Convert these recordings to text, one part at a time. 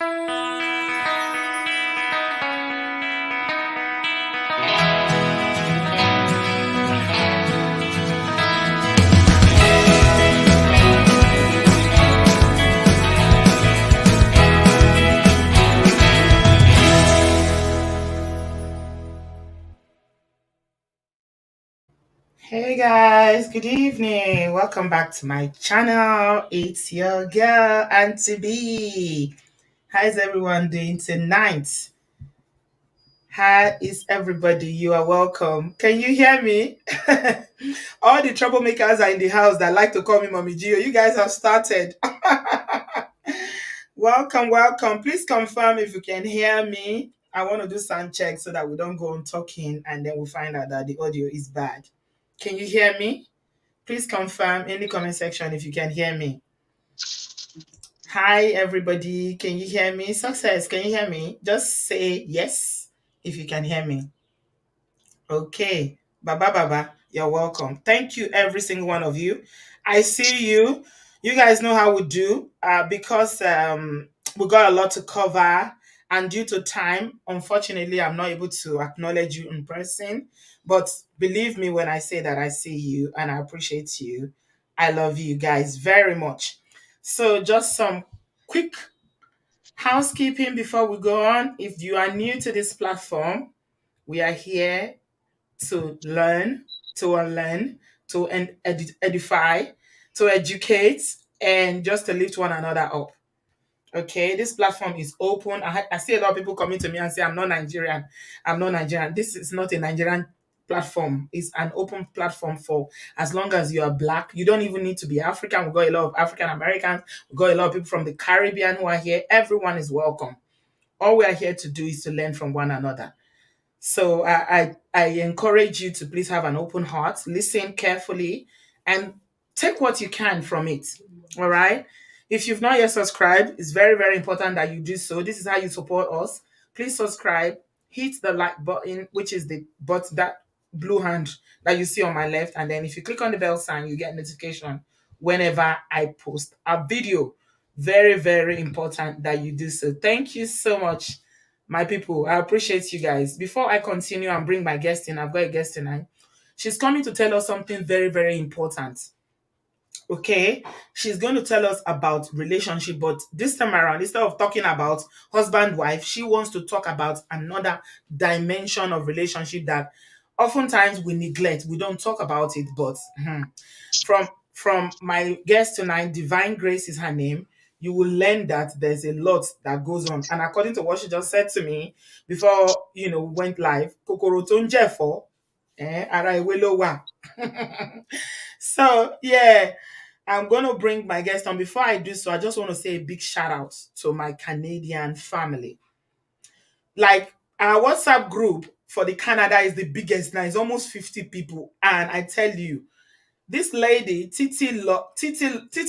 Hey guys, good evening. Welcome back to my channel. It's your girl, Auntie B. How's everyone doing tonight? How is everybody? You are welcome. Can you hear me? All the troublemakers are in the house that like to call me Mommy Gio. You guys have started. Welcome, welcome. Please confirm if you can hear me. I want to do sound check so that we don't go on talking and then we find out that the audio is bad. Can you hear me? Please confirm in the comment section if you can hear me. Hi, everybody. Can you hear me? Success, can you hear me? Just say yes if you can hear me. Okay. Baba Baba, you're welcome. Thank you, every single one of you. I see you. You guys know how we do because we got a lot to cover. And due to time, unfortunately, I'm not able to acknowledge you in person. But believe me when I say that I see you and I appreciate you. I love you guys very much. So, just some quick housekeeping before we go on. If you are new to this platform, we are here to learn, to unlearn, to edify, to educate, and just to lift one another up. Okay, this platform is open. I see a lot of people coming to me and say, I'm not Nigerian. I'm not Nigerian. This is not a Nigerian platform. It's an open platform for as long as you are black. You don't even need to be African. We got a lot of African Americans. We got a lot of people from the Caribbean who are here. Everyone is welcome. All we are here to do is to learn from one another. So I encourage you to please have an open heart, listen carefully, and take what you can from it. All right. If you've not yet subscribed, it's very, very important that you do so. This is how you support us. Please subscribe, hit the like button, which is the that blue hand that you see on my left. And then if you click on the bell sign, you get notification whenever I post a video. Very, very important that you do so. Thank you so much, my people. I appreciate you guys. Before I continue and bring my guest in, I've got a guest tonight. She's coming to tell us something very, very important. Okay, she's going to tell us about relationship, but this time around, instead of talking about husband wife, she wants to talk about another dimension of relationship that oftentimes we neglect. We don't talk about it, but from my guest tonight, Divine Grace is her name. You will learn that there's a lot that goes on, and according to what she just said to me before, we went live, kokoro tó ń jẹ̀fọ́, ara ewé ló wà. So yeah, I'm going to bring my guest on. Before I do so, I just want to say a big shout out to my Canadian family. Like, our WhatsApp group for the Canada is the biggest now. It's almost 50 people. And I tell you, this lady, Titi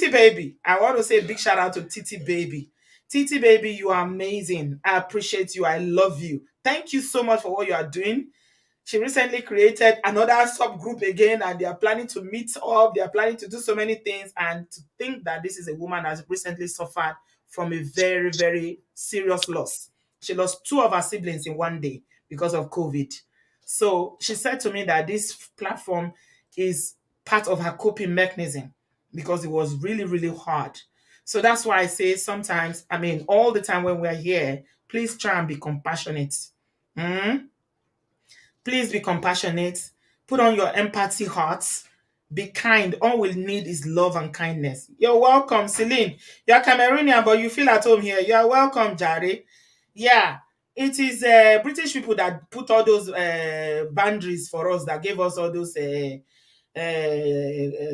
Baby, I want to say a big shout out to Titi Baby. Titi Baby, you are amazing. I appreciate you. I love you. Thank you so much for what you are doing. She recently created another subgroup again, and they are planning to meet up. They are planning to do so many things. And to think that this is a woman that has recently suffered from a very, very serious loss. She lost two of her siblings in one day because of COVID. So she said to me that this platform is part of her coping mechanism because it was really, really hard. So that's why I say sometimes, all the time when we're here, please try and be compassionate. Please be compassionate. Put on your empathy hearts. Be kind. All we need is love and kindness. You're welcome, Celine. You're Cameroonian, but you feel at home here. You're welcome, Jare. Yeah, it is British people that put all those boundaries for us, that gave us all those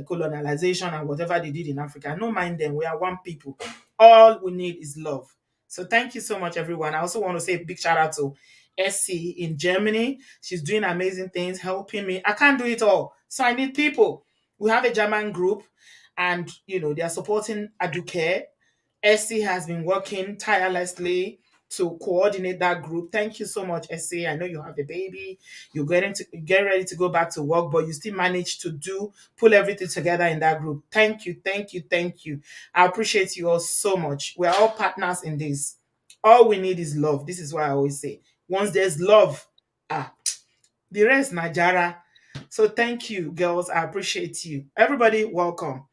colonization and whatever they did in Africa. No mind them. We are one people. All we need is love. So thank you so much, everyone. I also want to say a big shout out to Essie in Germany. She's doing amazing things, helping me. I can't do it all. So I need people. We have a German group and, they are supporting Aduke. Essie has been working tirelessly to coordinate that group. Thank you so much, Essie. I know you have a baby. You're getting to get ready to go back to work, but you still managed to pull everything together in that group. Thank you, thank you, thank you. I appreciate you all so much. We're all partners in this. All we need is love. This is why I always say, once there's love, ah, the rest, Najara. So thank you, girls. I appreciate you. Everybody, welcome.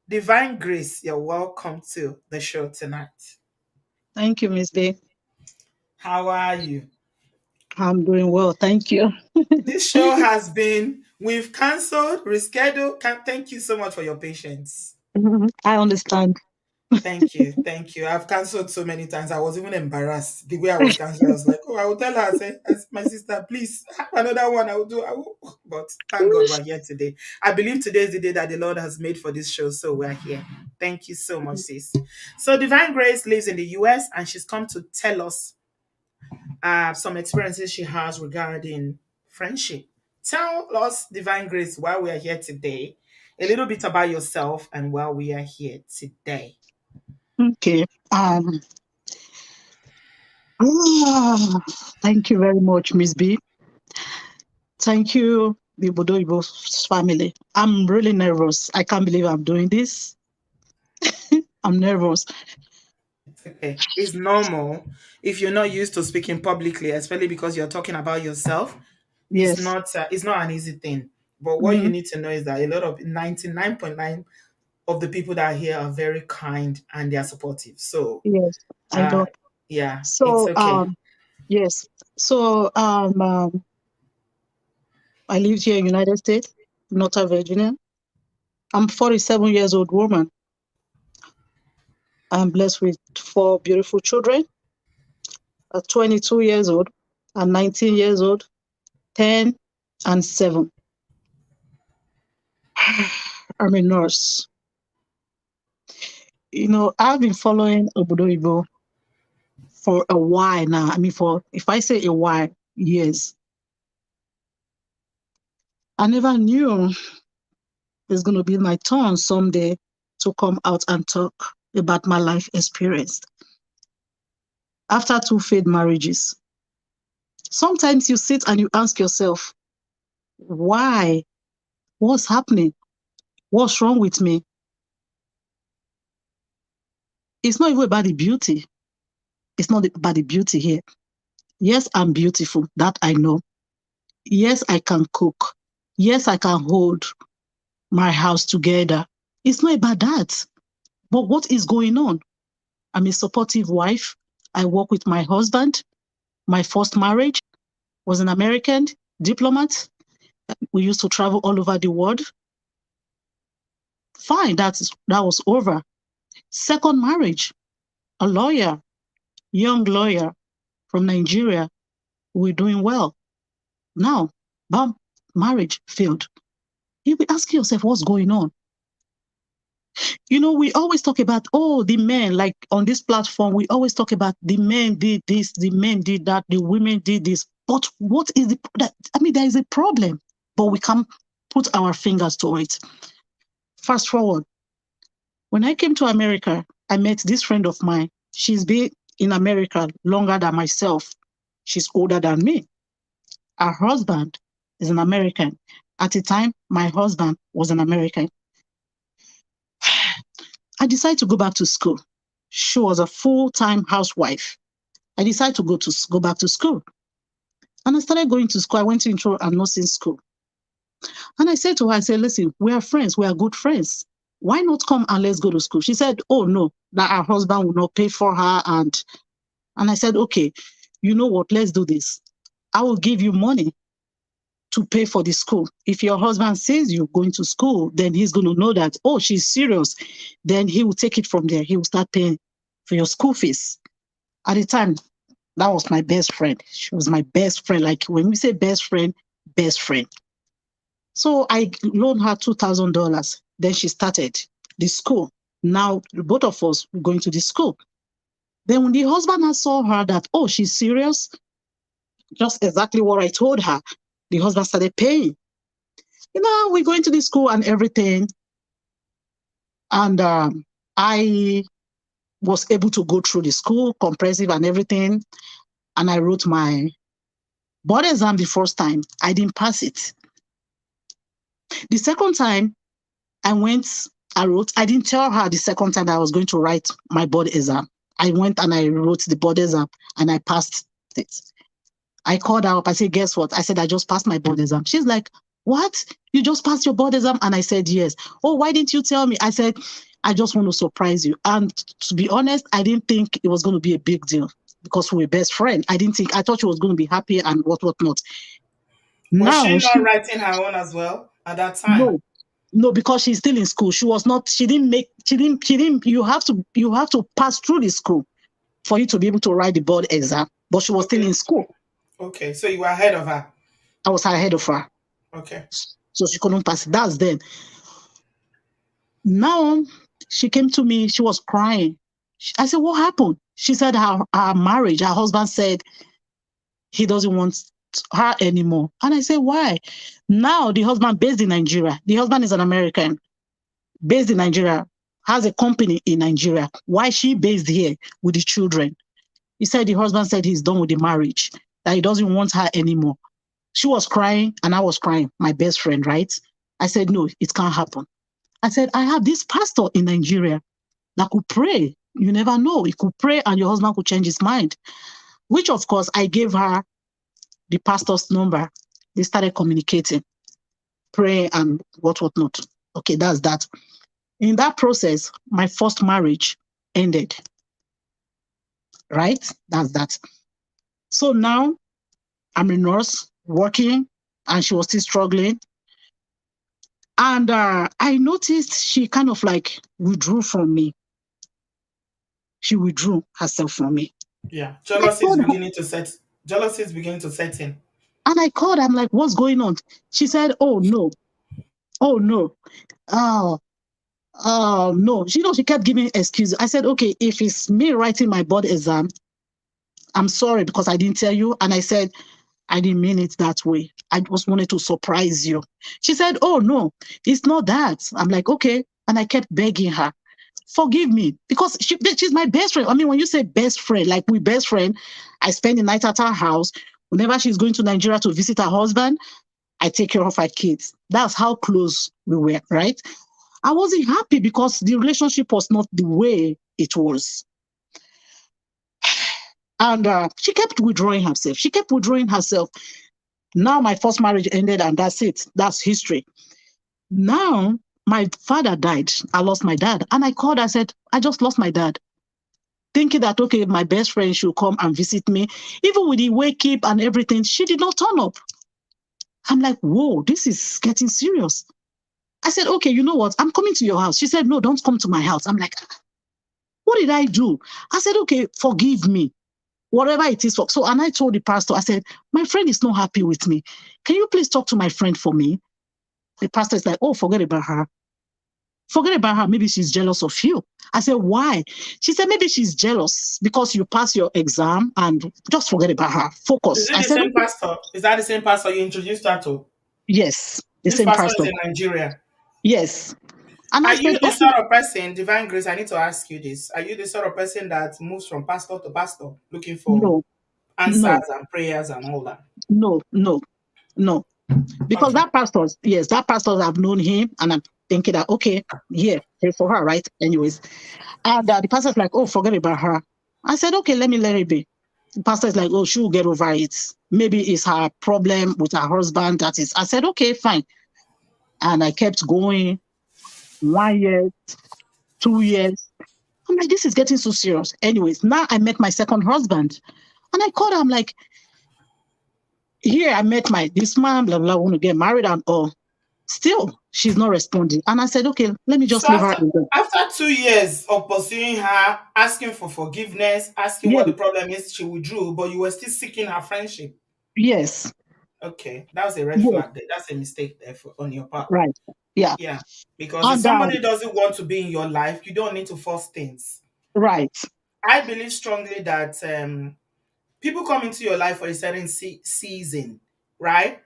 Divine Grace, you're welcome to the show tonight. Thank you, Miss B. How are you? I'm doing well. Thank you. This show has been, we've cancelled, rescheduled. Thank you so much for your patience. I understand. Thank you. Thank you. I've cancelled so many times. I was even embarrassed. The way I was cancelling, I was like, oh, I will tell her, I say, my sister, please, have another one. I will do. I will. But thank God we're here today. I believe today is the day that the Lord has made for this show. So we're here. Thank you so much, sis. So Divine Grace lives in the US and she's come to tell us some experiences she has regarding friendship. Tell us, Divine Grace, why we are here today, a little bit about yourself and why we are here today. Okay. Ah, thank you very much, Miss B. Thank you, the Obodooyinbo family. I'm really nervous. I can't believe I'm doing this. I'm nervous. Okay. It's normal if you're not used to speaking publicly, especially because you're talking about yourself. Yes. It's not an easy thing. But what you Mhm. need to know is that a lot of 99.9 of the people that are here are very kind and they are supportive. So Yes, I uh know. yeah, it's So, okay. yes. So, I live here in United States, North Virginia. I'm 47 years old woman. I'm blessed with four beautiful children, 22 years old, and 19 years old, 10 and 7. I'm a nurse. I've been following Obodoyibo for a while now. I mean, if I say a while, years. I never knew it's going to be my turn someday to come out and talk about my life experience. After two failed marriages, sometimes you sit and you ask yourself, why? What's happening? What's wrong with me? It's not even about the beauty. It's not about the beauty here. Yes, I'm beautiful. That I know. Yes, I can cook. Yes, I can hold my house together. It's not about that. But what is going on? I'm a supportive wife. I work with my husband. My first marriage was an American diplomat. We used to travel all over the world. Fine, that was over. Second marriage, a lawyer, young lawyer from Nigeria. We're doing well. Now, bam, marriage failed. You be asking yourself, what's going on? We always talk about, oh, the men, like on this platform, we always talk about the men did this, the men did that, the women did this. But what is there is a problem, but we can't put our fingers to it. Fast forward, when I came to America, I met this friend of mine. She's been in America longer than myself. She's older than me. Her husband is an American. At the time, my husband was an American. I decided to go back to school. She was a full-time housewife. I decided to go back to school. And I started going to school. I went to intro and nursing school. And I said to her, I said, listen, we are friends. We are good friends. Why not come and let's go to school? She said, oh, no, that her husband will not pay for her. And I said, okay, you know what? Let's do this. I will give you money to pay for the school. If your husband says you're going to school, then he's going to know that, oh, she's serious. Then he will take it from there. He will start paying for your school fees. At the time, that was my best friend. She was my best friend. Like when we say best friend, best friend. So I loaned her $2,000. Then she started the school. Now both of us were going to the school. Then when the husband saw her that, oh, she's serious, just exactly what I told her, the husband started paying. We're going to the school and everything. And I was able to go through the school, comprehensive and everything. And I wrote my board exam the first time. I didn't pass it. The second time I wrote, I didn't tell her the second time that I was going to write my board exam. I went and I wrote the board exam and I passed it. I called her up. I said, guess what? I said, I just passed my board exam. She's like, what? You just passed your board exam? And I said, yes. Oh, why didn't you tell me? I said, I just want to surprise you. And to be honest, I didn't think it was going to be a big deal because we were best friends. I thought she was going to be happy and what not. Was Now she not she, writing her own as well at that time? no, no, because she's still in school. She was not, she didn't, you have to pass through the school for you to be able to write the board exam. But she was still Okay. in school. Okay. So you were ahead of her. I was ahead of her. Okay. So she couldn't pass it. That's then. Now she came to me, she was crying. I said, what happened? She said her marriage, her husband said he doesn't want her anymore. And I said, why? Now the husband based in Nigeria. The husband is an American, based in Nigeria, has a company in Nigeria. Why she based here with the children? He said the husband said he's done with the marriage, that he doesn't want her anymore. She was crying and I was crying, my best friend, right? I said, no, it can't happen. I said, I have this pastor in Nigeria that could pray. You never know. He could pray and your husband could change his mind. Which, of course, I gave her the pastor's number. They started communicating, pray and what not. Okay, that's that. In that process, my first marriage ended. Right? That's that. So now I'm a nurse working and she was still struggling. And I noticed she kind of like withdrew from me. She withdrew herself from me. Yeah. I called her Jealousy is beginning to set in. and I called her. I'm like, what's going on? She said, oh no, oh no, oh, oh no. She kept giving excuses. I said, okay, if it's me writing my board exam, I'm sorry because I didn't tell you. And I said, I didn't mean it that way. I just wanted to surprise you. She said, oh no, it's not that. I'm like, okay. And I kept begging her, forgive me because she's my best friend. I mean, when you say best friend, like we best friend, I spend the night at her house. Whenever she's going to Nigeria to visit her husband, I take care of her kids. That's how close we were, right? I wasn't happy because the relationship was not the way it was. And she kept withdrawing herself. She kept withdrawing herself. Now my first marriage ended and that's it. That's history. Now my father died. I lost my dad. And I called, I said, I just lost my dad. Thinking that, okay, my best friend should come and visit me. Even with the wake up and everything, she did not turn up. I'm like, whoa, this is getting serious. I said, okay, you know what? I'm coming to your house. She said, no, don't come to my house. I'm like, what did I do? I said, okay, forgive me. Whatever it is. So, and I told the pastor, I said, my friend is not happy with me. Can you please talk to my friend for me? The pastor is like, oh, forget about her. Forget about her. Maybe she's jealous of you. I said, why? She said, maybe she's jealous because you passed your exam and just forget about her. Is Focus. it I the said, same okay, pastor? Is that the same pastor you introduced her to? yes, the This same pastor pastor. is in Nigeria. Yes. And I Are said, you the okay, sort of person, Divine Grace? I need to ask you this. Are you the sort of person that moves from pastor to pastor looking for no, answers no, and prayers and all that? no. Because Okay. that pastor, yes, that pastor, I've known him and I'm thinking that, okay, yeah, pray for her, right? Anyways. And the pastor's like, oh, forget about her. I said, okay, let it be. The pastor is like, oh, she'll get over it. Maybe it's her problem with her husband. That is. I said, okay, fine. And I kept going 1 year, 2 years. I'm like, this is getting so serious. Anyways, now I met my second husband. And I called her. I'm like, here I met this man, blah, blah, want to get married and all. Still, she's not responding. And I said, okay, let me So just leave her alone. after 2 years of pursuing her, asking for forgiveness, asking what Yes, the problem is, she withdrew, but you were still seeking her friendship. yes, Okay, that was a red yes, flag there. That's a mistake there on your part. right. Yeah. Yeah, because if And somebody doesn't want to be in your life, you don't need to force things. right, I believe strongly that people come into your life for a certain season, right?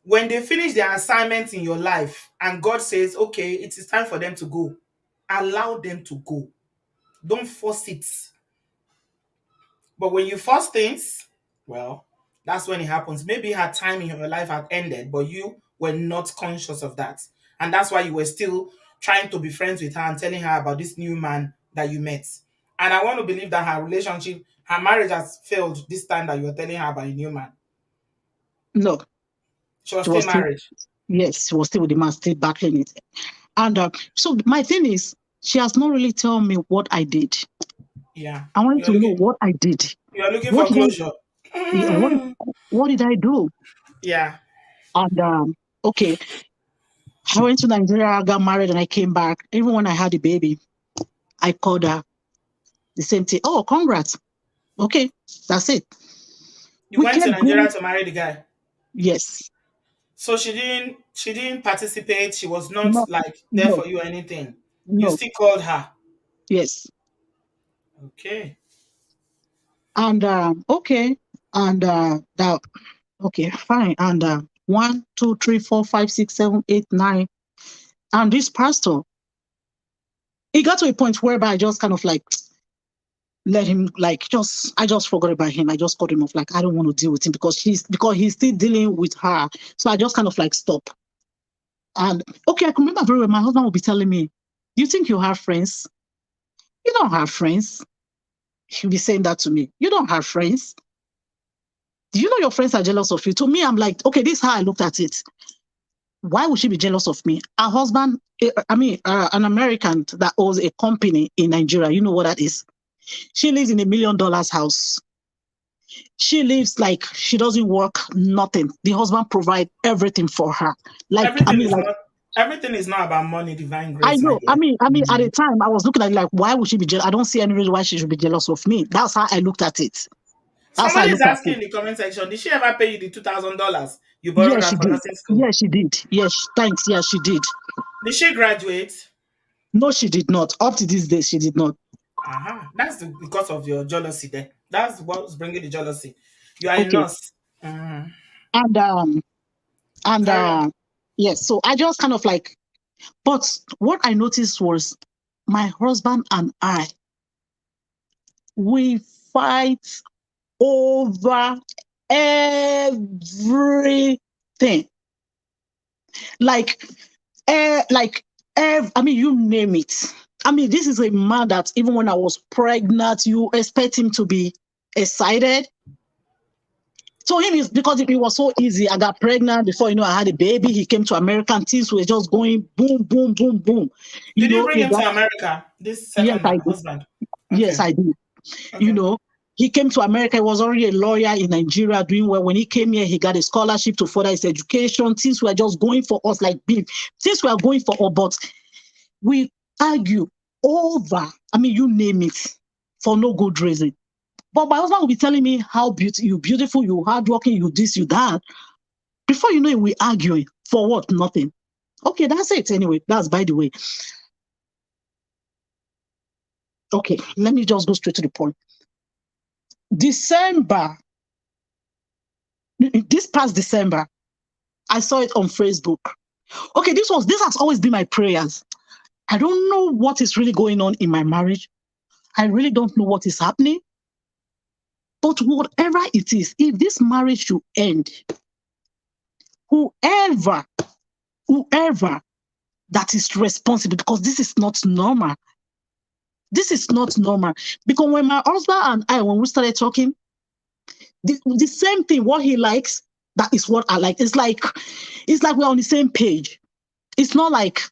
When they finish their assignment in your life and God says, okay, it is time for them to go, allow them to go. Don't force it. But when you force things, well, that's when it happens. Maybe her time in your life had ended, but you were not conscious of that. And that's why you were still trying to be friends with her and telling her about this new man that you met. And I want to believe that her marriage has failed this time that you're telling her about a new man. No, She was she still was still, married. yes, she was still with the man, still battling it. And so my thing is, she has not really told me what I did. Yeah. I wanted You're to know looking what I did. you're looking What for did I? closure. Yeah, what did I do? Yeah. And okay, I went to Nigeria, I got married, and I came back. Even when I had a baby, I called her the same thing. Oh, congrats. Okay, that's it. You We went to kept Nigeria going. to marry the guy. Yes. So she didn't participate. She was not No, like there no, for you or anything. You no. still called her. Yes. Okay. And okay. And that okay, fine. And 1, 2, 3, 4, 5, 6, 7, 8, 9. And this pastor, it got to a point whereby I just kind of like let him like just I just forgot about him. I just cut him off. Like I don't want to deal with him because he's still dealing with her. So I just kind of like stop. And okay, I can remember very well. My husband would be telling me, "Do you think you have friends? You don't have friends." He'll be saying that to me. You don't have friends. Do you know your friends are jealous of you? To me, I'm like, okay, this is how I looked at it. Why would she be jealous of me? Her husband, an American that owns a company in Nigeria. You know what that is? She lives in $1 million house. She lives like she doesn't work, nothing. The husband provide everything for her. Everything is Like not everything is not about money, divine I grace, my know. dear. At the time, I was looking at it like, why would she be jealous? I don't see any reason why she should be jealous of me. That's how I looked at it. That's how I Somebody is looked at asking it. in the comment section, did she ever pay you the $2,000 you borrowed Yes, her she for did. nursing school? Yes, she did. Yes, thanks. Yes, she did. Did she graduate? No, she did not. Up to this day, she did not. That's because of your jealousy there. That's what's bringing the jealousy. You are a Okay. nurse. Mhm. And and Carry on. yes, so I just kind of like, but what I noticed was my husband and I, we fight over everything. Like, I mean, you name it. I mean, this is a man that even when I was pregnant, you expect him to be excited. So him is because it was so easy. I got pregnant before I had a baby. He came to America and things were just going boom, boom, boom, boom. Did you bring He him got to America? This yes, second I did. husband. Yes, Okay. I did. You Okay. know, he came to America. He was already a lawyer in Nigeria doing well. When he came here, he got a scholarship to further his education. Things were just going for us like beef. Things were going for us, but we argue over, I mean, you name it, for no good reason. But my husband will be telling me how you beautiful, you hardworking, you this, you that. Before you know it, we arguing. For what? Nothing. Okay, that's it. Anyway, that's by the way. Okay, let me just go straight to the point. December, this past December, I saw it on Facebook. Okay, this has always been my prayers. I don't know what is really going on in my marriage. I really don't know what is happening. But whatever it is, if this marriage should end, whoever, whoever that is responsible, because this is not normal. This is not normal. Because when my husband and I, when we started talking, the same thing, what he likes, that is what I like. It's like we're on the same page. It's not like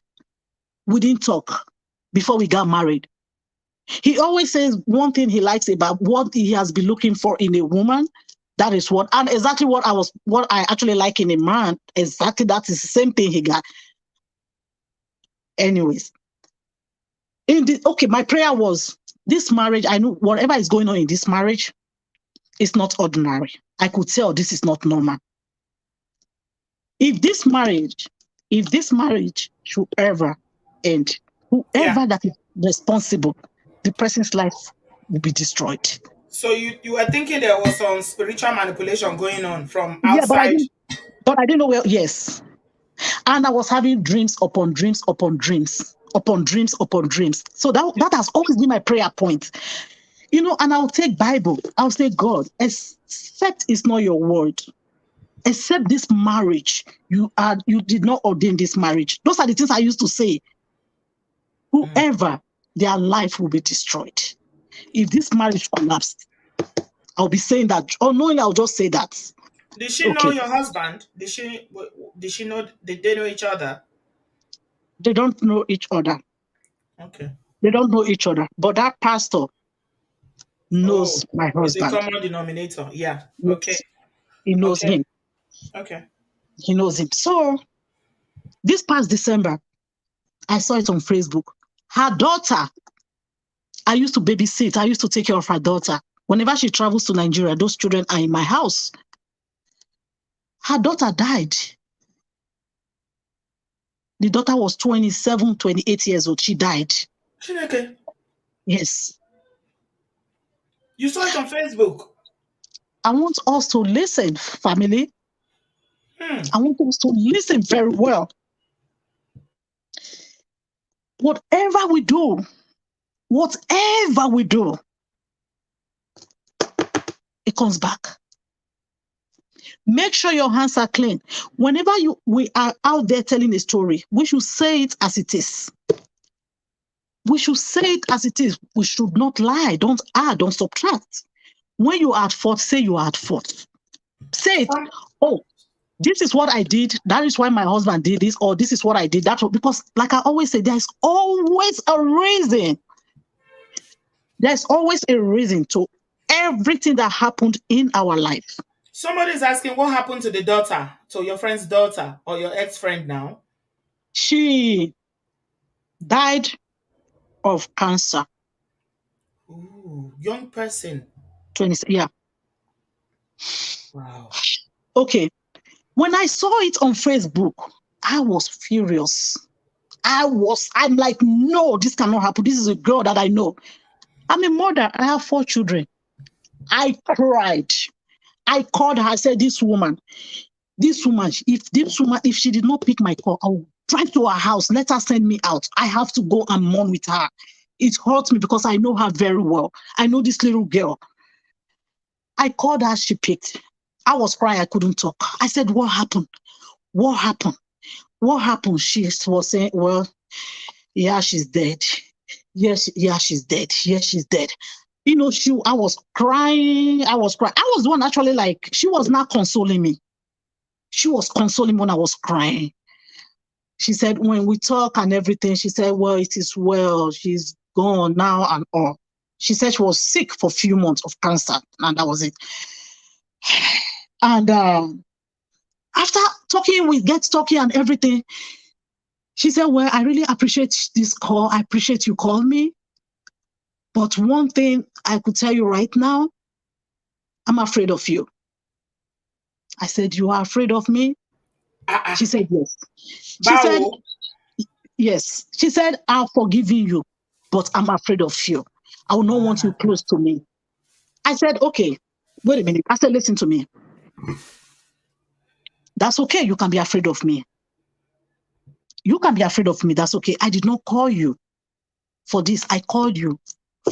we didn't talk before we got married. He always says one thing he likes about what he has been looking for in a woman. That is and exactly what I actually like in a man. Exactly that is the same thing he got. Anyways, my prayer was this marriage. I know whatever is going on in this marriage is not ordinary. I could tell this is not normal. If this marriage, if this marriage should ever end, Yeah. whoever that is responsible, the person's life will be destroyed. So you were thinking there was some spiritual manipulation going on from Yeah, outside. but I didn't know where. Yes, and I was having dreams upon dreams upon dreams upon dreams upon dreams. So that has always been my prayer point. And I'll take Bible. I'll say, God, except it's not your word, except this marriage, you did not ordain this marriage. Those are the things I used to say. Mm. Whoever, their life will be destroyed. If this marriage collapsed, I'll be saying that, or knowing I'll just say that. Did she know Okay, your husband? Did she know? Did they know each other? they don't know each other. Okay. They don't know each other. But that pastor Oh, knows my it's a husband. common denominator. Yeah. Okay. Yes, he knows Okay. him. Okay. He knows him. So this past December, I saw it on Facebook. Her daughter, I used to babysit. I used to take care of her daughter. Whenever she travels to Nigeria, those children are in my house. Her daughter died. The daughter was 27, 28 years old. She died. Chineke, Yes. you saw it on Facebook. I want us to listen, family. Hmm. I want us to listen very well. Whatever we do, whatever we do, it comes back. Make sure your hands are clean. Whenever we are out there telling a story, we should say it as it is. We should say it as it is. We should not lie. Don't add, don't subtract. When you are at fault, say you are at fault. Say it. Some Oh, this is what I did. That is why my husband did this, or this is what I did. Because, like I always say, there's always a reason. There's always a reason to everything that happened in our life. somebody is asking what happened to the daughter, to your friend's daughter or your ex-friend now. She died of cancer. Ooh, young person. 20, yeah. Wow. Okay. When I saw it on Facebook, I was furious. I'm like, no, this cannot happen. This is a girl that I know. I'm a mother. I have 4 children. I cried. I called her. I said, if she did not pick my call, I will drive to her house. Let her send me out. I have to go and mourn with her. It hurts me because I know her very well. I know this little girl. I called her. She picked. I was crying. I couldn't talk. I said, what happened? What happened? What happened? She was saying, well, yeah, she's dead. Yes, yeah, she's dead. Yes, she's dead. I was crying. I was crying. I was the one actually, like, she was not consoling me. She was consoling me when I was crying. She said, when we talk and everything, she said, well, it is well. She's gone now and all. She said she was sick for a few months of cancer, and that was it. And after talking, we get talking and everything. She said, well, I really appreciate this call. I appreciate you calling me. But one thing I could tell you right now, I'm afraid of you. I said, you are afraid of me? Ah She ah. said, yes. She said, Bawo. yes. She said, I've forgiven you, but I'm afraid of you. I will not want you Ah. close to me. I said, okay, wait a minute. I said, listen to me. That's okay. You can be afraid of me. You can be afraid of me. That's okay. I did not call you for this. I called you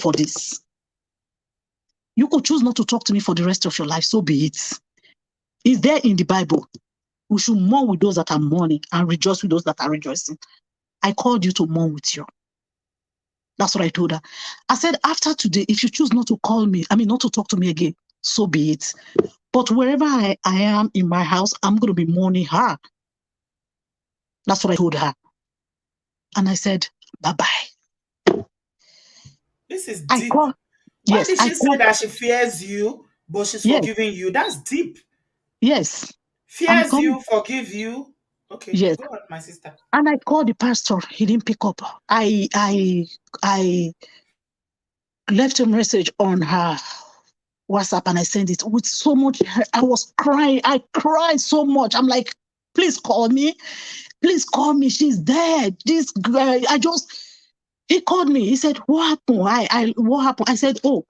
for this. You could choose not to talk to me for the rest of your life. So be it. It's there in the Bible. We should mourn with those that are mourning and rejoice with those that are rejoicing. I called you to mourn with you. That's what I told her. I said, after today, if you choose not to call me, not to talk to me again, so be it. But wherever I am in my house, I'm going to be mourning her. That's what I told her. And I said, bye-bye. This is I deep. called, Why yes, did I she say called, that she fears you, but she's yes, forgiving you? That's deep. yes, I'm Fears coming, you, forgive you. Okay, yes. go on, my sister. And I called the pastor. He didn't pick up. I left a message on her WhatsApp and I sent it with so much. I was crying. I cried so much. I'm like, please call me. Please call me. She's dead. This guy, he called me. He said, what happened? What happened? I said, oh,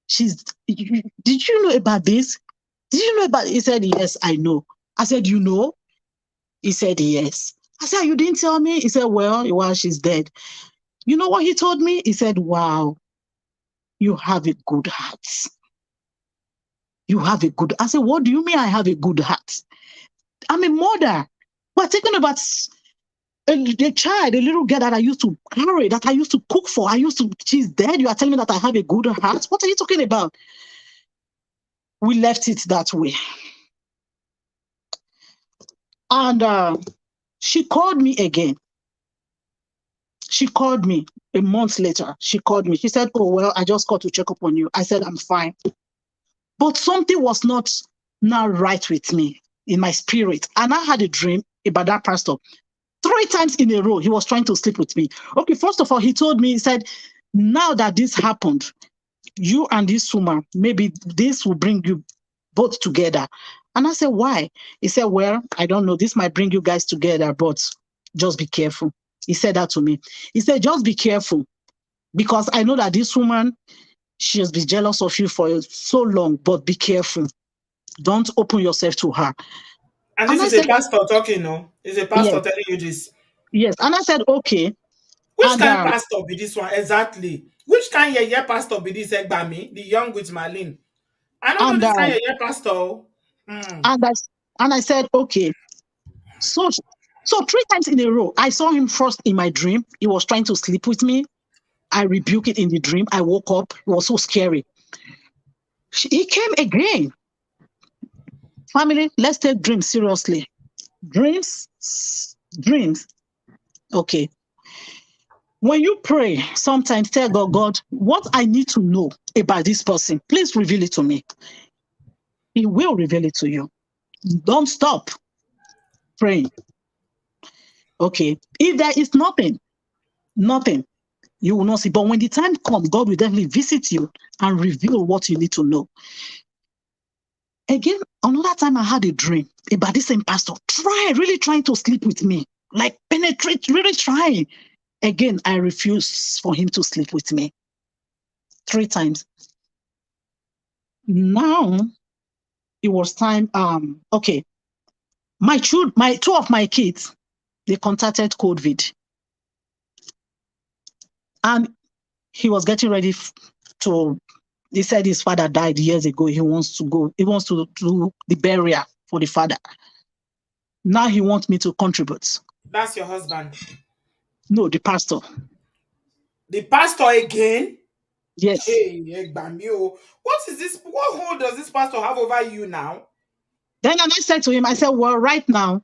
did you know about this? Did you know about it? He said, yes, I know. I said, you know? He said, yes. I said, you didn't tell me? He said, well, she's dead. You know what he told me? He said, wow, you have a good heart. You have a good. I said, what do you mean I have a good heart? I'm a mother. We're talking about The child, the little girl that I used to carry, that I used to cook for, she's dead. You are telling me that I have a good heart? What are you talking about? We left it that way. And she called me again. She called me a month later. She called me. She said, "Oh, well, I just called to check up on you." I said, "I'm fine." But something was not now right with me in my spirit. And I had a dream about that pastor. 3 times in a row, he was trying to sleep with me. Okay, first of all, he told me, he said, "Now that this happened, you and this woman, maybe this will bring you both together." And I said, "Why?" He said, "Well, I don't know. This might bring you guys together, but just be careful." He said that to me. He said, "Just be careful, because I know that this woman, she has been jealous of you for so long, but be careful. Don't open yourself to her." And And this I is a said, pastor talking, no? It's a yes, pastor telling you this. yes. And I said, okay. Which And kind pastor be this one? Exactly. Which kind pastor be this Egbami? The young with Marlene. I don't know and this kind pastor. Oh. Hmm. and I and I said, okay. So 3 times in a row, I saw him first in my dream. He was trying to sleep with me. I rebuked it in the dream. I woke up. It was so scary. He came again. Family, let's take dreams seriously. Dreams, dreams. Okay. When you pray, sometimes tell God, "God, what I need to know about this person, please reveal it to me." He will reveal it to you. Don't stop praying. Okay. If there is nothing, you will not see. But when the time comes, God will definitely visit you and reveal what you need to know. Again, another time I had a dream about this same pastor, really trying to sleep with me, like penetrate, really trying. Again, I refused for him to sleep with me 3 times. Now it was time. Okay, my two of my kids, they contacted COVID, and he was getting ready to. He said his father died years ago. He wants to go. He wants to do the burial for the father. Now he wants me to contribute. That's your husband. No, the pastor. The pastor again? Yes. Hey, Egbami. Oh. What is this? What hold does this pastor have over you now? Then I said to him, I said, "Well, right now,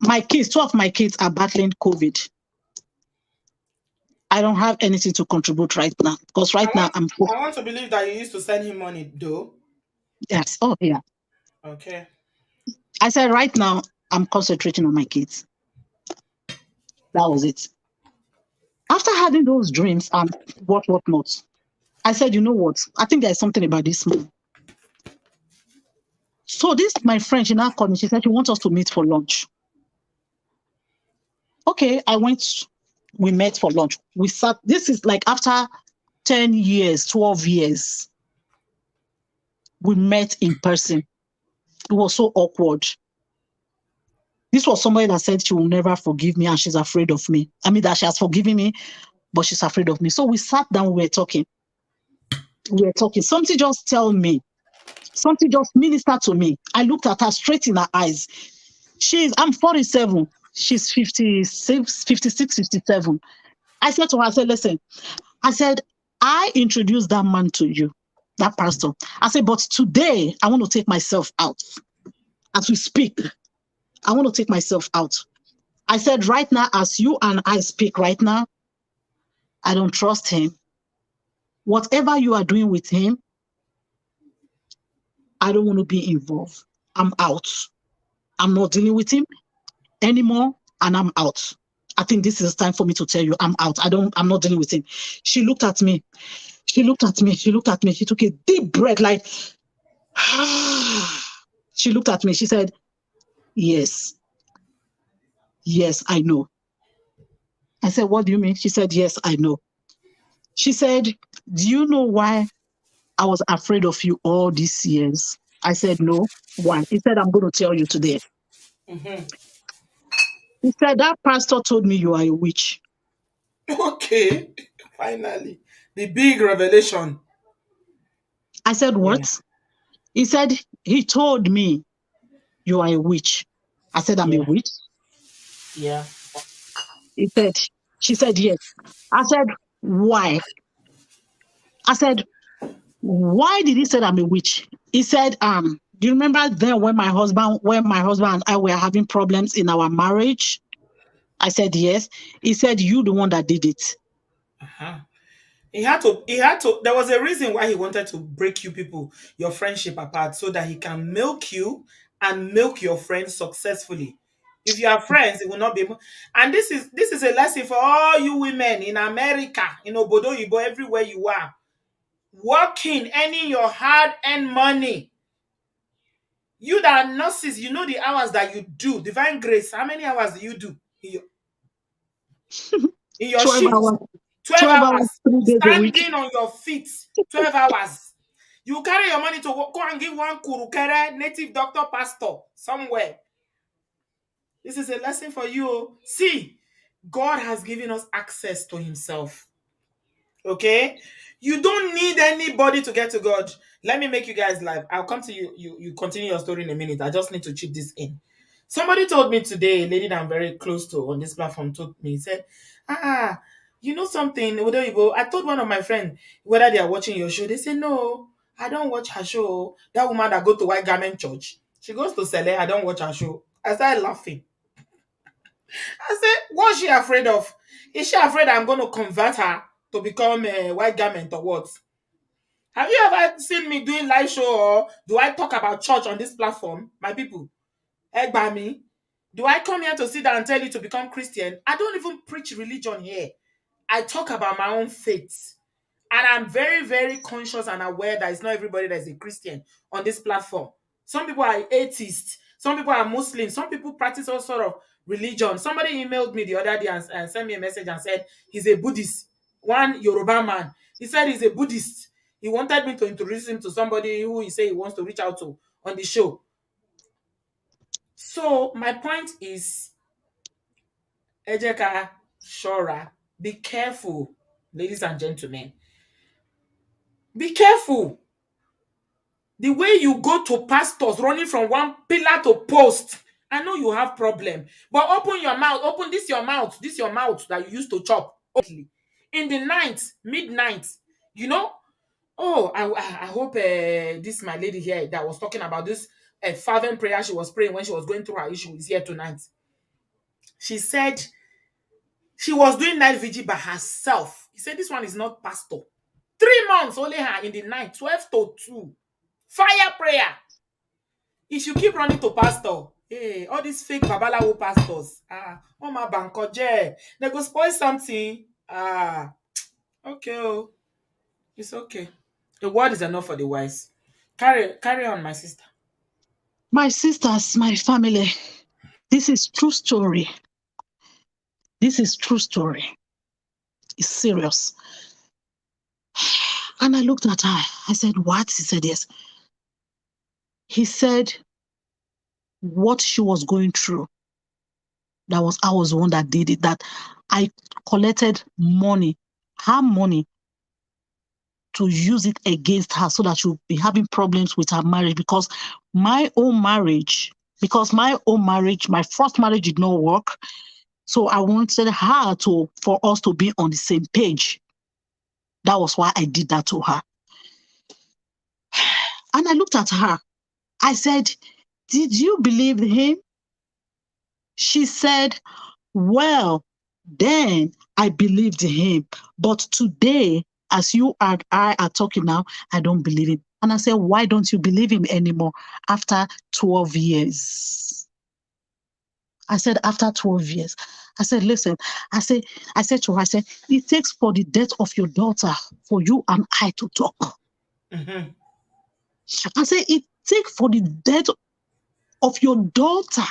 two of my kids are battling COVID. I don't have anything to contribute right now, because I right now want I'm I want to believe that you used to send him money, though. yes. Oh yeah." Okay. I said, "Right now I'm concentrating on my kids." That was it. After having those dreams and what not, I said, "You know what? I think there's something about this man." So this my friend, she now called me. She said she wants us to meet for lunch. Okay, I went. We met for lunch. We sat. This is like after 10 years, 12 years. We met in person. It was so awkward. This was somebody that said she will never forgive me and she's afraid of me. I mean, that she has forgiven me, but she's afraid of me. So we sat down, we were talking. We were talking. Something just tell me, something just ministered to me. I looked at her straight in her eyes. I'm 47. She's 56, 56, 57. I said to her, I said, "Listen," I said, "I introduced that man to you, that pastor." I said, "But today, I want to take myself out. As we speak, I want to take myself out." I said, "Right now, as you and I speak right now, I don't trust him. Whatever you are doing with him, I don't want to be involved. I'm out. I'm not dealing with him anymore, and I'm out. I think this is time for me to tell you I'm out. I'm not dealing with him." She looked at me. She looked at me. She looked at me. She took a deep breath, like, she looked at me. She said, "Yes, yes, I know." I said, "What do you mean?" She said, "Yes, I know." She said, "Do you know why I was afraid of you all these years?" I said, "No." "Why?" He said, "I'm going to tell you today." Mm-hmm. He said, "That pastor told me you are a witch." Okay. Finally. The big revelation. I said, Yeah. "What?" He said, "He told me you are a witch." I said, "I'm a Yeah. witch?" Yeah. He said, she said yes. I said, why? I said, why did he say I'm a witch? He said, do you remember then when my husband and I were having problems in our marriage? I said, yes. He said, you the one that did it. Uh-huh. He had to there was a reason why he wanted to break you people, your friendship apart, so that he can milk you and milk your friends successfully. If you are friends, it will not be able. And this is a lesson for all you women in America, in Obodoyibo, everywhere you are. Working, earning your hard-earned money. You that are nurses, you know the hours that you do. Divine Grace, how many hours do you do in your 12 shift? hours, 12 12 hours, hours. 3 days a week. Standing on your feet. 12 hours. You carry your money to go and give one kurukere native doctor pastor somewhere. This is a lesson for you. See, God has given us access to himself. Okay? You don't need anybody to get to God. Let me make you guys live. I'll come to you. You continue your story in a minute. I just need to chip this in. Somebody told me today, a lady that I'm very close to on this platform told me, he said, you know something, Odoyibo? I told one of my friends whether they are watching your show. They say, no, I don't watch her show. That woman that go to White Garment Church, she goes to Sele, I don't watch her show. I started laughing. I said, what's she afraid of? Is she afraid I'm going to convert her to become a white garment or what? Have you ever seen me doing live show or do I talk about church on this platform? My people, Egbami, do I come here to sit down and tell you to become Christian? I don't even preach religion here. I talk about my own faith. And I'm very, very conscious and aware that it's not everybody that is a Christian on this platform. Some people are atheists. Some people are Muslims. Some people practice all sort of religion. Somebody emailed me the other day and sent me a message and said he's a Buddhist. One Yoruba man. He said he's a Buddhist. He wanted me to introduce him to somebody who he said he wants to reach out to on the show. So my point is, Ejeka Shora, be careful, ladies and gentlemen. Be careful. The way you go to pastors running from one pillar to post, I know you have problem, but open your mouth. Open this your mouth that you used to chop in the night, midnight. You know. Oh, I hope this my lady here that was talking about this fervent prayer she was praying when she was going through her issue is here tonight. She said she was doing night vigil by herself. He said this one is not pastor. 3 months only her in the night, 12 to 2. Fire prayer. If you keep running to pastor, hey, all these fake babalawo pastors, oh my bankoje, they go spoil something. Okay, oh, it's okay. The word is enough for the wise. Carry on, my sister. My sisters, my family, this is true story. This is true story. It's serious. And I looked at her. I said, what? He said, yes. He said what she was going through. I was the one that did it, that I collected money, her money, to use it against her so that she'll be having problems with her marriage my first marriage did not work. So I wanted for us to be on the same page. That was why I did that to her. And I looked at her. I said, did you believe him? She said, well, then I believed him. But today, as you and I are talking now, I don't believe him. And I said, why don't you believe him anymore after 12 years? I said, after 12 years. I said, listen, I said to her, I said, it takes for the death of your daughter for you and I to talk. Mm-hmm. I said, it takes for the death of your daughter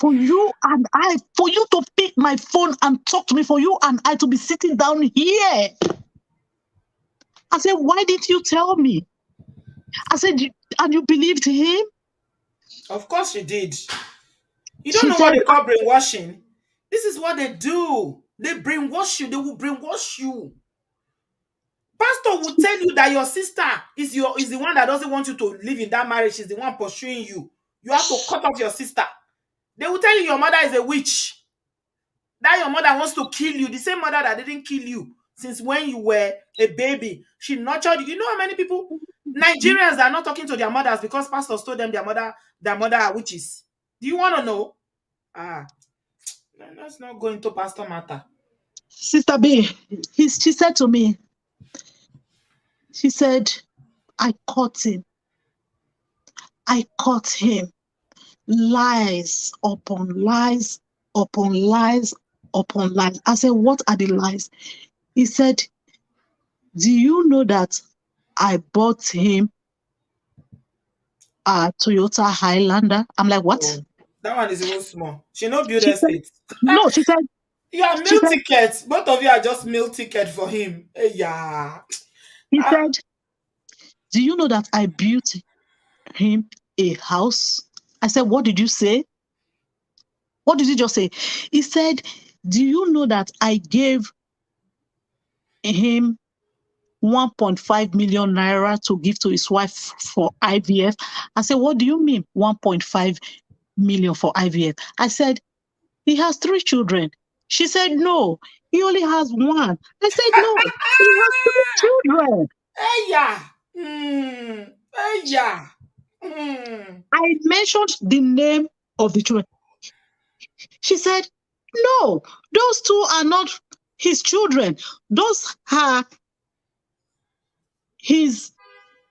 for you and I, for you to pick my phone and talk to me, for you and I to be sitting down here. I said, why didn't you tell me? I said, and you believed him? Of course you did. You don't She know what said, they call brainwashing. This is what they do. They brainwash you. They will brainwash you. Pastor will tell you that your sister is the one that doesn't want you to live in that marriage. She's the one pursuing you. You have to cut off your sister. They will tell you your mother is a witch. That your mother wants to kill you. The same mother that didn't kill you since when you were a baby. She nurtured you. You know how many people, Nigerians, are not talking to their mothers because pastors told them their mother are witches. Do you want to know? Ah, let's not go into pastor matter. Sister B, she said to me, she said, I caught him. I caught him. Lies upon lies upon lies upon lies. I said, what are the lies? He said, do you know that I bought him a Toyota Highlander? I'm like, what? Oh, that one is even small. She no build She said, estate. no, she said, You are she meal said, tickets. Both of you are just meal ticket for him. Yeah. he Ah, said, do you know that I built him a house? I said, what did you say? What did you just say? He said, do you know that I gave him 1.5 million naira to give to his wife for IVF? I said, what do you mean 1.5 million for IVF? I said, he has 3 children. She said, no, he only has one. I said, no, he has 3 children. yeah. Yeah. Hmm. I mentioned the name of the children. She said, no, those 2 are not his children. Those are his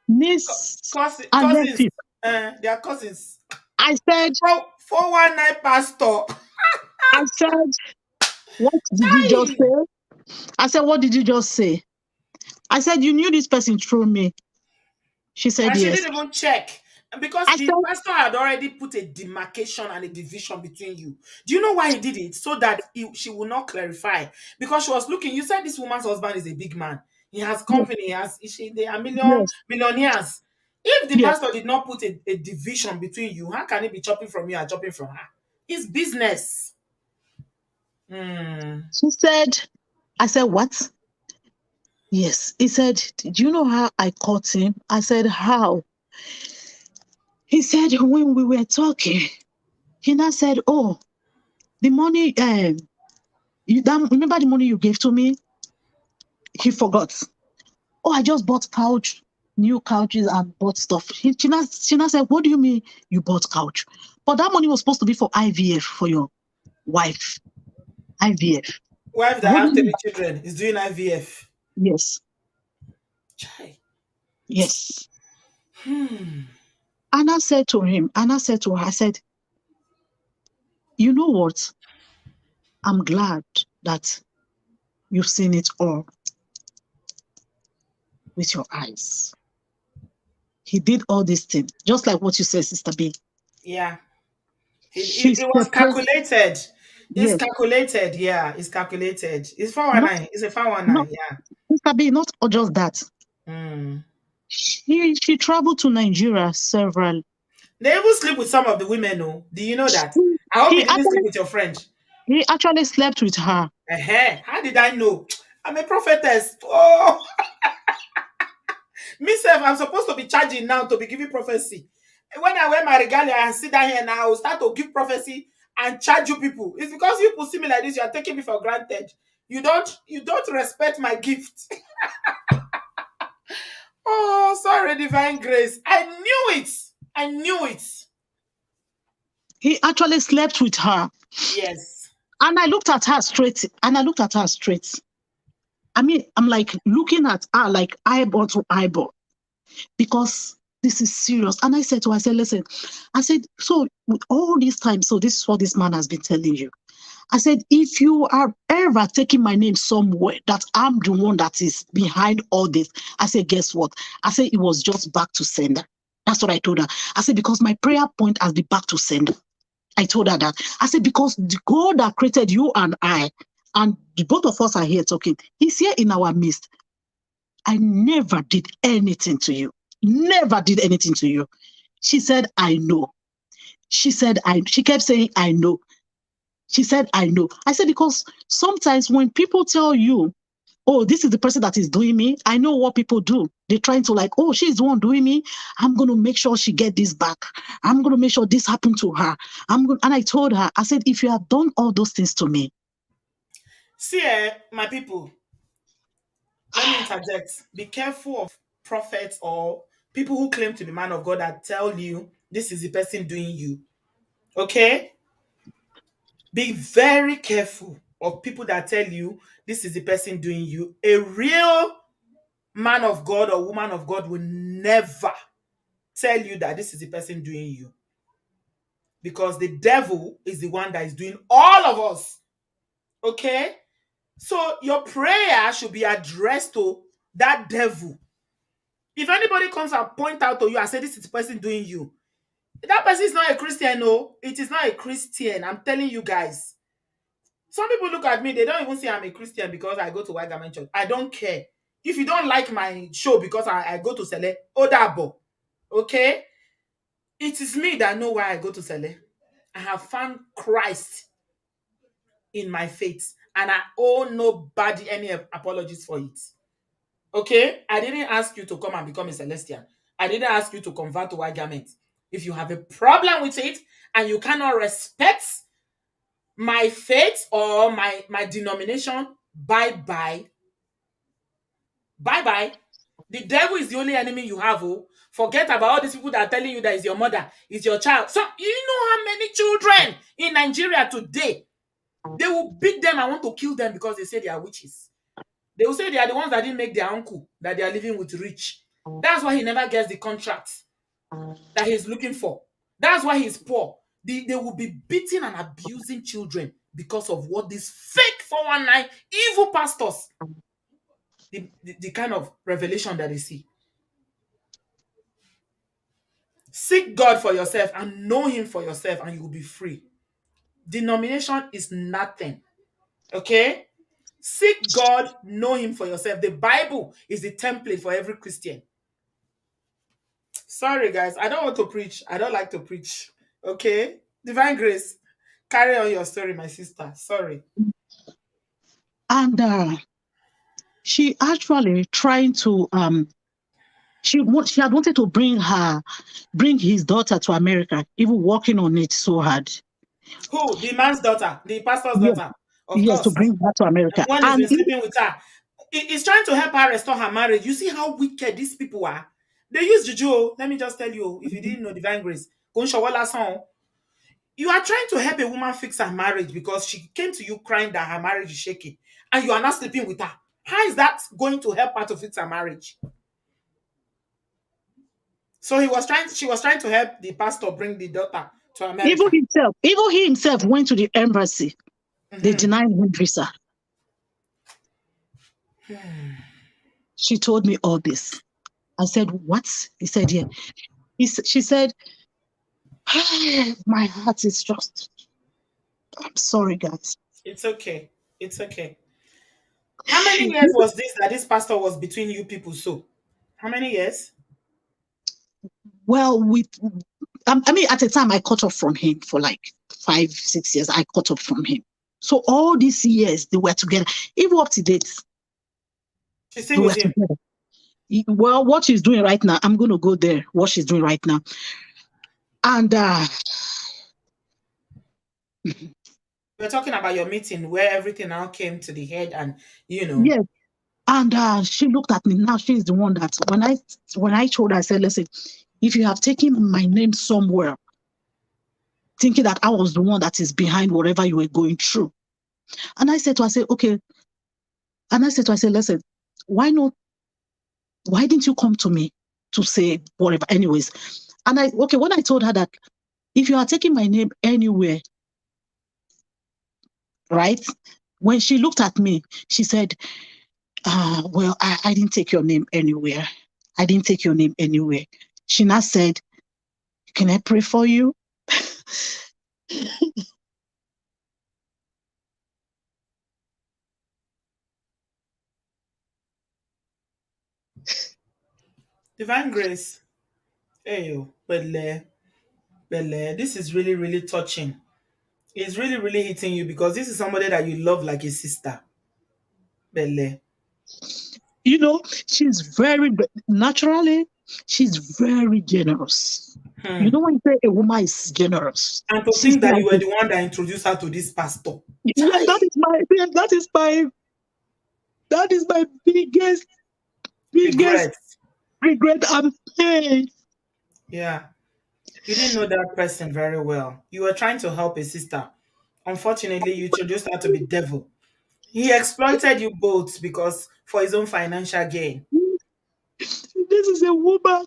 niece and Cousins. nephew. They are cousins. I said, 419 pastor. I said, what did you just Hey. say? I said, what did you just say? I said, you knew this person through me. She said, And she yes. didn't even check. And because I the said, pastor had already put a demarcation and a division between you. Do you know why he did it? So that she will not clarify. Because she was looking, you said this woman's husband is a big man. He has yes, company, they are yes, millionaires. If the yes. pastor did not put a division between you, how can he be chopping from you and chopping from her? It's business. Hmm. She said, I said, what? Yes. He said, do you know how I caught him? I said, how? He said, when we were talking, he now said, oh, the money, remember the money you gave to me? He forgot. Oh, I just bought new couches and bought stuff. She now said, what do you mean you bought couch? But that money was supposed to be for IVF for your wife. IVF. Wife that What do have you mean? 3 children is doing IVF. Yes, Chai. yes. Hmm. Anna said to him, Anna said to her, I said, you know what? I'm glad that you've seen it all with your eyes. He did all these things, just like what you said, Sister B. Yeah. She It was separated. calculated. It's Yes. calculated. Yeah, it's calculated. It's Not, 419. It's a not, 419. Yeah. Sister B, not just that. Mm. She traveled to Nigeria several. They even sleep with some of the women. No, do you know that? He, I hope he you didn't sleep actually with your friend. he actually slept with her. How did I know? I'm a prophetess. Oh, myself, I'm supposed to be charging now to be giving prophecy. When I wear my regalia and sit down here now, I will start to give prophecy and charge you people. It's because you people see me like this, you are taking me for granted. You don't respect my gift. Oh, sorry, divine grace. I knew it. I knew it. He actually slept with her. Yes. And I looked at her straight. And I looked at her straight. I mean, I'm like looking at her like eyeball to eyeball because this is serious. And I said to her, I said, listen, I said, so with all this time, so this is what this man has been telling you. I said, if you are ever taking my name somewhere that I'm the one that is behind all this, I said, guess what? I said, it was just back to sender. That's what I told her. I said, because my prayer point has been back to sender. I told her that. I said, because the God that created you and the both of us are here talking, He's here in our midst. I never did anything to you. Never did anything to you. She said, I know. She kept saying, I know. She said, I know. I said, because sometimes when people tell you, oh, this is the person that is doing me, I know what people do. They're trying to like, oh, she's the one doing me. I'm going to make sure she get this back. I'm going to make sure this happened to her. And I told her, I said, if you have done all those things to me, See, my people, let me interject. Be careful of prophets or people who claim to be man of God that tell you this is the person doing you. Okay? Be very careful of people that tell you this is the person doing you. A real man of God or woman of God will never tell you that this is the person doing you, because the devil is the one that is doing all of us. Okay? So your prayer should be addressed to that devil. If anybody comes and point out to you and say this is the person doing you, that person is not a Christian. No, it is not a Christian. I'm telling you guys. Some people look at me, they don't even say I'm a Christian because I go to White Garment Church. I don't care. If you don't like my show because I go to Sele, Odabo. Okay? It is me that know why I go to Sele. I have found Christ in my faith, and I owe nobody any apologies for it. Okay? I didn't ask you to come and become a Celestian. I didn't ask you to convert to White Garment. If you have a problem with it and you cannot respect my faith or my denomination, bye bye. Bye bye. The devil is the only enemy you have. Oh, forget about all these people that are telling you that is your mother, is your child. So you know how many children in Nigeria today, they will beat them and want to kill them because they say they are witches. They will say they are the ones that didn't make their uncle that they are living with rich. That's why he never gets the contract that he's looking for. That's why he's poor. They will be beating and abusing children because of what these fake 419 evil pastors, the kind of revelation that they see. Seek God for yourself and know him for yourself, and you will be free. Denomination is nothing. Okay? Seek God, know him for yourself. The Bible is the template for every Christian. Sorry, guys. I don't want to preach. I don't like to preach. Okay? Divine Grace, carry on your story, my sister. Sorry. And she actually trying to she had wanted to bring his daughter to America, even working on it so hard. Who? The man's daughter, the pastor's Yes, daughter. Of yes, to course. bring her to The America. one who's And been sleeping with her. He's trying to help her restore her marriage. You see how wicked these people are? They use Juju. Let me just tell you, if you didn't know Divine Grace, you are trying to help a woman fix her marriage because she came to you crying that her marriage is shaking, and you are not sleeping with her. How is that going to help her to fix her marriage? So she was trying to help the pastor bring the daughter to America. even he himself went to the embassy. They Mhm. denied him visa. She told me all this. I said, "What?" He said, "Yeah." She said, "My heart is just. I'm sorry, guys." It's okay. It's okay. How many years was this that this pastor was between you people? So, how many years? Well, I mean, at the time, I cut off from him for like 5, 6 years. I cut off from him. So all these years they were together, even up to date, She's they still were with him. together. Well, what she's doing right now, I'm going to go there. What she's doing right now, and We're talking about your meeting where everything now came to the head, and you know. yes, and she looked at me. Now she's the one that when I told her, I said, "Listen, if you have taken my name somewhere, thinking that I was the one that is behind whatever you were going through," and I said to her, I said, "Okay," and I said to her, I said, "Listen, why not? Why didn't you come to me to say whatever?" Anyways, and when I told her that if you are taking my name anywhere, right? When she looked at me, she said, well, I didn't take your name anywhere. I didn't take your name anywhere. She now said, "Can I pray for you?" Divine Grace. Hey, Bele, Bele. This is really, really touching. It's really, really hitting you because this is somebody that you love like a sister. Bele. She's naturally, she's very generous. You Hmm. know when you say a woman is generous, And to she's think that like you were this. the one that introduced her to this pastor. Yeah, Chai. that is my biggest Regret. regret and pain. Yeah. You didn't know that person very well. You were trying to help a sister. Unfortunately, you introduced her to be devil. He exploited you both because for his own financial gain. This is a woman.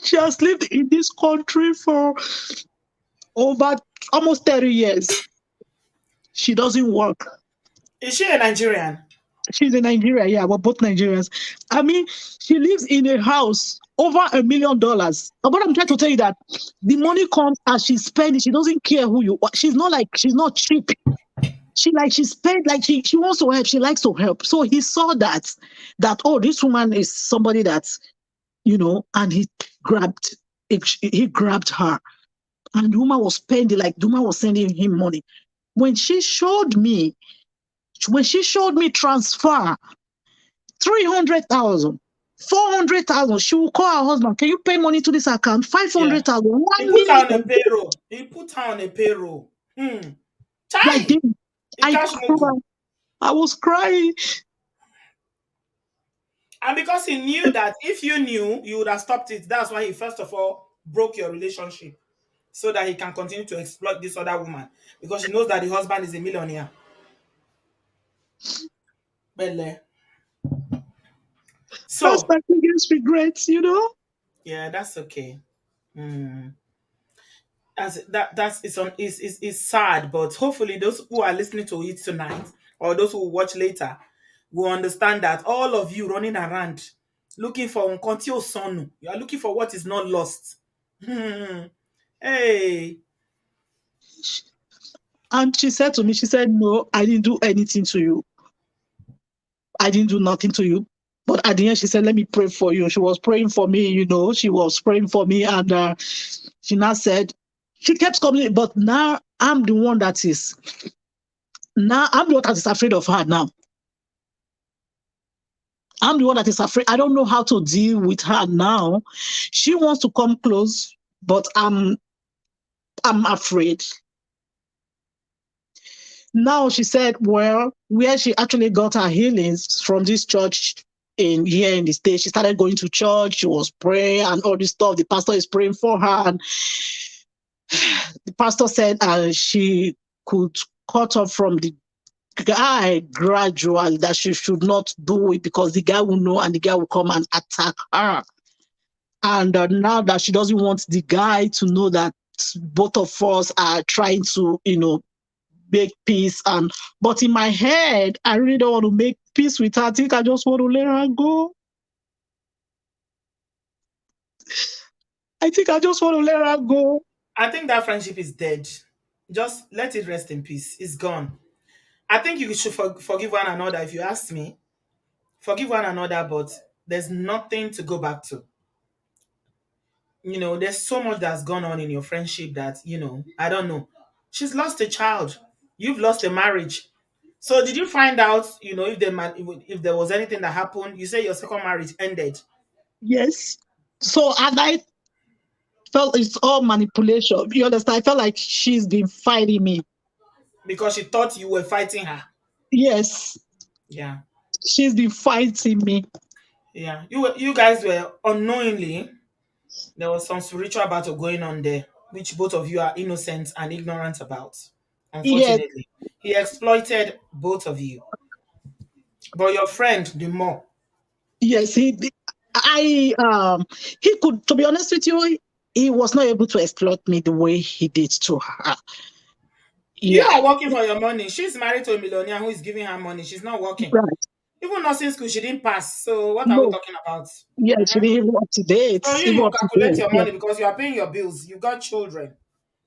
She has lived in this country for over almost 30 years. She doesn't work. Is she a Nigerian? She's in Nigeria. Yeah, we're both Nigerians. I mean, she lives in a house over $1 million. But I'm trying to tell you that the money comes as she spends it. She doesn't care who you are. She's not cheap. She spent like she wants to help. She likes to help. So he saw that oh, this woman is somebody and grabbed he grabbed her. And the woman was spending, like the woman was sending him money. When she showed me, when she showed me transfer 300,000, 400,000, she will call her husband. Can you pay money to this account? Yeah. 500,000, He 1 put her on a million. payroll. He put her on a payroll. Hmm. Like Chai. this. I Ikash Mugu. cried. I was crying. And because he knew that if you knew, you would have stopped it. That's why he first of all broke your relationship so that he can continue to exploit this other woman because he knows that the husband is a millionaire. Bele. That's So, my biggest regret. yeah, that's okay. Hmm. That's it's sad, but hopefully those who are listening to it tonight or those who watch later will understand that all of you running around looking for Nkonti Osonu, you are looking for what is not lost. Hmm. Hey, And she said to me, she said, no, I didn't do anything to you. I didn't do nothing to you. But at the end, she said, let me pray for you. She was praying for me. She was praying for me. And she now said, she kept coming, but now I'm the one that is afraid of her now. I'm the one that is afraid. I don't know how to deal with her now. She wants to come close, but I'm afraid. Now she said, well, where she actually got her healings from this church in here in the States, she started going to church, she was praying and all this stuff. The pastor is praying for her, and the pastor said she could cut off from the guy gradually, that she should not do it because the guy will know and the guy will come and attack her. And now that she doesn't want the guy to know that both of us are trying to, make peace. But in my head, I really don't want to make peace with her. I think I just want to let her go. I think I just want to let her go. I think that friendship is dead. Just let it rest in peace. It's gone. I think you should forgive one another if you ask me. Forgive one another, but there's nothing to go back to. There's so much that's gone on in your friendship that, I don't know. She's lost a child. You've lost a marriage. So did you find out, if there was anything that happened? You say your second marriage ended Yes. So, and I felt it's all manipulation. You understand? I felt like she's been fighting me. because she thought you were fighting her. Yes. Yeah. She's been fighting me. Yeah. You guys were unknowingly, there was some spiritual battle going on there, which both of you are innocent and ignorant about. Yes. Unfortunately, he exploited both of you, but your friend the more. Yes. He could, to be honest with you, he was not able to exploit me the way he did to her. You Yeah. are working for your money. She's married to a millionaire who is giving her money. She's not working. Right. Even nursing school, she didn't pass. So what are we No. talking about? Yeah, she Mhm. didn't even up to date. So you Even will up to calculate date. your Yeah. money because you are paying your bills. You got children.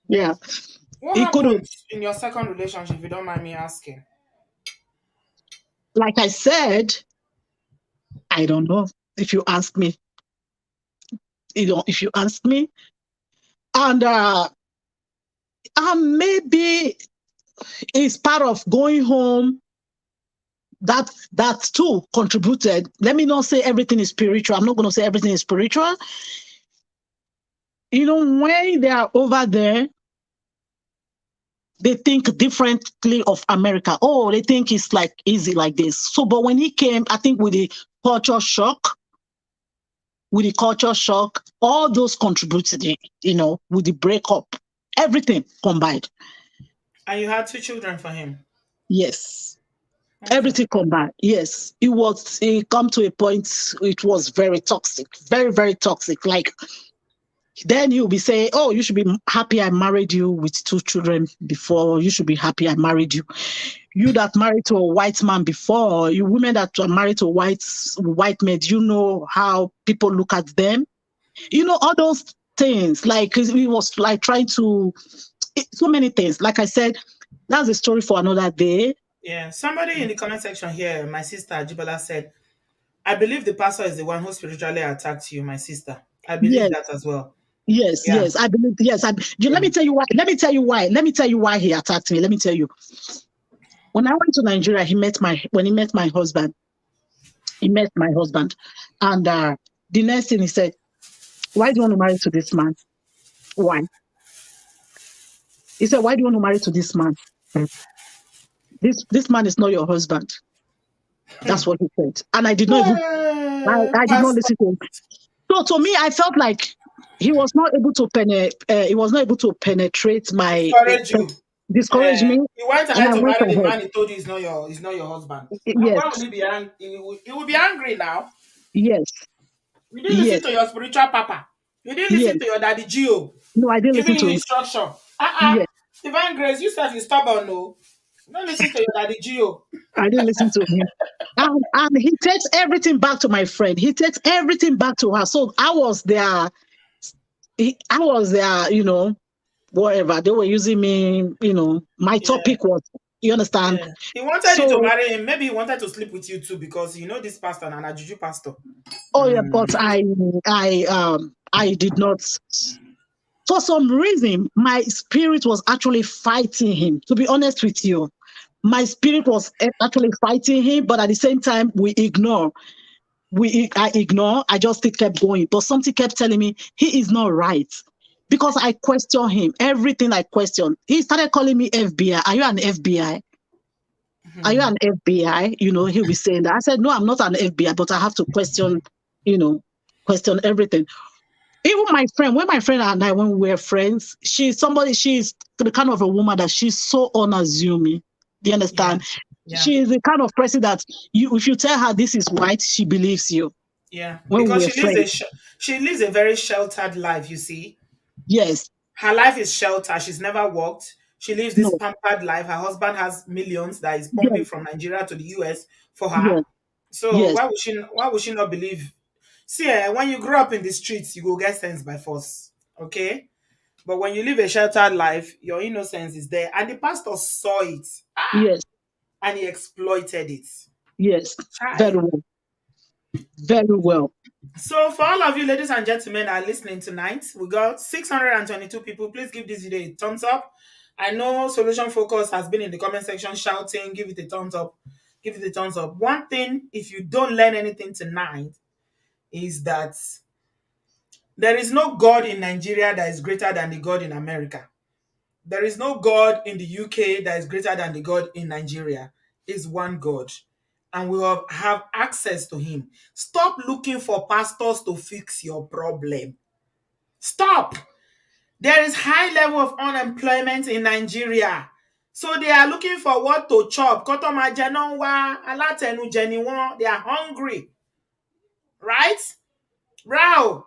Yeah. What He couldn't. happened in your second relationship, if you don't mind me asking? Like I said, I don't know. If you ask me, if you ask me, and maybe it's part of going home. That too contributed. Let me not say everything is spiritual. I'm not going to say everything is spiritual. When they are over there, they think differently of America. Oh, they think it's like easy like this. So, but when he came, I think culture shock, with the culture shock, all those contributed, with the breakup, everything combined. And you had two children for him. Yes. Okay. Everything combined. Yes. It come to a point, it was very toxic, very, very toxic. Like, then he'll be saying, oh, you should be happy I married you with two children before. You should be happy I married you. You that married to a white man before, you women that are married to white men, you know how people look at them. All those things. Like, he was like trying to, so many things. Like I said, that's a story for another day. Yeah. Somebody in the comment section here, my sister Jibola said, I believe the pastor is the one who spiritually attacked you, my sister. I believe Yes, that as well. yes, Yeah. yes. I believe, yes. Let Yeah. me tell you why. Let me tell you why. Let me tell you why he attacked me. Let me tell you. When I went to Nigeria, when he met my husband, and the next thing he said, "Why do you want to marry to this man? Why?" He said, "Why do you want to marry to this man? This man is not your husband." That's what he said, and I did not even. I did not Pastor, listen to him. So to me, I felt like he was not able to penetrate my discourage you. discourage me, You went and ahead I to went marry the ahead. man he told you is not your husband. Yes, Why would he be angry? He will be angry now. yes, You didn't listen yes, to your spiritual papa. You didn't yes. listen to your daddy Gio No, I didn't giving listen you to him. instruction. Yes, Divine Grace, you said you stubborn, no. Don't listen to your daddy Gio. I didn't listen to him. And he takes everything back to my friend. He takes everything back to her. So I was there. I was there, whatever. They were using me, my Yeah, topic was, you understand? yeah. He wanted you to So, marry him. Maybe he wanted to sleep with you too because you know this pastor and a Juju pastor. oh yeah, Mm. but I did not. For some reason, my spirit was actually fighting him. To be honest with you, my spirit was actually fighting him, but at the same time, I ignore. I just still kept going, but something kept telling me he is not right because I questioned him. Everything I questioned, he started calling me FBI. Are you an FBI? Are you an FBI? He'll be saying that. I said, no, I'm not an FBI, but I have to you know, question everything. Even my friend, when we were friends, she's the kind of a woman that she's so unassuming. Do you Yeah, understand? yeah, She's the kind of person that if you tell her this is white, she believes you. yeah. When we Because were friends, she lives a very sheltered life. You see, yes, her life is sheltered. She's never worked. She lives this no, pampered life. Her husband has millions that is yes, pumping from Nigeria to the US for her. yes, So yes, why would she not believe? See, when you grow up in the streets, you go get sense by force. Okay? But when you live a sheltered life, your innocence is there. And the pastor saw it yes, and he exploited it. yes, very Chai. well, very well. So for all of you ladies and gentlemen that are listening tonight, we got 622 people. Please give this video a thumbs up. I know Solution Focus has been in the comment section shouting, give it a thumbs up. Give it a thumbs up. One thing, if you don't learn anything tonight, is that there is no God in Nigeria that is greater than the God in America. There is no God in the UK that is greater than the God in Nigeria. Is one God. And we will have access to him. Stop looking for pastors to fix your problem. Stop. There is high level of unemployment in Nigeria. So they are looking for what to chop. They are hungry. Right? Wow.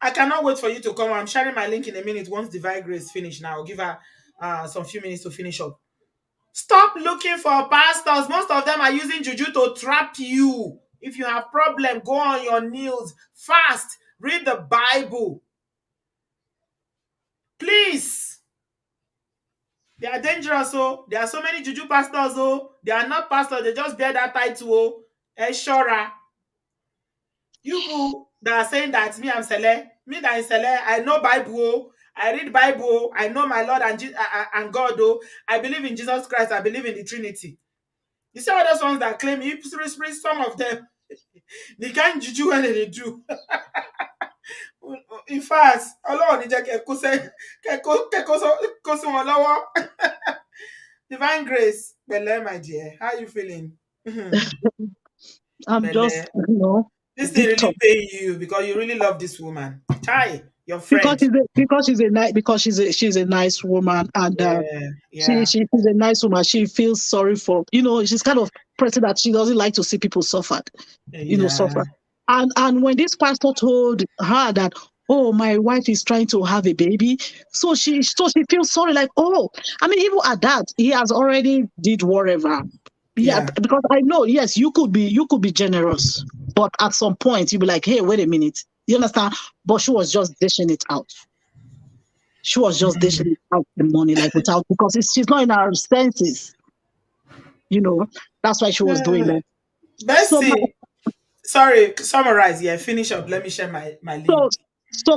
I cannot wait for you to come. I'm sharing my link in a minute once Divine Grace finish now. I'll give her some few minutes to finish up. Stop looking for pastors. Most of them are using juju to trap you. If you have problem, go on your knees, fast, read the Bible. Please. They are dangerous. Oh, there are so many juju pastors. Oh, they are not pastors. They just bear that title. Oh, Eshora. You people that are saying that me I'm Sele, me that is Sele, I know Bible. Oh, I read Bible. Oh, I know my Lord and God. Oh, I believe in Jesus Christ. I believe in the Trinity. You see all those ones that claim spirit, some of them, they can't juju when they do. In fact, Ọlọ́run ní jẹ́ kó sí wọn lọ́wọ́. Divine Grace, pẹ̀lẹ́, my dear. How you feeling? I'm just, Pẹ̀lẹ́. This thing deep really talk. pay you because you really love this woman. Chai, your Because friend. she's a nice woman, and Yeah, yeah, she's a nice woman. She feels sorry for, she's kind of person that she doesn't like to see people suffered, yeah, suffer. And when this pastor told her that, oh, my wife is trying to have a baby, so she feels sorry, like, oh, I mean, even at that, he has already did whatever. Yeah, yeah. because I know, yes, you could be generous, but at some point you'll be like, hey, wait a minute. You understand? But she was just dishing it out. She was just dishing out the money, like, without, because she's not in her senses, you know. That's why she was doing that. So my Bessie, sorry, summarize. Yeah, finish up. Let me share my so link. so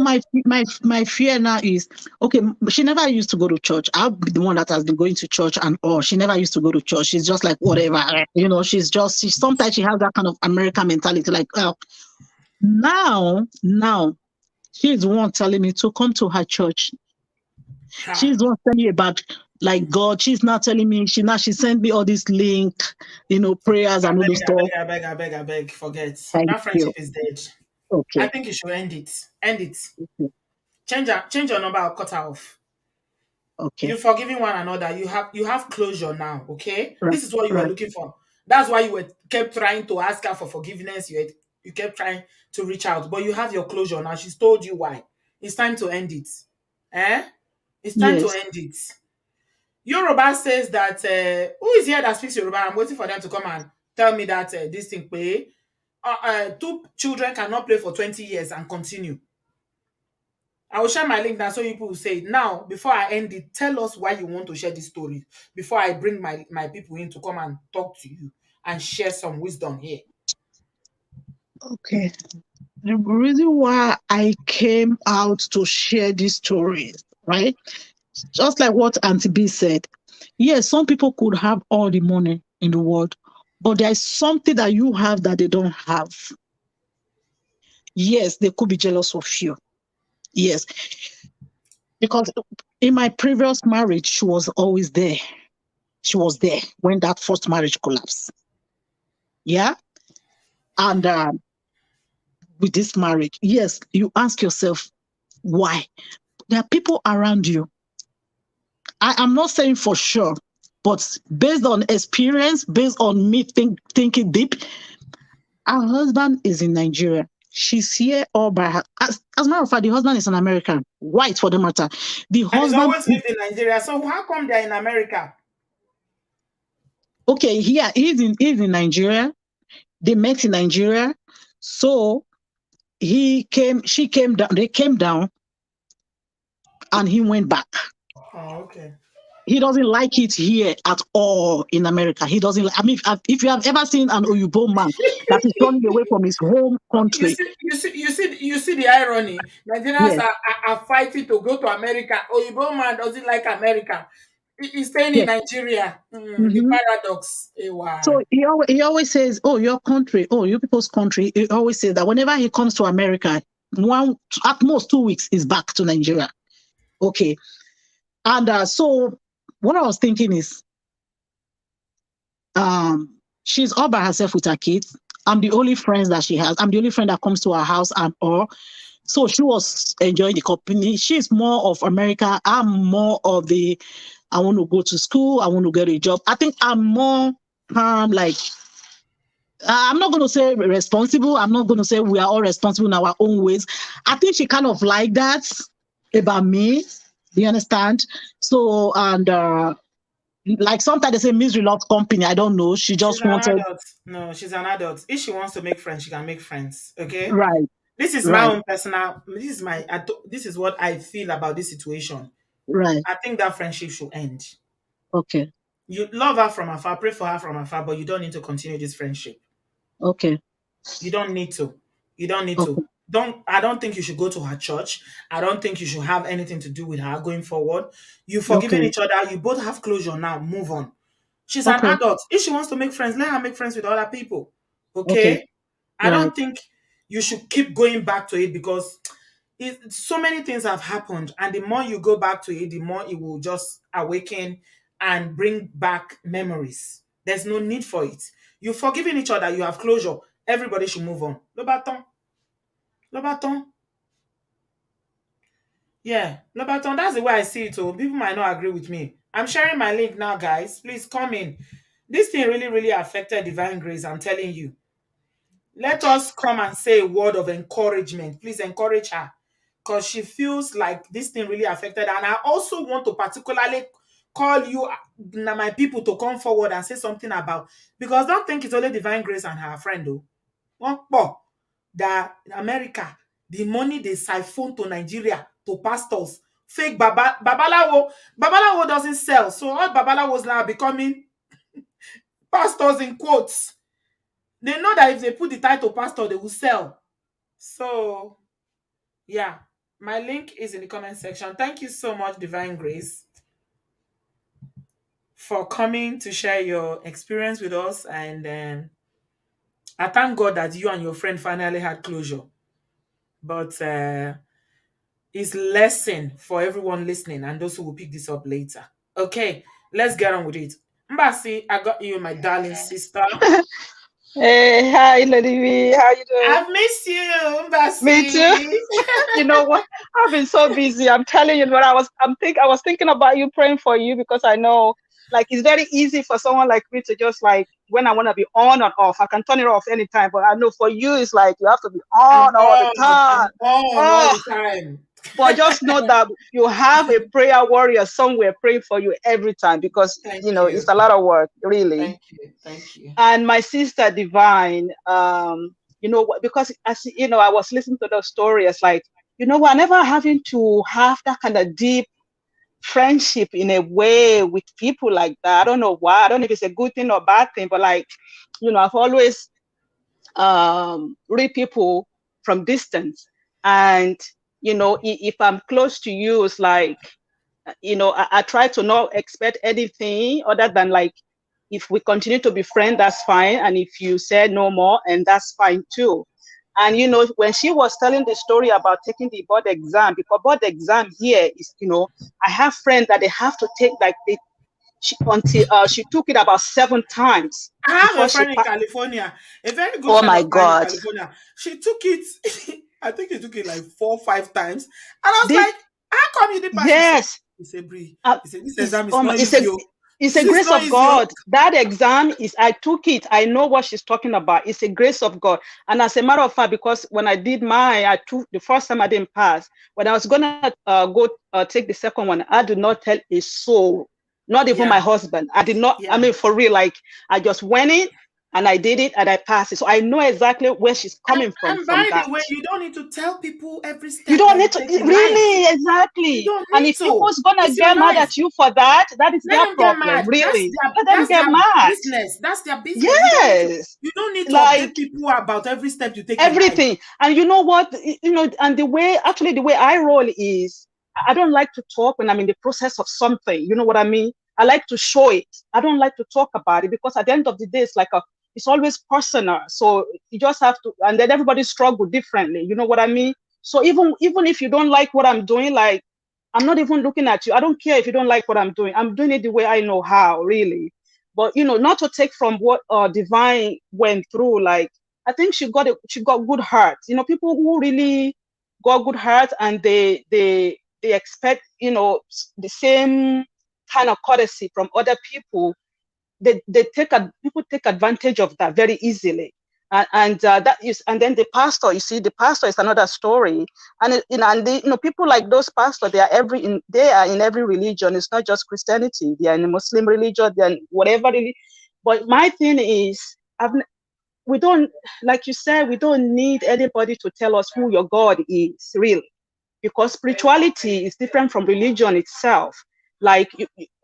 my fear now is, okay. She never used to go to church. I'll be the one that has been going to church and all. She never used to go to church. She's just like whatever, sometimes she has that kind of American mentality, like, now she's the one telling me to come to her church. Ha. She's the one telling me about, like, God. She's not telling me, she sent me all this link, prayers I and all beg, those I stuff. beg, I beg, I beg, I beg. Forget. Thank That friendship you. is dead. I Okay. think you should end it. End it. Okay. Change your number or cut her off. Okay. You forgiving one another. You have closure now. Okay. Right. This is what you were Right. looking for. That's why you were kept trying to ask her for forgiveness. You kept trying to reach out, but you have your closure now. She's told you why. It's time to end it. Eh? It's time to Yes. end it. Yoruba says that who is here that speaks Yoruba? I'm waiting for them to come and tell me that this thing play. Two children cannot play for 20 years and continue. I will share my link now so people will say it. Now, before I end it, tell us why you want to share this story before I bring my people in to come and talk to you and share some wisdom here. Okay. The reason why I came out to share this story, right? Just like what Auntie B said. Yes, some people could have all the money in the world, but there is something that you have that they don't have. Yes, they could be jealous of you. Yes, because in my previous marriage, she was always there. She was there when that first marriage collapsed. Yeah. And with this marriage, yes, you ask yourself, why? There are people around you. I am not saying for sure, but based on experience, based on me thinking deep, her husband is in Nigeria. She's here all by her. As a matter of fact, the husband is an American, white for the matter. The And he's husband, always lived in Nigeria. So how come they're in America? okay, here he's in Nigeria. They met in Nigeria. So she came down, they came down, and he went back. Oh, okay. He doesn't like it here at all in America. He doesn't. I mean, if you have ever seen an Oyibo man that is running away from his home You country, see, you see the irony. Nigerians yes, are fighting to go to America. Oyibo man doesn't like America. He's staying in yes. Nigeria. The Hmm. paradox. Wow. So he always says, "Oh, your country, oh, you people's country." He always says that whenever he comes to America, one at most 2 weeks is back to Nigeria. Okay, and so what I was thinking is, she's all by herself with her kids. I'm the only friends that she has. I'm the only friend that comes to her house and all. So she was enjoying the company. She's more of America. I'm more of the, I want to go to school. I want to get a job. I think I'm more like, I'm not going to say responsible. I'm not going to say we are all responsible in our own ways. I think she kind of like that about me. Do you understand? So, and like sometimes they say misery loves company. I don't know. She She's just an wanted, adult. No, she's an adult. If she wants to make friends, she can make friends. Okay. right, This is my right, own personal. This is what I feel about this situation. right. I think that friendship should end. Okay, You love her from afar, pray for her from afar, but you don't need to continue this friendship. okay, You don't need to. You don't need okay, to. I don't think you should go to her church. I don't think you should have anything to do with her going forward. You've forgiven okay, each other. You both have closure now. Move on. She's an okay, adult. If she wants to make friends, let her make friends with other people. okay, Okay? I right, don't think you should keep going back to it, because so many things have happened, and the more you go back to it, the more it will just awaken and bring back memories. There's no need for it. You've forgiven each other, you have closure. Everybody should move on. Le bâton. Le bâton. Yeah, le bâton. That's the way I see it. Oh, people might not agree with me. I'm sharing my link now, guys. Please come in. This thing really, really affected Divine Grace. I'm telling you. Let us come and say a word of encouragement. Please encourage her, because she feels like this thing really affected her. And I also want to particularly call you, my people, to come forward and say something about, because don't think it's only Divine Grace and her friend, though. One more, that America, the money they siphon to Nigeria, to pastors, fake babalawo doesn't sell, so all babalawos now are becoming pastors in quotes. They know that if they put the title pastor, they will sell. So, yeah, my link is in the comment section. Thank you so much, Divine Grace, for coming to share your experience with us. And I thank God that you and your friend finally had closure. But it's lesson for everyone listening and those who will pick this up later. Okay, let's get on with it. Mbasi, I got you, my darling sister. Hey, hi, Lady V. How you doing? I've missed you, Me too. Mbasi. You know what? I've been so busy. I'm telling you, but I was thinking about you, praying for you, because I know, like, it's very easy for someone like me to just, like, when I want to be on and off, I can turn it off anytime. But I know for you, it's like you have to be I'm on all the on. time. I'm on all Oh, the time. but just know that you have a prayer warrior somewhere praying for you every time, because Thank it's you. a lot of work, really. Thank you. Thank you. And my sister Divine, because as I was listening to the story, it's like, we're never having to have that kind of deep friendship in a way with people like that. I don't know why. I don't know if it's a good thing or bad thing, but, like, I've always read people from distance. And if I'm close to you, it's like, I try to not expect anything other than, like, if we continue to be friends, that's fine. And if you say no more, and that's fine too. And when she was telling the story about taking the board exam, because board exam here is, I have friends that they have to take, like, until she took it about 7 times I have before a friend in California, a very good Oh friend my of mine in God. California. She took it, I think she took it like 4 or 5 times. And I was This like, how come you did pass? Yes. He said, Brie, Uh, he said, this it's exam is not it's easy. a Oh. it's a It's grace not of easy. Oh. God. That exam I took it. I know what she's talking about. It's a grace of God. And as a matter of fact, because when I did mine, I took the first time I didn't pass. When I was gonna go take the second one, I did not tell a soul, not even Yeah. my husband. I did not. I Yeah. mean, for real, like, I just went in and I did it and I passed it. So I know exactly where she's coming And from by that. the way, you don't need to tell people every You step don't that you need to, take in life. really, You exactly. don't And need if to. people's gonna It's your get mad life. at you for that, that is Let their them get problem, mad. really. Let them That's get their mad. business. That's their business. Yes. You don't need to update Like, people about every step you take in life. everything. And you know what? And the way I roll is, I don't like to talk when I'm in the process of something. You know what I mean? I like to show it. I don't like to talk about it, because at the end of the day, it's always personal. So you just have to, and then everybody struggle differently. You know what I mean? So even if you don't like what I'm doing, like, I'm not even looking at you. I don't care if you don't like what I'm doing. I'm doing it the way I know how, really. But not to take from what Divine went through. Like, I think she got good heart. People who really got good heart, and they expect the same kind of courtesy from other people. People take advantage of that very easily. And then the pastor, you see, the pastor is another story. And people like those pastors, they are in every religion. It's not just Christianity. They are in a Muslim religion, they are in whatever really. But my thing is, we don't, like you said, we don't need anybody to tell us who your God is, really, because spirituality is different from religion itself. Like,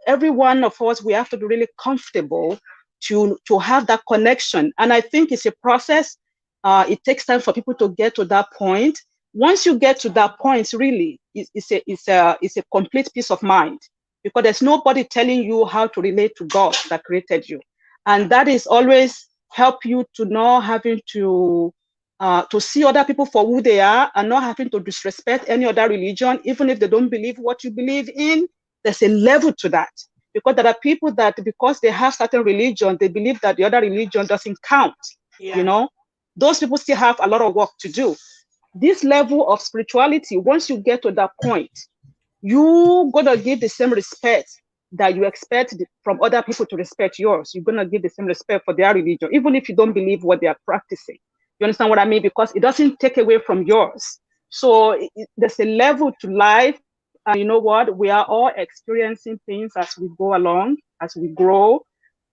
every one of us, we have to be really comfortable to have that connection. And I think it's a process. It takes time for people to get to that point. Once you get to that point, really, it's a complete peace of mind, because there's nobody telling you how to relate to God that created you. And that is always help you to not having to to see other people for who they are and not having to disrespect any other religion, even if they don't believe what you believe in. There's a level to that. Because there are people that, because they have certain religion, they believe that the other religion doesn't count. You Yeah. know, those people still have a lot of work to do. This level of spirituality, once you get to that point, you gotta give the same respect that you expect from other people to respect yours. You're gonna give the same respect for their religion, even if you don't believe what they are practicing. You understand what I mean? Because it doesn't take away from yours. So there's a level to life, and you know what? We are all experiencing things as we go along, as we grow.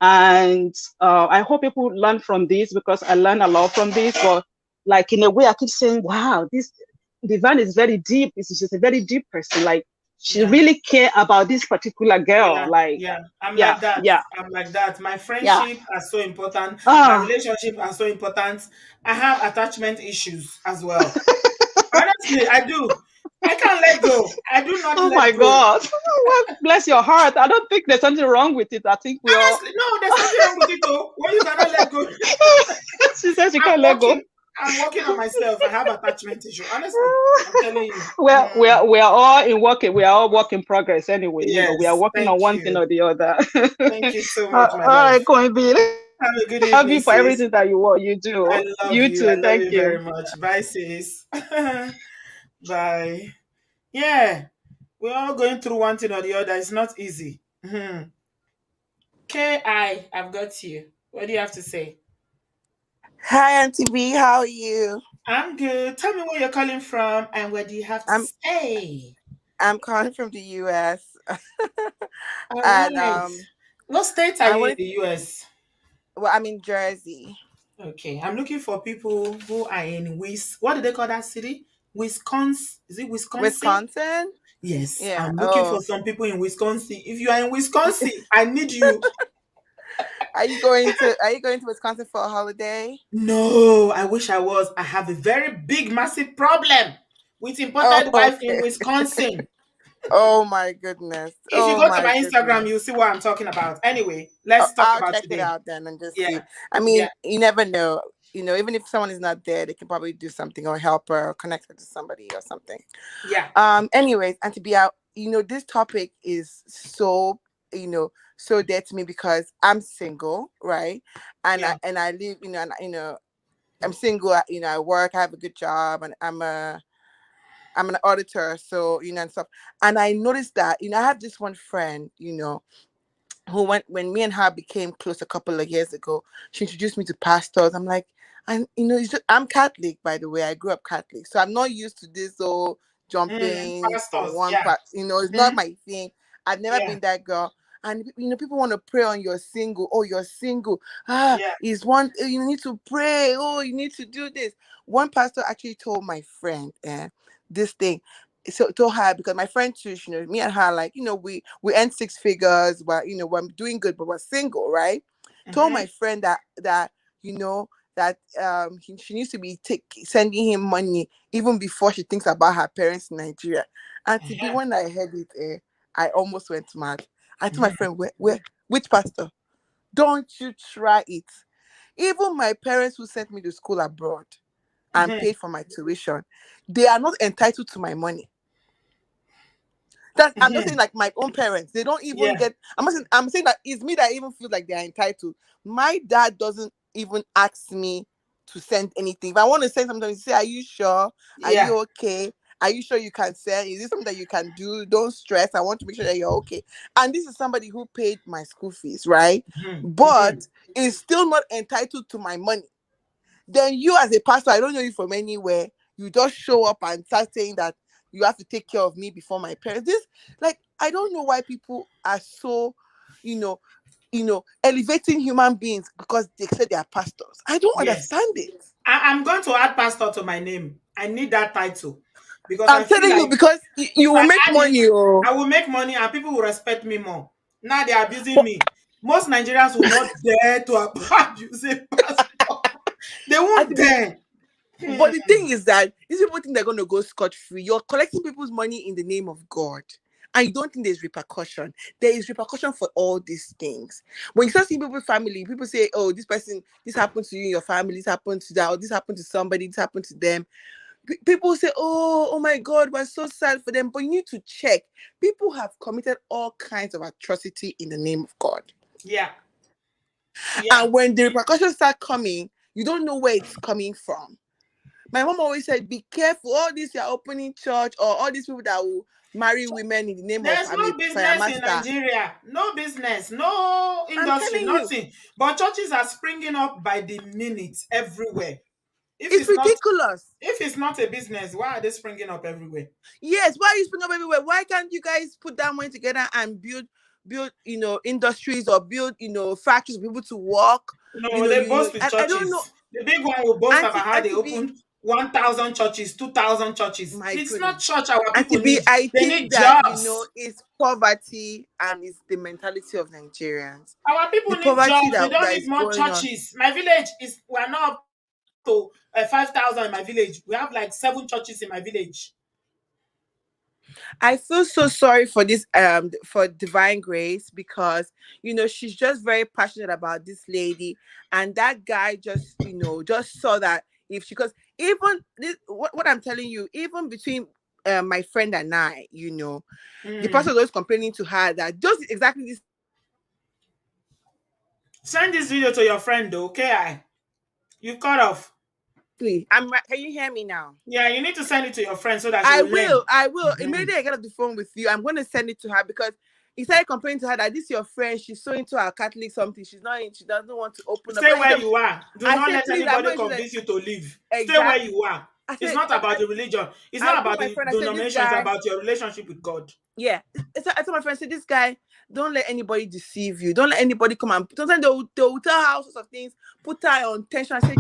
And I hope people learn from this, because I learn a lot from this. But like, in a way, I keep saying, wow, this Divine is very deep. She's a very deep person. Like, she Yeah. really care about this particular girl. Yeah, Like, yeah. I'm yeah, like that. yeah, I'm like that. My yeah. friendship are so important. My Ah, relationship are so important. I have attachment issues as well. Honestly, I do. I can't let go. I do not oh my let go. God. Well, bless your heart. I don't think there's something wrong with it. I think we all. Honestly, no, there's nothing wrong with it though. When you cannot let go, She says she I'm can't let go. working. I'm working on myself. I have attachment issue. Honestly, I'm telling you. Well, we are all in work. We are all work in progress anyway. You know, we are Yes. working Thank on one thing you. or the other. Thank you so much, my All love. right, Coin B. Have a good Love evening, you for sis. everything that you want. You I do. love You you. I too. love Thank you you. very much. Bye, sis. Bye. Yeah, we're all going through one thing or the other. It's not easy. I've got you. What do you have to say? Hi, Auntie B. How are you? I'm good. Tell me where you're calling from and what do you have to I'm say? I'm calling from the U.S. All and right. What state are I you in wanted. the US? Well, I'm in Jersey, Okay, I'm looking for people who are in what do they call that city? Wisconsin. Is it Wisconsin? Wisconsin. Yes, Yeah. I'm looking for Oh, some people in Wisconsin. If you are in Wisconsin, I need you. Are you going to Wisconsin for a holiday? No, I wish I was. I have a very big, massive problem with Oh, imported wife in okay. Wisconsin. Oh my goodness. If you Oh go to my my Instagram, goodness. you'll see what I'm talking about. Anyway, Oh, let's talk I'll about check it today. out then and just Yeah, see. I yeah, mean, you never know. Even if someone is not there, they can probably do something or help her or connect her to somebody or something. yeah, Anyways, and to be out, this topic is so, so dear to me because I'm single, right? And yeah. I live, I'm single, I work, I have a good job, and I'm an auditor, so and stuff. And I noticed that, I have this one friend, who went when me and her became close a couple of years ago. She introduced me to pastors. I'm like, and I'm Catholic, by the way. I grew up Catholic, so I'm not used to this whole jumping from Pastors, one yeah. part. It's not Mhm. my thing. I've never Yeah, been that girl. And people want to pray on you're single. Oh, you're single. Ah, yeah. is one you need to pray. Oh, you need to do this. One pastor actually told my friend, this thing, so told her because my friend too, me and her, like, we earn six figures, but we're doing good, but we're single, right? Told my Hmm. friend that you know that she needs to be sending him money even before she thinks about her parents in Nigeria. And to be Uh-huh. when I heard it, I almost went mad. I told my Mhm. friend, where which pastor? Don't you try it. Even my parents who sent me to school abroad and Mhm. paid for my tuition, they are not entitled to my money. That I'm not saying Mhm. like my own parents. They don't even Yeah, get. I'm saying that it's me that even feel like they're entitled. My dad doesn't even ask me to send anything. If I want to send something, he say, "Are you sure? Are yeah. you okay? Are you sure you can send? Is this something that you can do? Don't stress. I want to make sure that you're okay." And this is somebody who paid my school fees, right? Mhm. Mhm. But is still not entitled to my money. Then you as a pastor, I don't know you from anywhere. You just show up and start saying that you have to take care of me before my parents. This, like, I don't know why people are so, you know, elevating human beings because they say they are pastors. I don't Yes. understand it. I'm going to add pastor to my name. I need that title because I I'm feel telling you like because you if will I make add it, money, oh. I will make money and people will respect me more. Now they're abusing But, me. Most Nigerians will not dare to abuse a pastor. They at won't the be- dare. but Hmm. the thing is that these people think they're going to go scot free. You're collecting people's money in the name of God, and you don't think there's repercussion. There is repercussion for all these things. When you start seeing people's family, people say, oh, this person, this happened to you in your family, this happened to that, or this happened to somebody, this happened to them. People say, oh my God, we're so sad for them. But you need to check. People have committed all kinds of atrocity in the name of God. Yeah. And when the repercussions start coming, you don't know where it's coming from. My mom always said, be careful. All these you're opening church, or all these people that will marry women in the name of There's I'm a no fire business in master. Nigeria. No business, no I'm industry, telling you, nothing. But churches are springing up by the minute everywhere. it's ridiculous. If it's not a business, why are they springing up everywhere? Yes, why are you springing up everywhere? Why can't you guys put that money together and build industries, or build factories for people to work? No, they boast with I don't know. churches. The big one will boast about how they Auntie B, opened 1,000 churches, 2,000 churches. my It's not goodness. church our Auntie people B, need. I They think need that jobs. it's poverty, and it's the mentality of Nigerians. Our people The need poverty jobs. We don't that need is more going on. churches. My village we're not up to 5,000 in my village. We have like 7 churches in my village. I feel so sorry for this for Divine Grace, because she's just very passionate about this lady, and that guy just just saw that if she, because even this, what I'm telling you, even between my friend and I, the person was always complaining to her that just exactly this. Send this video to your friend though, okay? You cut off. Can you hear me now? Yeah, you need to send it to your friend so that she will learn. I will. Immediately I get off the phone with you, I'm going to send it to her, because he started complaining to her that this is your friend, she's so into her Catholic something, she doesn't want to open up. Stay where you are. Do not let please, anybody convince you to leave. Exactly. Stay where you are. It's not about the the religion. It's not about the denomination. It's about your relationship with God. Yeah. I told my friend, this guy, don't let anybody deceive you. Don't let anybody come and sometimes they'll tell her all sorts of things, put her on tension. I said,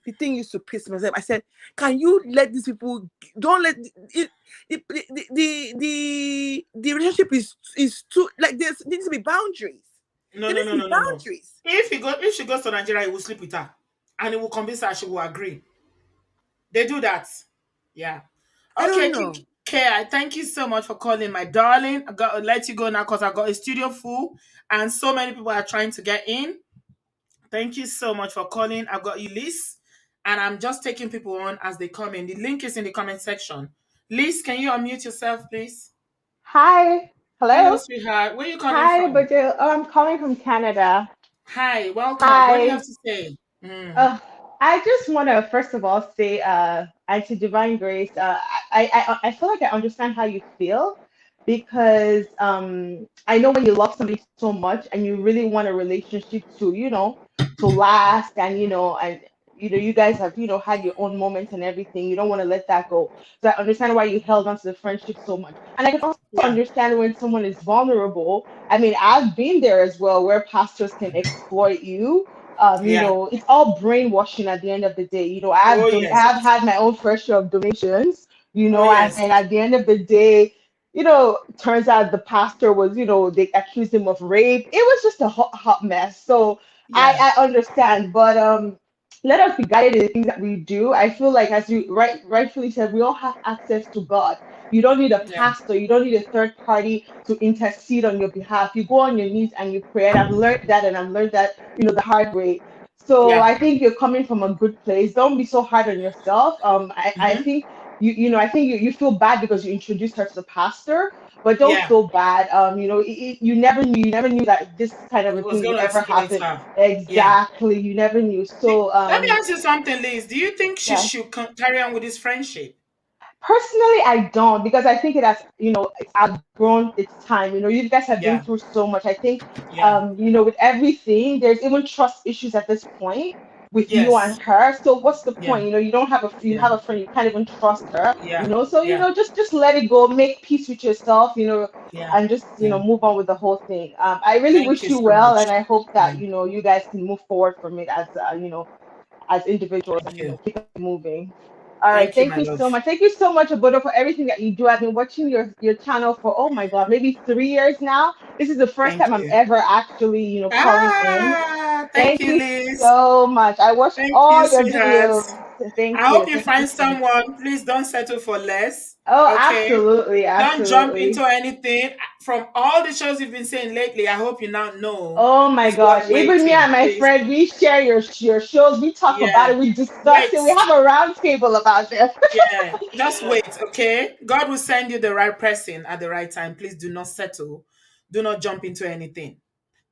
the thing used to piss myself. I said, can you let these people, don't let the relationship is too, like, there needs to be boundaries. No. Boundaries. If she goes to Nigeria, he will sleep with her. And he will convince her she will agree. They do that. Yeah. Okay, Kay, thank you so much for calling, my darling. I got to let you go now because I got a studio full and so many people are trying to get in. Thank you so much for calling. I've got you, Liz, and I'm just taking people on as they come in. The link is in the comment section. Liz, can you unmute yourself, please? Hi. Hello. Hello, sweetheart. Where are you calling from? Hi, Juju. Oh, I'm calling from Canada. Hi, welcome. Hi. What do you have to say? I just want to first of all say, Auntie Divine Grace, I feel like I understand how you feel, because I know when you love somebody so much and you really want a relationship to last, and you guys have had your own moments and everything. You don't want to let that go. So I understand why you held on to the friendship so much, and I can also understand when someone is vulnerable. I mean, I've been there as well, where pastors can exploit you. It's all brainwashing at the end of the day. I've had my own fair share of donations, and at the end of the day, turns out the pastor was, they accused him of rape. It was just a hot mess. So I understand, but let us be guided in the things that we do. I feel like, as you rightfully said, we all have access to God. You don't need a pastor. You don't need a third party to intercede on your behalf. You go on your knees and you pray. And I've learned that, the hard way. So I think you're coming from a good place. Don't be so hard on yourself. I think I think you feel bad because you introduced her to the pastor, but don't feel bad. You never knew that this kind of a thing would ever happen. Exactly. You never knew. So let me ask you something, Liz. Do you think she should carry on with this friendship? Personally, I don't, because I think it has, it's outgrown its time. You guys have been through so much. I think, with everything, there's even trust issues at this point with you and her. So what's the point? You don't have you have a friend, you can't even trust her. So just let it go, make peace with yourself. And just move on with the whole thing. I really wish you well, and I hope that you guys can move forward from it as as individuals, and keep it moving. All right, thank you so much. Thank you so much, Obodo, for everything that you do. I've been watching your channel for, oh my God, maybe 3 years now. This is the first time I'm ever actually, calling in. Thank you, Liz. So much. I watched all your videos. Thank you. I hope you find someone. Please don't settle for less. Oh, Okay? absolutely, Don't jump absolutely. into anything. From all the shows you've been saying lately, I hope you now know Oh my is what gosh. Even me waiting. and my Please. friend, we share your shows. We talk about Yeah. it. We discuss Wait. it. We have a round table about it. Yeah. Just wait, okay? God will send you the right person at the right time. Please do not settle. Do not jump into anything.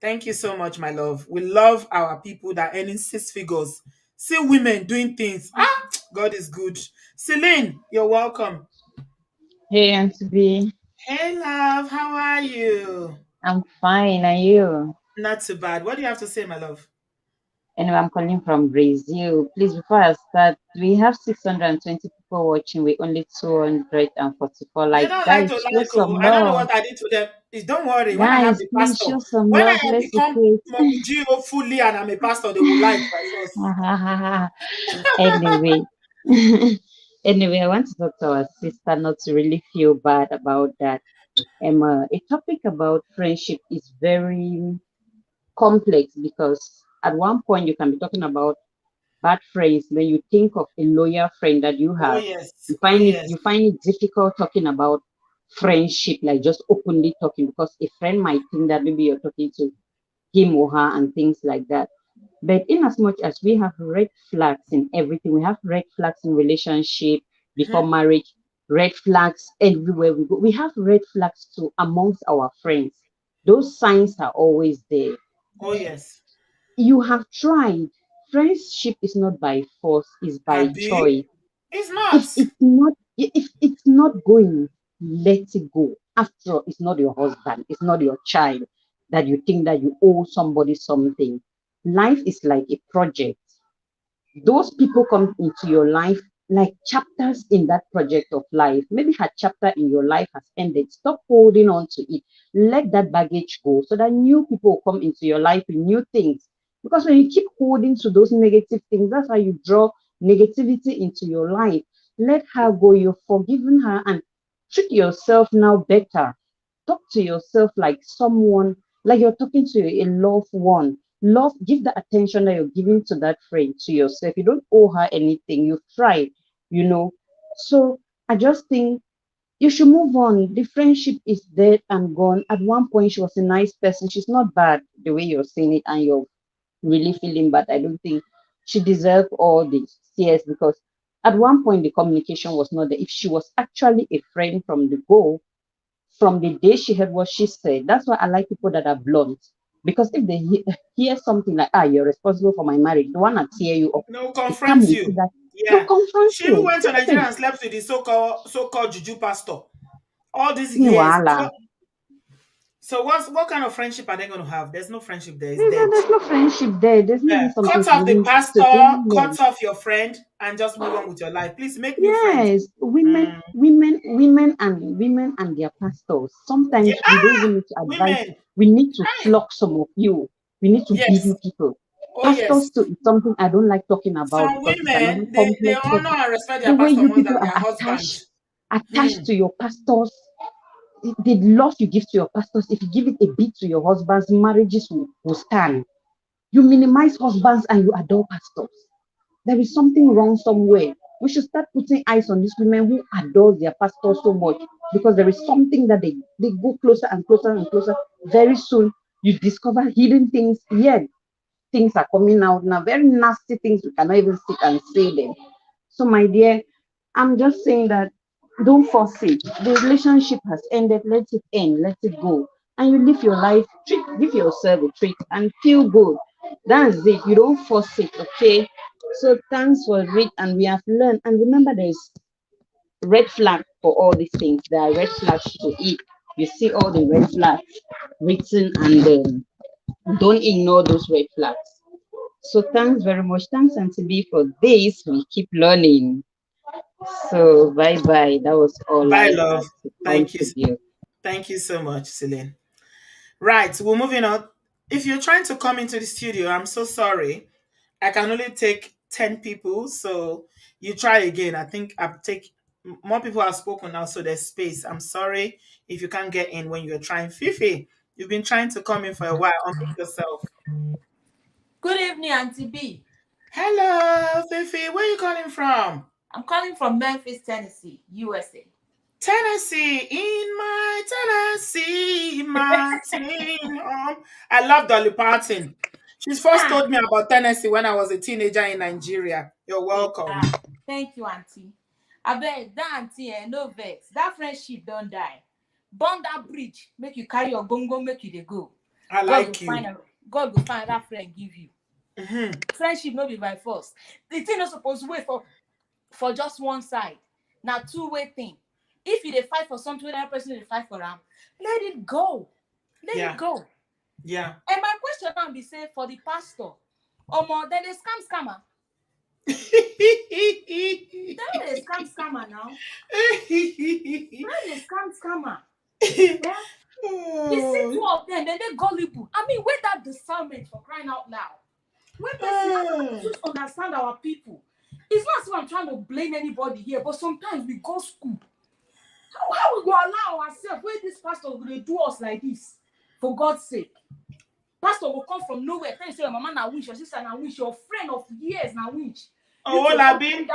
Thank you so much, my love. We love our people that are earning six figures. See women doing things. Ah, God is good. Celine, you're welcome. Hey, Auntie B. Hey, love. How are you? I'm fine. Are you? Not too bad. What do you have to say, my love? Anyway, I'm calling from Brazil. Please, before I start, we have 620 people watching with only 244. They Like, don't like to guys, show like. Oh, some I don't know love. what I did to them. Don't worry. When I have Guys, the please pastor, show some when love. I Let's become equate. Mommy Gio fully and I'm a pastor, they will like by force. Anyway, anyway, I want to talk to our sister not to really feel bad about that. A topic about friendship is very complex because at one point you can be talking about bad friends. When you think of a loyal friend that you Oh have, yes. you Oh find it yes. you find it difficult talking about friendship, like just openly talking, because a friend might think that maybe you're talking to him or her and things like that. But in as much as we have red flags in everything, we have red flags in relationship before Mhm. marriage, red flags everywhere we go. We have red flags too amongst our friends. Those signs are always there. Oh yes. You have tried. Friendship is not by force, it's by Abi, choice. it's not. If it's not going, let it go. After all, it's not your husband, it's not your child that you think that you owe somebody something. Life is like a project. Those people come into your life like chapters in that project of life. Maybe her chapter in your life has ended. Stop holding on to it. Let that baggage go so that new people will come into your life with new things. Because when you keep holding to those negative things, that's how you draw negativity into your life. Let her go. You've forgiven her and treat yourself now better. Talk to yourself like someone, like you're talking to a loved one. Love, give the attention that you're giving to that friend to yourself. You don't owe her anything. You've tried, you know. So I just think you should move on. The friendship is dead and gone. At one point, she was a nice person. She's not bad the way you're saying it, and you're really feeling bad. I don't think she deserved all this tears, because at one point the communication was not there. If she was actually a friend from the go, from the day she heard what she said. That's why I like people that are blunt. Because if they hear something like, you're responsible for my marriage, the one that tear you up, No, they come confront and see you. that, they'll Yeah. confront She even you. went to Nigeria Listen, and slept with the so-called Juju pastor. All these ni years. wahala. So what kind of friendship are they going to have? There's no friendship there. It's dead. There's no friendship there. There's not even Yeah. something Cut to off the even pastor, learn. cut off your friend, and just move on with your life. Please make new friends. Yes, Mm. women and their pastors. Yeah. Sometimes we don't even need to advise. Women. We need to Hi. flock some of you. We need to give Yes. you people. Oh yes. Pastors too is something I don't like talking about Some because it's another women they complex honor topic. and respect The their way pastor you more people than are their husband. attached Mm. to your pastors, the love you give to your pastors, if you give it a bit to your husbands, marriages will stand. You minimize husbands and you adore pastors. There is something wrong somewhere. We should start putting eyes on these women who adore their pastors so much, because there is something that they go closer and closer and closer. Very soon, you discover hidden things. Yet things are coming out now, very nasty things. We cannot even sit and say them. So, my dear, I'm just saying that don't force it. The relationship has ended. Let it end. Let it go. And you live your life, give yourself a treat and feel good. That's it. You don't force it, okay? So thanks for it. And we have learned. And remember, there's red flag for all these things. There are red flags to it. You see all the red flags written, and don't ignore those red flags. So thanks very much. Thanks, Auntie B, for this. We keep learning. So bye bye. That was all Bye, I love. had to Thank you. contribute. Thank you so much, Celine. Right, we're moving on. If you're trying to come into the studio, I'm so sorry. I can only take 10 people, so you try again. I think I've take more people have spoken now, so there's space. I'm sorry if you can't get in when you're trying. Fifi, you've been trying to come in for a while. Unmute yourself. Good evening, Auntie B. Hello, Fifi. Where are you calling from? I'm calling from Memphis, Tennessee, USA. Tennessee, in my Tennessee, Martin. I love Dolly Parton. She's first told me about Tennessee when I was a teenager in Nigeria. You're welcome. Thank you, auntie. I beg that auntie, no vex. That friendship don't die. Burn that bridge, make you carry your gongo, make you dey go. I like you. God will find that friend give you. Mm-hmm. Friendship no be by force. The thing not supposed to wait for just one side. Now two-way thing. If you dey fight for something, that person dey fight for them, let it go. Let it go. Yeah. And my question now be say for the pastor, more then they scammer. Then they scammer now. Then they scammer. Yeah. You see two of them, then they gullible. I mean, where that discernment for crying out loud? When person just understand our people, it's not as if I'm trying to blame anybody here, but sometimes we go school. How we go allow ourselves where this pastor will do us like this? For God's sake. Pastor will come from nowhere. Tell you say your mama na wish, your sister na wish, your friend of years na wish. Owolabi,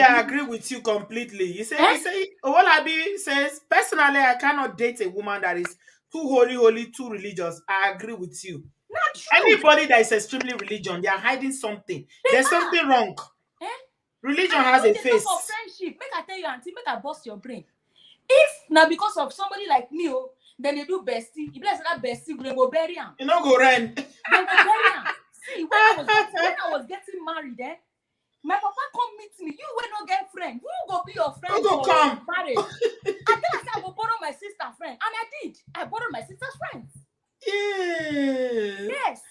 I agree with you completely. You say, Owolabi says, personally, I cannot date a woman that is too holy, too religious. I agree with you. Not true. Anybody that is extremely religious, they are hiding something. There's something wrong. Religion has a face. For friendship, make I tell you, auntie, make I bust your brain. If now because of somebody like me, then they do bestie. If bless that bestie, they go bury him. You know, go rent. They go bury him. See, when I was getting married, my papa come meet me. You will not get friend. Who go be your friend? Who go come? Marriage? And then I said I go borrow my sister's friend, and I did. I borrowed my sister's friends. Yes.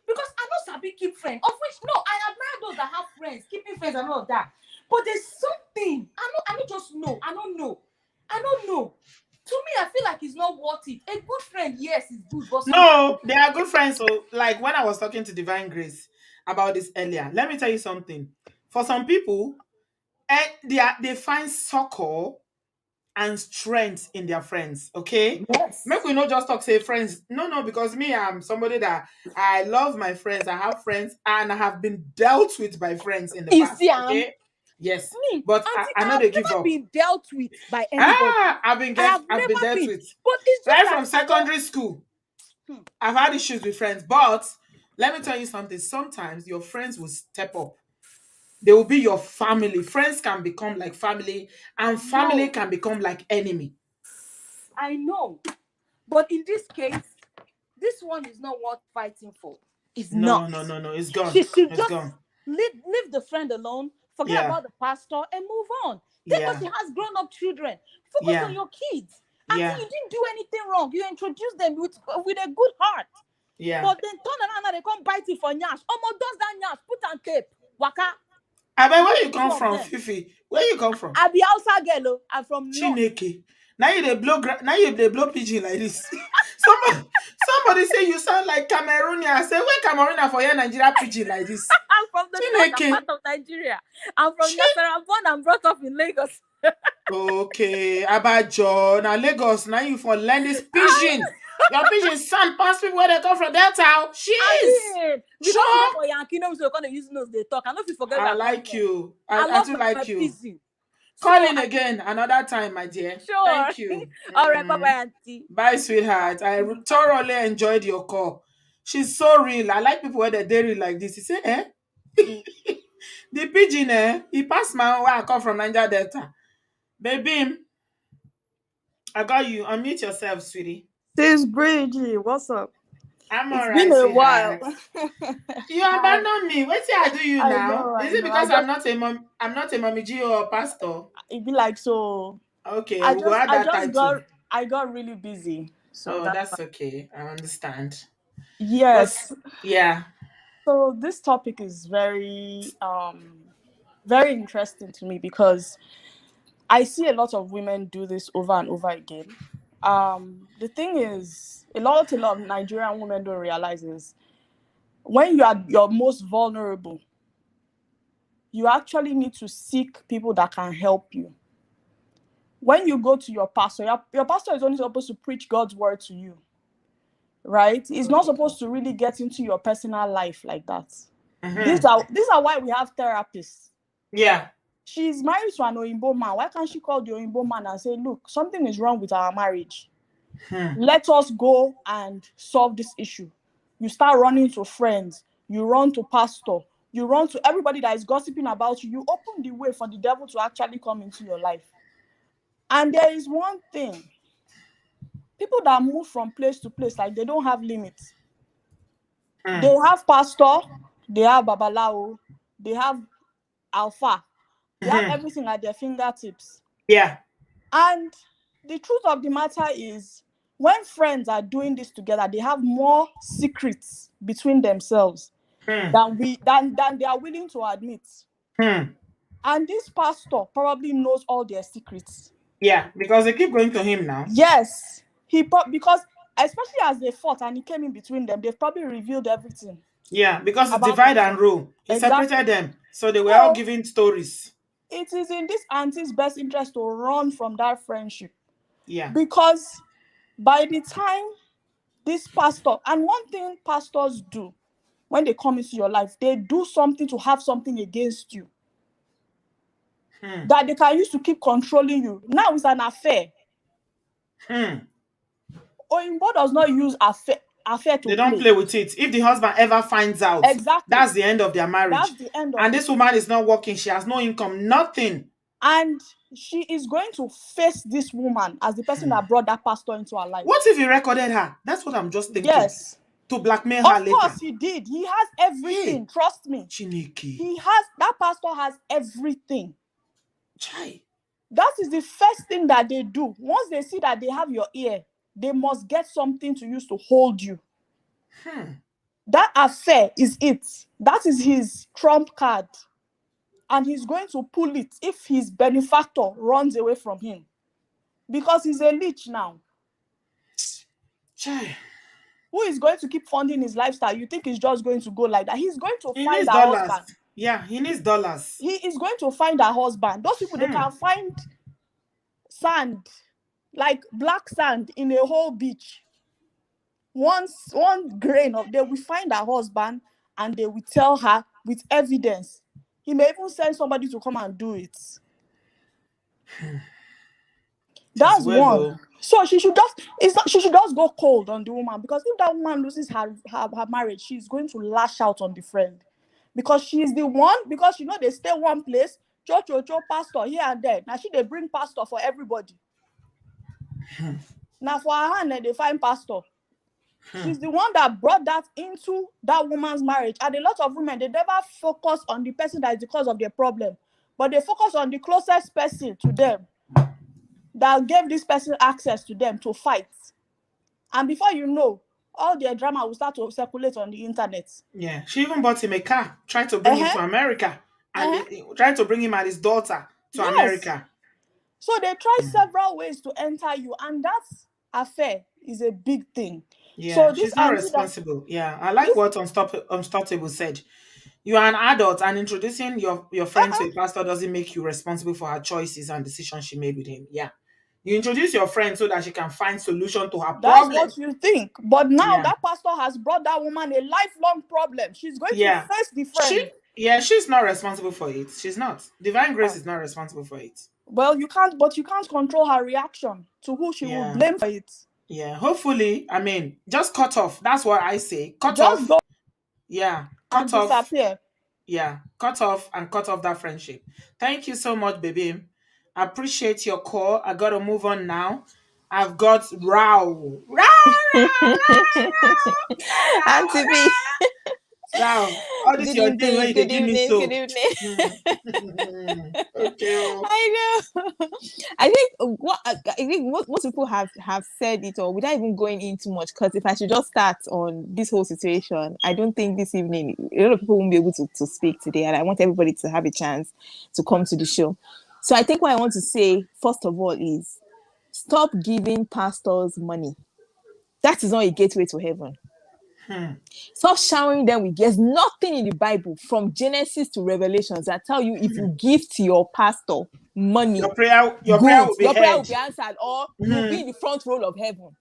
Because I know Sabi keep friends, of which no, I admire those that have friends, keeping friends and all of that. But there's something I don't just know. I don't know. To me, I feel like it's not worth it. A good friend, yes, is good, but no, they are good friends. So, like when I was talking to Divine Grace about this earlier, let me tell you something. For some people, they find succor and strength in their friends. Okay, yes. Make we not just talk say friends. No, because me, I'm somebody that I love my friends. I have friends, and I have been dealt with by friends in the past. Okay. Yes, but I know they give up. Been dealt with by anybody. I've been dealt with. But it's just right from secondary school. I've had issues with friends, but let me tell you something. Sometimes your friends will step up. They will be your family. Friends can become like family, and family can become like enemy. I know, but in this case, this one is not worth fighting for. It's not. No. It's gone. It's gone. Leave the friend alone. Forget about the pastor and move on. Because he has grown-up children. Focus on your kids. And you didn't do anything wrong. You introduced them with a good heart. Yeah. But then turn around and they come bite you for nyash. Does that nyash? Put on tape. Waka. Where you come from, Fifi? Where you come from? I be outside girl. I'm from Chineke. Now you they blow pigeon like this. Somebody say you sound like Cameroonian. I say, where Cameroonian for your Nigeria pigeon like this? I'm from the northern part of Nigeria. I'm from Nasarawa, born and brought up in Lagos. Okay, Abajo. Now Lagos, now you for learn this pigeon. Your pigeon sound past people where they come from Delta. Jeez. Because for Yankee, so you're gonna use nose they talk. I know if you forget that. I like you. I do like you. Pigeon. Call in again another time, my dear. Sure. Thank you. All right, bye-bye, auntie. Bye, sweetheart. I thoroughly enjoyed your call. She's so real. I like people where they're real like this. You say, the pigeon, he passed my where I come from Niger Delta. Baby, I got you. Unmute yourself, sweetie. Sis Bridgie, what's up? I'm it's alright. Been a while. You abandon me. What did I do you now? Is it because I'm not a mommy G or a pastor? It be like so. Okay, I got really busy. So that's okay. I understand. Yes. Yeah. So this topic is very very interesting to me because I see a lot of women do this over and over again. The thing is, a lot of Nigerian women don't realize is when you are your most vulnerable, you actually need to seek people that can help you. When you go to your pastor, your pastor is only supposed to preach God's word to you, right? He's not supposed to really get into your personal life like that. Mm-hmm. These are why we have therapists. Yeah. she's married to an Oyinbo man. Why can't she call the Oyinbo man and say, look, something is wrong with our marriage. Let us go and solve this issue. You start running to friends. You run to pastor. You run to everybody that is gossiping about you. You open the way for the devil to actually come into your life. And there is one thing. People that move from place to place, like they don't have limits. They have pastor, they have babalao, they have alpha. They have everything at their fingertips. Yeah. And the truth of the matter is, when friends are doing this together, they have more secrets between themselves than they are willing to admit. And this pastor probably knows all their secrets. Yeah, because they keep going to him now. Yes, because especially as they fought and he came in between them, they've probably revealed everything. Yeah, because it's divide and rule. He separated them, so they were all giving stories. It is in this auntie's best interest to run from that friendship. Yeah. Because by the time this pastor, and one thing pastors do when they come into your life, they do something to have something against you that they can use to keep controlling you. Now it's an affair. Oyinbo does not use affair to They don't play with it. If the husband ever finds out, that's the end of their marriage. That's the end of and this woman is not working. She has no income, nothing. And she is going to face this woman as the person that brought that pastor into her life. What if he recorded her? That's what I'm just thinking. Yes. To blackmail her later. Of course he did. He has everything. Trust me. Chineke. That pastor has everything. Chai. That is the first thing that they do. Once they see that they have your ear, they must get something to use to hold you. That affair is it. That is his trump card. And he's going to pull it if his benefactor runs away from him. Because he's a leech now. Chai. Who is going to keep funding his lifestyle? You think he's just going to go like that? He's going to find a husband. Yeah, he needs dollars. He is going to find a husband. Those people, they can find sand, like black sand in a whole beach. One grain of, they will find a husband and they will tell her with evidence. He may even send somebody to come and do it. That's one. So she should just go cold on the woman, because if that woman loses her marriage, she's going to lash out on the friend, because she's the one. Because they stay one place, church, pastor here and there. Now they bring pastor for everybody. Now for her hand, they find pastor. She's the one that brought that into that woman's marriage. And a lot of women, they never focus on the person that is the cause of their problem, but they focus on the closest person to them that gave this person access to them to fight. And before you know, all their drama will start to circulate on the internet. Yeah, she even bought him a car, tried to bring him to America, and tried to bring him and his daughter to America. So they try several ways to enter you, and that affair is a big thing. Yeah, so she's not responsible. Yeah, I like what Unstoppable said. You are an adult, and introducing your friend to a pastor doesn't make you responsible for her choices and decisions she made with him. Yeah. You introduce your friend so that she can find solution to her problem. That's what you think. But now that pastor has brought that woman a lifelong problem. She's going to face the friend. She's not responsible for it. She's not. Divine Grace is not responsible for it. Well, you can't control her reaction to who she will blame for it. Yeah, hopefully, just cut off. That's what I say. Cut off. Cut off. Disappear. Yeah, cut off that friendship. Thank you so much, baby. I appreciate your call. I gotta move on now. I've got Rao. Auntie B. Rao. All this your thing where you give me so. Good evening. Okay. I know. I think most people have said it, or without even going into much. Because if I should just start on this whole situation, I don't think this evening a lot of people won't be able to speak today, and I want everybody to have a chance to come to the show. So I think what I want to say, first of all, is stop giving pastors money. That is not a gateway to heaven. Stop showering them with. There's nothing in the Bible from Genesis to Revelations that tell you if you give to your pastor money, your prayer will be answered, or you'll be in the front row of heaven.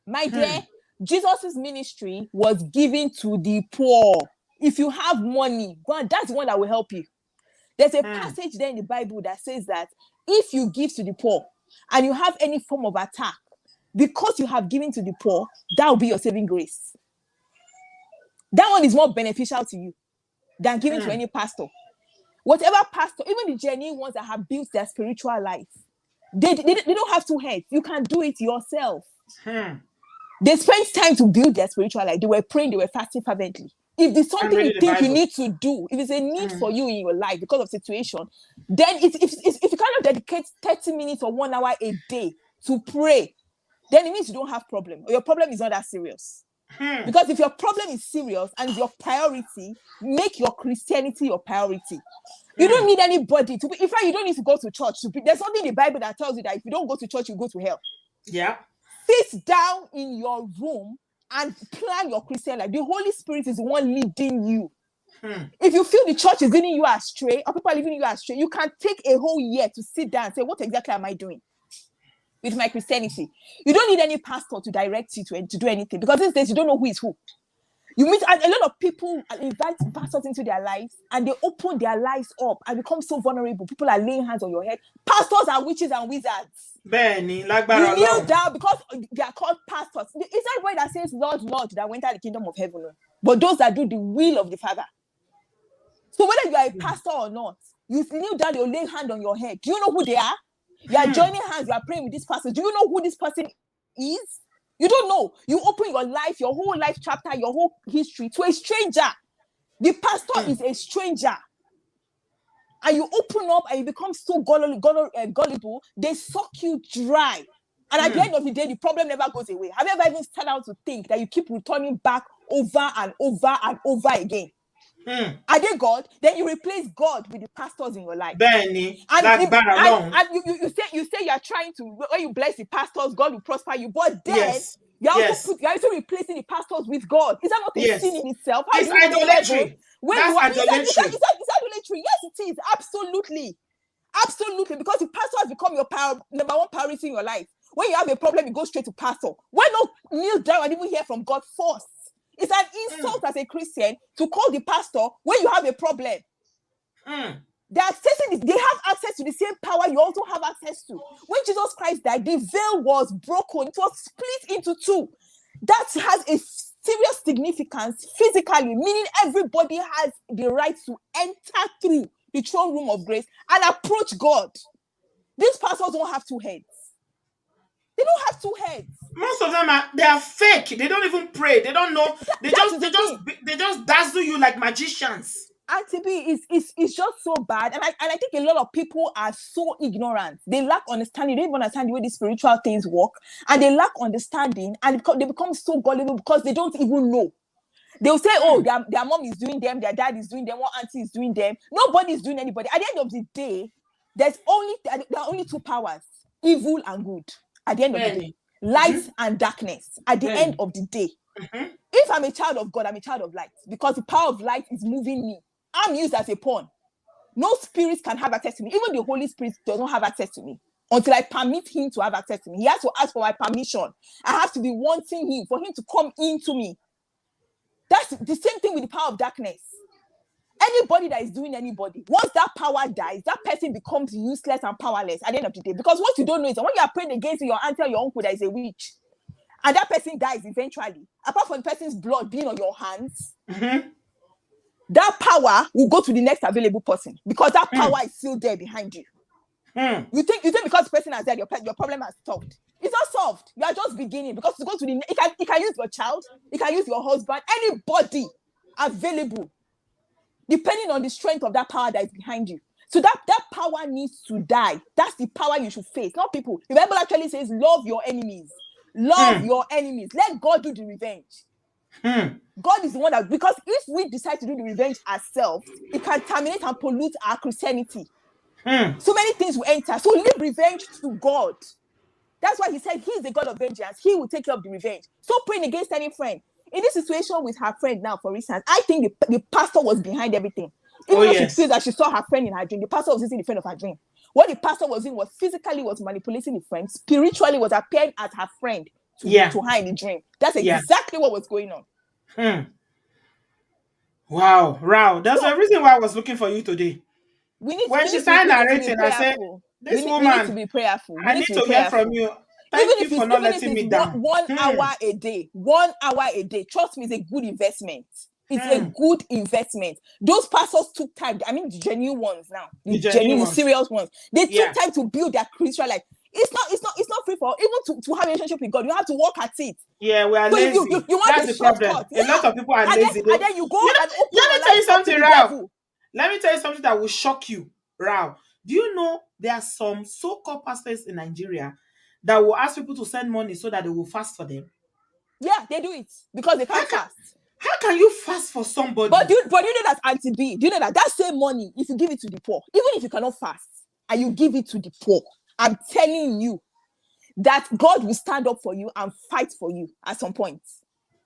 My dear, Jesus' ministry was given to the poor. If you have money, God, that's the one that will help you. There's a passage there in the Bible that says that if you give to the poor and you have any form of attack, because you have given to the poor, that will be your saving grace. That one is more beneficial to you than giving to any pastor. Whatever pastor, even the genuine ones that have built their spiritual life, they don't have two heads. You can do it yourself. They spent time to build their spiritual life. They were praying, they were fasting fervently. If there's something you think you need to do, if it's a need for you in your life because of situation, then if you cannot dedicate 30 minutes or 1 hour a day to pray, then it means you don't have problem, or your problem is not that serious. Because if your problem is serious and your priority, make your Christianity your priority. You don't need anybody to be. In fact, you don't need to go to church. There's something in the Bible that tells you that if you don't go to church, you go to hell. Yeah. Sit down in your room and plan your Christian life. The Holy Spirit is the one leading you. If you feel the church is leading you astray, or people are leading you astray, you can take a whole year to sit down and say, what exactly am I doing with my Christianity? You don't need any pastor to direct you to do anything, because these days you don't know who is who. You meet a lot of people invite pastors into their lives and they open their lives up and become so vulnerable. People are laying hands on your head. Pastors are witches and wizards. Benny, like you kneel down because they are called pastors. It's everybody that says Lord, Lord that went out the kingdom of heaven, but those that do the will of the Father. So whether you are a pastor or not, you kneel down, you lay hand on your head. Do you know who they are? You are joining hands, you are praying with this person. Do you know who this person is? You don't know. You open your life, your whole life chapter, your whole history to a stranger. The pastor is a stranger. And you open up and you become so gullible, they suck you dry. And at the end of the day, the problem never goes away. Have you ever even started out to think that you keep returning back over and over and over again? Are they God? Then you replace God with the pastors in your life. Benny, and you say you are trying to, when you bless the pastors, God will prosper you. But then you're also replacing the pastors with God. Is that not a sin in itself? It's idolatry. That's idolatry. Is idolatry? Yes, it is. Absolutely. Absolutely. Because the pastor has become your number one priority in your life. When you have a problem, you go straight to pastor. Why not kneel down and even hear from God first? It's an insult as a Christian to call the pastor when you have a problem. They have access to the same power you also have access to. When Jesus Christ died, the veil was broken. It was split into two. That has a serious significance physically, meaning everybody has the right to enter through the throne room of grace and approach God. These pastors don't have two heads. They don't have two heads. Most of them are fake. They don't even pray. They don't know. They just dazzle you like magicians. And TB is just so bad. And I think a lot of people are so ignorant. They lack understanding. They don't even understand the way these spiritual things work. And they lack understanding. And they become so gullible because they don't even know. They'll say, oh, their mom is doing them, their dad is doing them, one auntie is doing them. Nobody is doing anybody. At the end of the day, there are only two powers, evil and good. At the end of the day, light and darkness. At the end of the day, if I'm a child of God, I'm a child of light, because the power of light is moving me. I'm used as a pawn. No spirit can have access to me. Even the Holy Spirit doesn't have access to me until I permit him to have access to me. He has to ask for my permission. I have to be wanting him for him to come into me. That's the same thing with the power of darkness. Anybody that is doing anybody, once that power dies, that person becomes useless and powerless at the end of the day. Because what you don't know is that when you are praying against your auntie or your uncle that is a witch, and that person dies eventually, apart from the person's blood being on your hands, that power will go to the next available person, because that power is still there behind you. You think because the person has died, your problem has solved. It's not solved. You are just beginning, because to go to the it can use your child, it can use your husband, anybody available, depending on the strength of that power that is behind you. So that power needs to die. That's the power you should face, not people. The Bible actually says, love your enemies. Love your enemies. Let God do the revenge. God is the one that, because if we decide to do the revenge ourselves, it can terminate and pollute our Christianity. So many things will enter. So leave revenge to God. That's why he said he's the God of vengeance. He will take care of the revenge. So praying against any friend. In this situation with her friend now, for instance, I think the pastor was behind everything. Even though she feels that she saw her friend in her dream, the pastor was using the friend of her dream. What the pastor was doing was physically was manipulating the friend, spiritually was appearing as her friend to her in the dream. That's exactly what was going on. Wow. That's the reason why I was looking for you today. we need when we she need to, started we need to be narrating, I said, prayerful. this We need to woman, be prayerful. We I need need to be to hear from prayerful. you. Thank you for not Even if letting it's me down. one hour a day, 1 hour a day, trust me, it's a good investment. It's a good investment. Those pastors took time. I mean, the genuine ones now, the genuine, ones. serious ones. They took Yeah. time to build their Christian life. It's not free for even to have a relationship with God. You have to work at it. Yeah, we are So lazy. you want That's a the problem. shortcut. A lot of people are lazy. And then you go and open let your me tell you life up to something, the Rao. devil. Let me tell you something that will shock you, Rao. Do you know there are some so-called pastors in Nigeria that will ask people to send money so that they will fast for them? Yeah, they do it because they can't fast. How can you fast for somebody? But you know that, Auntie B, do you know that same money, if you give it to the poor, even if you cannot fast, and you give it to the poor, I'm telling you that God will stand up for you and fight for you at some point.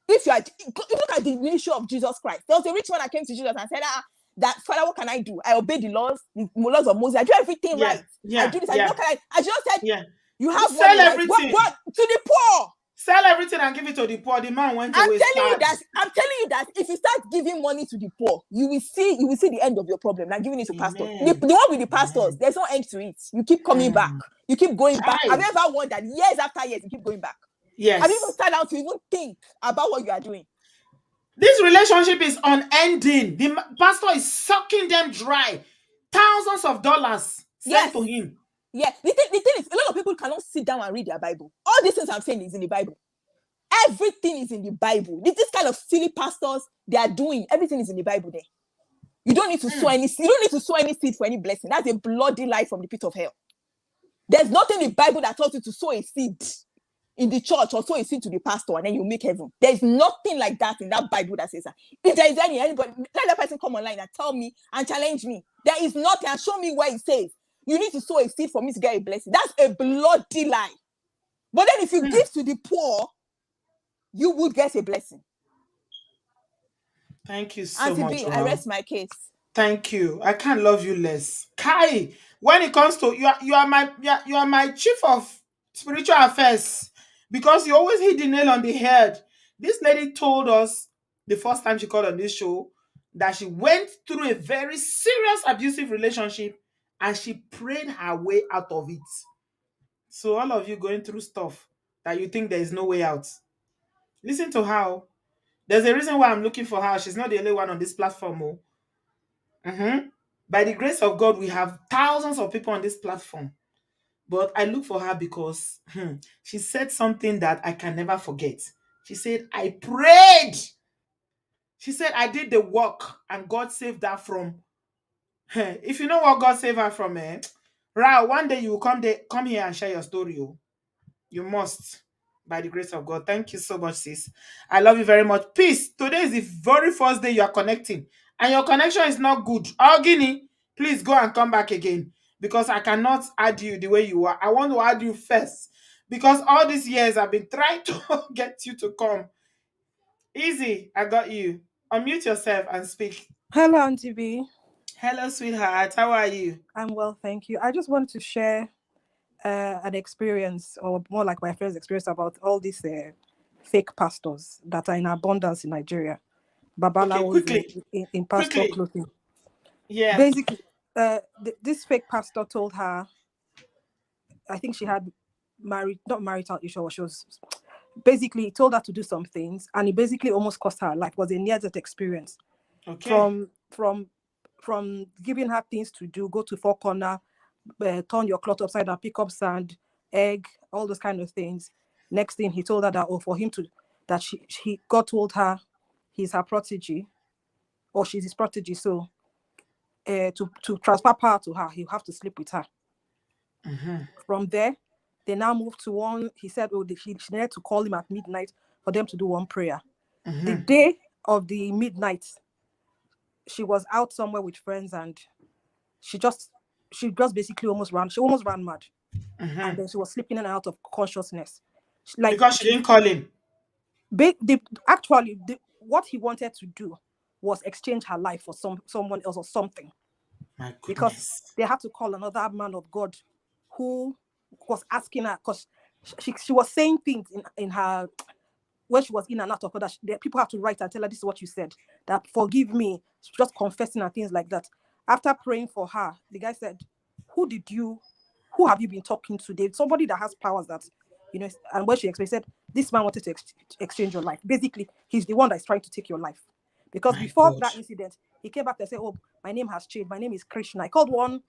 If you look at the ministry of Jesus Christ, there was a rich man that came to Jesus and said, that Father, what can I do? I obey the laws of Moses. I do everything right. I do this. I do what can I? I just said, you have sell money, everything. Right? What to the poor? Sell everything and give it to the poor. The man went away. I'm telling you that if you start giving money to the poor, you will see the end of your problem. Like giving it to pastors. The one with the pastors, there's no end to it. You keep coming back. You keep going back. Have you ever wondered years after years you keep going back? Yes. Have you even started out to even think about what you are doing? This relationship is unending. The pastor is sucking them dry. Thousands of dollars sent to him. Yeah. The thing is, a lot of people cannot sit down and read their Bible. All these things I'm saying is in the Bible. Everything is in the Bible. This kind of silly pastors they are doing, everything is in the Bible there. You don't need to sow any seed. You don't need to sow any seed for any blessing. That's a bloody lie from the pit of hell. There's nothing in the Bible that tells you to sow a seed in the church or sow a seed to the pastor and then you make heaven. There's nothing like that in that Bible that says that. If there is anybody, let that person come online and tell me and challenge me. There is nothing, and show me where it says you need to sow a seed for me to get a blessing. That's a bloody lie. But then if you give to the poor, you would get a blessing. Thank you so much. I rest my case. Thank you. I can't love you less. Kai, when it comes to you are my chief of spiritual affairs because you always hit the nail on the head. This lady told us the first time she called on this show that she went through a very serious abusive relationship and she prayed her way out of it. So all of you going through stuff that you think there is no way out, listen to her. There's a reason why I'm looking for her. She's not the only one on this platform. By the grace of God, we have thousands of people on this platform. But I look for her because she said something that I can never forget. She said, I prayed. She said, I did the work and God saved her from. If you know what God saved her from, Ra, one day you will come here and share your story. You must. By the grace of God. Thank you so much, sis. I love you very much. Peace. Today is the very first day you are connecting. And your connection is not good. Guinea, please go and come back again. Because I cannot add you the way you are. I want to add you first. Because all these years I've been trying to get you to come. Easy. I got you. Unmute yourself and speak. Hello, Auntie B. Hello, sweetheart. How are you? I'm well, thank you. I just wanted to share an experience, or more like my friend's experience, about all these fake pastors that are in abundance in Nigeria. Babalawos in pastor clothing. Yeah. Basically, this fake pastor told her, I think she had not marital issue, she was basically told her to do some things, and it basically almost cost her life. It was a near-death experience. Okay. From giving her things to do, go to Four Corner, turn your cloth upside down, pick up sand, egg, all those kind of things. Next thing he told her that God told her he's her protege, or she's his protege. So to transfer power to her, he'll have to sleep with her. From there, they now moved to one. He said, she needed to call him at midnight for them to do one prayer. The day of the midnight, she was out somewhere with friends, and she just basically almost ran mad. And then she was slipping in and out of consciousness. Because she didn't call him. What he wanted to do was exchange her life for someone else or something. My goodness. Because they had to call another man of God who was asking her, because she was saying things in her, when she was in and out of her, that people have to write and tell her, this is what you said, that forgive me, just confessing and things like that. After praying for her, the guy said, who have you been talking to? Dave, somebody that has powers that, and when she explained, said, this man wanted to exchange your life. Basically, he's the one that's trying to take your life. Because My before God. that incident, he came back and said, oh, my name has changed. My name is Krishna. I called one,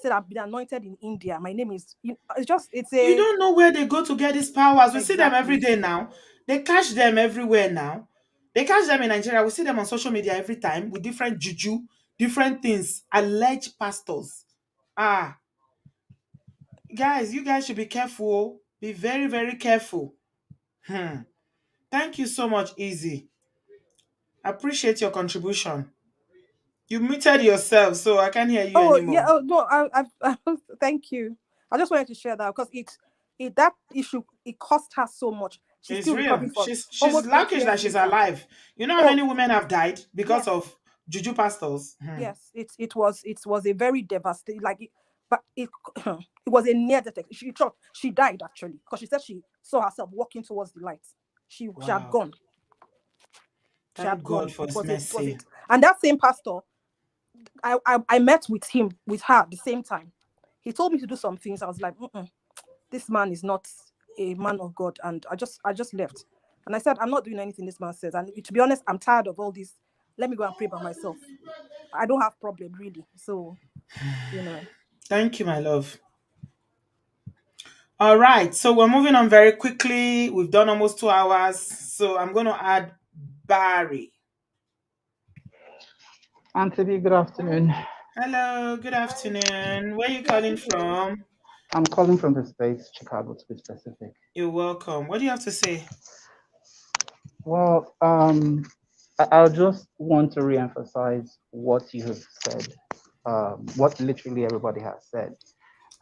said, I've been anointed in India. My name is, You don't know where they go to get these powers. We see them every day now. They catch them everywhere now. They catch them in Nigeria. We see them on social media every time with different juju, different things, alleged pastors. Guys, you guys should be careful. Be very, very careful. Thank you so much, Easy. Appreciate your contribution. You muted yourself, so I can't hear you Oh yeah. anymore. Oh no. Thank you. I just wanted to share that because that issue, it cost her so much. She's It's still real. recovering for She's almost 8 lucky years that she's later. alive. You know how Oh many women have died because yes, of juju pastors? yes. It was a very devastating, but it it was a near death. She died actually because she said she saw herself walking towards the light. She had Wow. gone. She Thank had God gone. for It his was it. It was mercy. it. And that same pastor, I met with her at the same time. He told me to do some things. I was like, this man is not a man of God, and I just left. And I said, I'm not doing anything this man says. And to be honest, I'm tired of all this. Let me go and pray by myself. I don't have problem really. So, Thank you, my love. All right, so we're moving on very quickly. We've done almost 2 hours, so I'm going to add Barry. Auntie B, good afternoon. Hello, good afternoon. Where are you calling from? I'm calling from the States, Chicago to be specific. You're welcome. What do you have to say? Well, I'll just want to reemphasize what you have said, what literally everybody has said.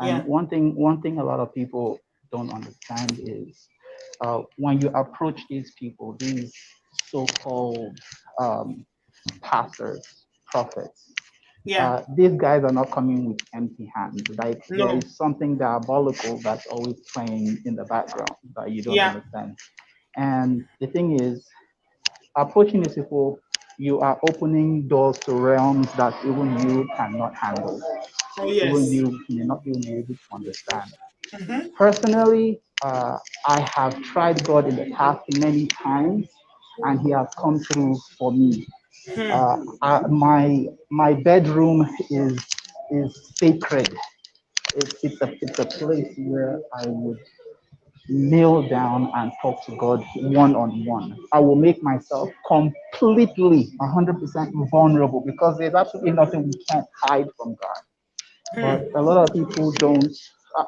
And Yeah, one thing a lot of people don't understand is when you approach these people, these so-called pastors, prophets, yeah, these guys are not coming with empty hands. Like there no, is something diabolical that's always playing in the background that you don't yeah, understand. And the thing is, approaching these people, you are opening doors to realms that even you cannot handle. oh Even yes. you may not even be able to understand. Mm-hmm. Personally, I have tried God in the past many times, and He has come through for me. Hmm. My bedroom is sacred. It's a place where I would kneel down and talk to God one on one. I will make myself completely 100% vulnerable because there's absolutely nothing we can't hide from God. Hmm. But a lot of people don't.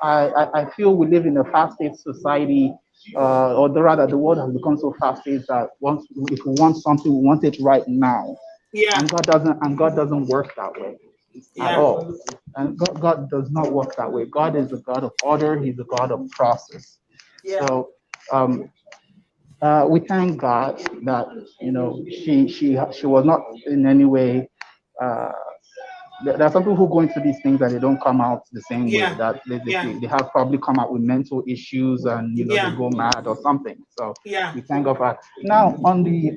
I feel we live in a fast-paced society, or rather, the world has become so fast-paced that if we want something, we want it right now, Yeah, and God doesn't work that way at yeah, all. And God does not work that way. God is a God of order. He's a God of process. yeah. So um, we thank God that she was not in any way. Uh, there are some people who go into these things and they don't come out the same way. Yeah, That yeah, they have probably come out with mental issues and they yeah, go mad or something. So yeah. we thank God for that. Now on the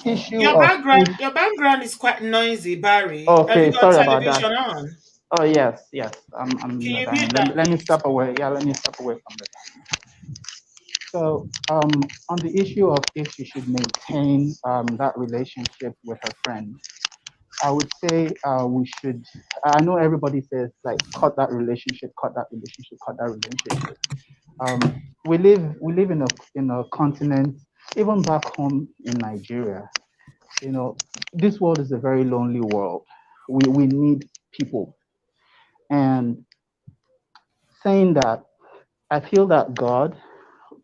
issue Your of background, if your background is quite noisy, Barry. Have you okay, got sorry about that. television on? Oh yes, I'm in Can the you dining. mute that, Let me please? step away. Yeah, let me step away from the dining. So on the issue of if she should maintain that relationship with her friend, I would say we should. I know everybody says like cut that relationship, cut that relationship, cut that relationship. We live in a continent, even back home in Nigeria. You know, this world is a very lonely world. We need people, and saying that, I feel that God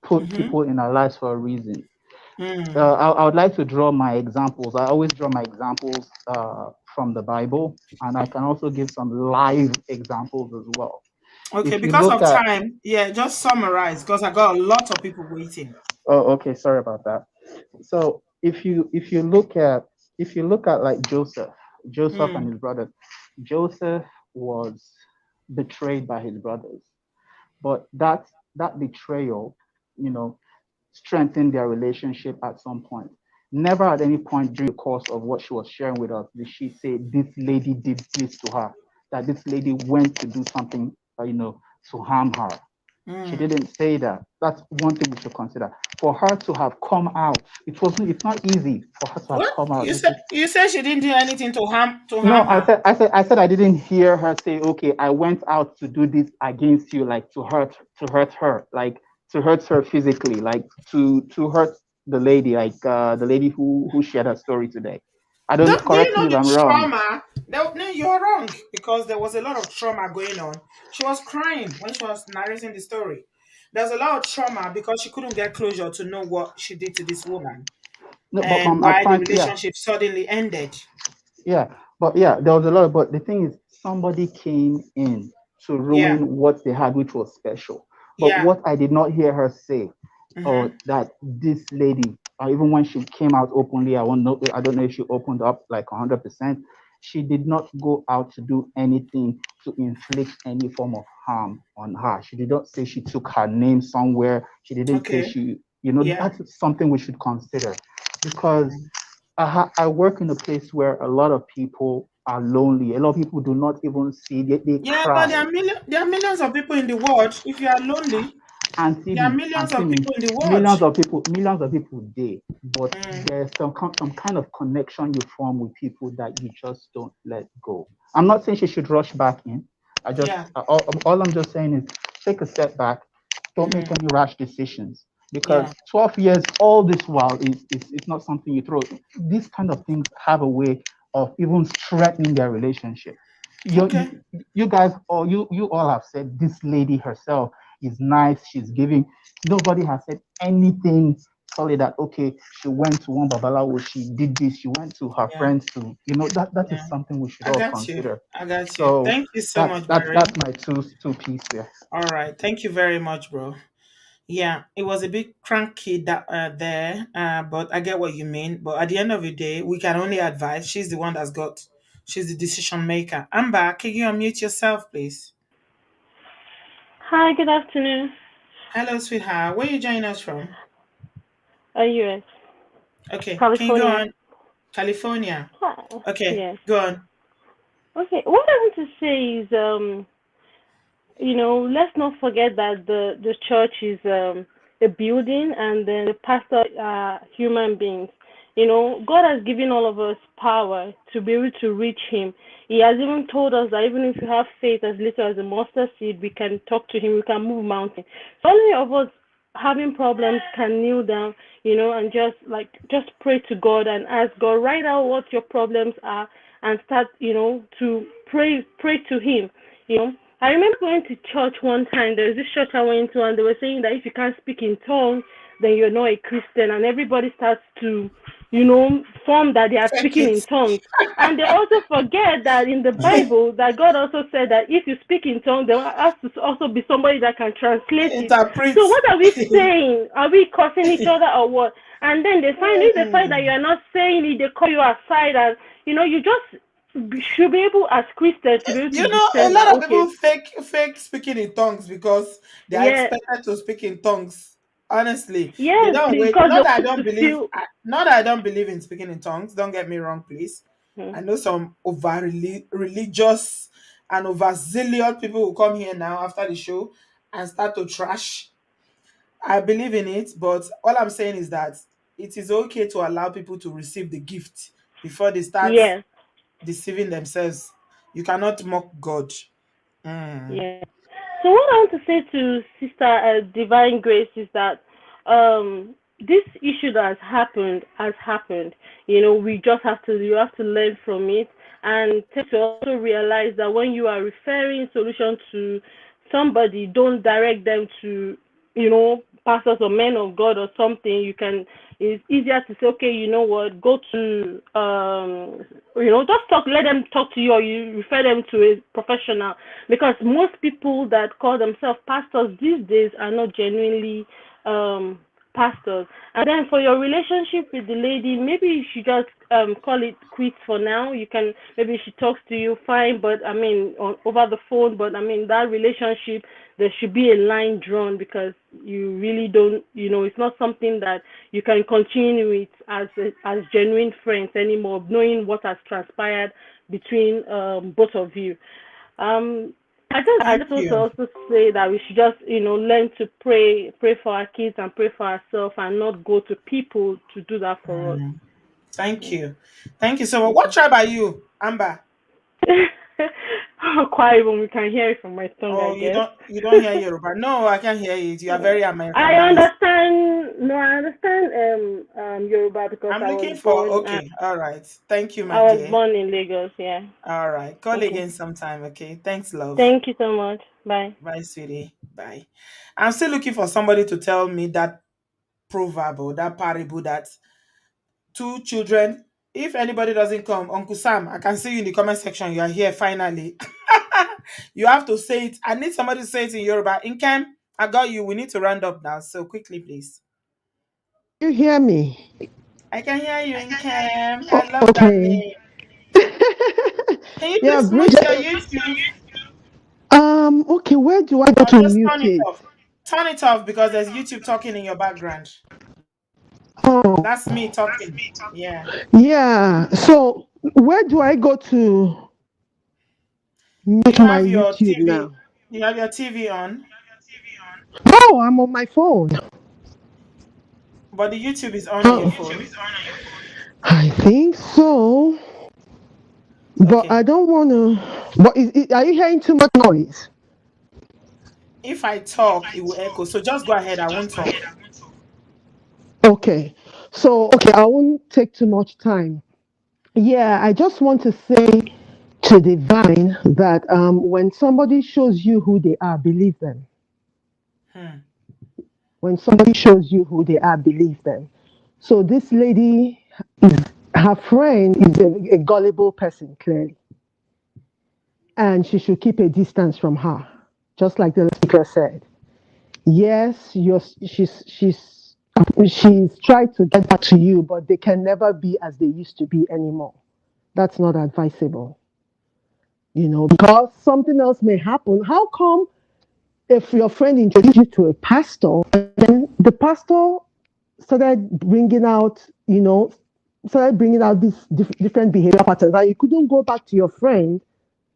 put Mm-hmm. people in our lives for a reason. Mm. I would like to draw my examples. I always draw my examples from the Bible, and I can also give some live examples as well. Okay, If you because look of at, time, yeah, just summarize because I got a lot of people waiting. oh, okay, sorry about that. So if you look at like Joseph and Mm. his brothers, Joseph was betrayed by his brothers, but that betrayal, you know, strengthened their relationship at some point. Never at any point during the course of what she was sharing with us did she say this lady did this to her, that this lady went to do something, to harm her. She didn't say that. That's one thing we should consider. For her to have come out, it's not easy for her to have What come out. you said she didn't do anything to No, harm I her. said, I said, I said I didn't hear her say, okay, I went out to do this against you, like to hurt her, like to hurt her physically, like to hurt the lady, like the lady who shared her story today. I don't, Do you correct know me if the I'm wrong. trauma? No, you're wrong because there was a lot of trauma going on. She was crying when she was narrating the story. There's a lot of trauma because she couldn't get closure to know what she did to this woman No, but and my why the point, yeah, relationship suddenly ended. yeah, but yeah, there was a lot. But the thing is, somebody came in to Yeah, ruin what they had, which was special. But yeah. what I did not hear her say, or Mm-hmm. that this lady, or even when she came out openly, I don't know if she opened up like 100%. She did not go out to do anything to inflict any form of harm on her. She did not say she took her name somewhere. She didn't say Okay. she, Yeah. that's something we should consider, because Mm. I work in a place where a lot of people are lonely. A lot of people do not even see, they Yeah, but cry. there are millions of people in the world. If you are lonely, And there are and millions see of me, people in the world. millions of people there, but Mm. there's some kind of connection you form with people that you just don't let go. I'm not saying she should rush back in. Yeah. All I'm just saying is take a step back. Don't make Mm-hmm. any rash decisions, Yeah. because 12 years all this while is not something you throw. These kind of things have a way of even strengthening their relationship. Okay. You guys, or you all have said this lady herself is nice, she's giving. Nobody has said anything solid that, okay, she went to one babalawo, she did this, she went to her Yeah. friends to, that is Yeah. something we should I all got you. consider. I got you. So Thank you so that's much, that's Barry. that's my two piece there. All right. Thank you very much, bro. Yeah, it was a bit cranky that there, but I get what you mean. But at the end of the day, we can only advise. She's the one she's the decision maker. Amber, can you unmute yourself, please? Hi, good afternoon. Hello, sweetheart. Where you joining us from? US, Okay, can you go California. on? California. Hi. Okay, Yes. go on. Okay. What I want to say is, let's not forget that the church is a building, and then the pastor are human beings. God has given all of us power to be able to reach Him. He has even told us that even if you have faith as little as a mustard seed, we can talk to Him. We can move mountains. So only of us having problems can kneel down, and just pray to God and ask God, write out what your problems are, and start, to pray to Him. You know, I remember going to church one time. There was this church I went to, and they were saying that if you can't speak in tongues, then you're not a Christian, and everybody starts to, form that they are Check speaking it. in tongues. And they also forget that in the Bible, that God also said that if you speak in tongues, there has to also be somebody that can translate it. Interpret. So what are we saying? Are we cursing each other or what? And then if they find that you are not saying it, they call you aside, and you just should be able, as Christians, to be able to A discern that, lot of okay, people fake speaking in tongues because they are yeah, expected to speak in tongues. Honestly, they yes, don't wait. because they want to feel. Not that I don't believe in speaking in tongues. Don't get me wrong, please. Hmm. I know some over religious and overzealous people who come here now after the show and start to trash. I believe in it, but all I'm saying is that it is okay to allow people to receive the gift before they start Yeah, deceiving themselves. You cannot mock God. Mm. yeah. So what I want to say to Sister Divine Grace is that this issue that has happened. We just you have to learn from it, and to also realize that when you are referring solution to somebody, don't direct them to pastors or men of God or something. It's easier to say, okay, you know what, go to just talk, let them talk to you, or you refer them to a professional, because most people that call themselves pastors these days are not genuinely pastors. And then for your relationship with the lady, maybe you should just call it quits for now. You can, maybe she talks to you fine, but I mean over the phone. But I mean that relationship, there should be a line drawn, because you really don't, it's not something that you can continue with as genuine friends anymore, knowing what has transpired between both of you. Um, I just Thank want to you. also say that we should just learn to pray for our kids and pray for ourselves, and not go to people to do that for us. Thank Yeah. you. Thank you so much. What Okay. tribe are you, Amber? Quiet when we can hear it from my tongue, I Oh, you guess. don't hear Yoruba. No, I can hear it. You are very I Americanized. understand. No, I understand Yoruba, because I'm looking for okay. All right. Thank you, my I was dear. born in Lagos. Yeah. All right. Call Okay. again sometime, okay? Thanks, love. Thank you so much. Bye. Bye, sweetie. Bye. I'm still looking for somebody to tell me that proverb or that parable that two children. If anybody doesn't come, Uncle Sam, I can see you in the comment section. You are here finally. You have to say it. I need somebody to say it in Yoruba. Inkem, I got you. We need to round up now. So quickly, please. You hear me? I can hear you, Inkem. I Oh, love that okay. name. Can you Yeah, please mute your Bridget. YouTube Okay, where do I go or to just turn mute it it? off? Turn it off because there's YouTube talking in your background. Oh, That's me talking. Yeah. yeah. So where do I go to You mute my have your YouTube TV. now? You have your TV on, Oh, I'm on my phone. but the YouTube is on your Oh, phone. I think so. But I Okay. don't want to. But are you hearing too much noise? If I talk, it will echo. So just go ahead. I won't talk. Okay. So, okay, I won't take too much time. Yeah, I just want to say to Divine that when somebody shows you who they are, believe them. Hmm. When somebody shows you who they are, believe them. So this lady, her friend is a gullible person, clearly, and she should keep a distance from her, just like the speaker said. Yes, she's tried to get back to you, but they can never be as they used to be anymore. That's not advisable, because something else may happen. How come if your friend introduced you to a pastor, and then the pastor started bringing out, these different behavior patterns, and you couldn't go back to your friend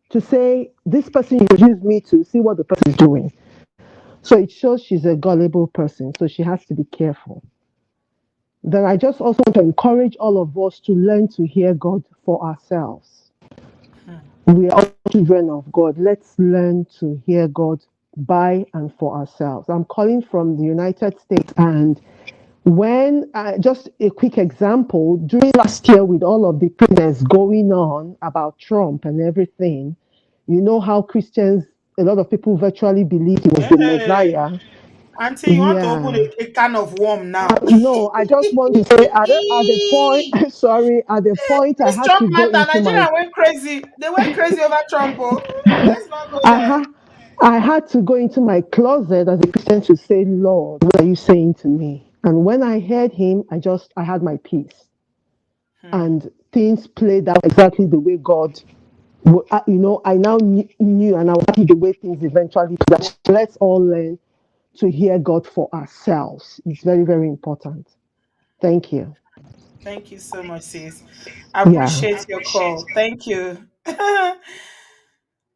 to say, this person introduced me to, see what the person is doing. So it shows she's a gullible person, so she has to be careful. Then I just also want to encourage all of us to learn to hear God for ourselves. Hmm. We are all children of God. Let's learn to hear God by and for ourselves. I'm calling from the United States, and when just a quick example, during last year with all of the things going on about Trump and everything, you know how Christians, a lot of people virtually believed he was the Hey, Messiah. Auntie, you want to open Yeah. a can of worm now? No, I just want to say at the point, sorry, at the point I This had Trump to go matter, into my Nigeria went crazy. They went crazy over Trump. Oh. Let's not go I there. ha I had to go into my closet as a Christian to say, Lord, what are you saying to me? And when I heard him, I had my peace. Hmm. And things played out exactly the way God, I now knew and I was happy the way things eventually played out. Let's all learn to hear God for ourselves. It's very, very important. Thank you. Thank you so much, sis. I Yeah. appreciate your call. Thank you.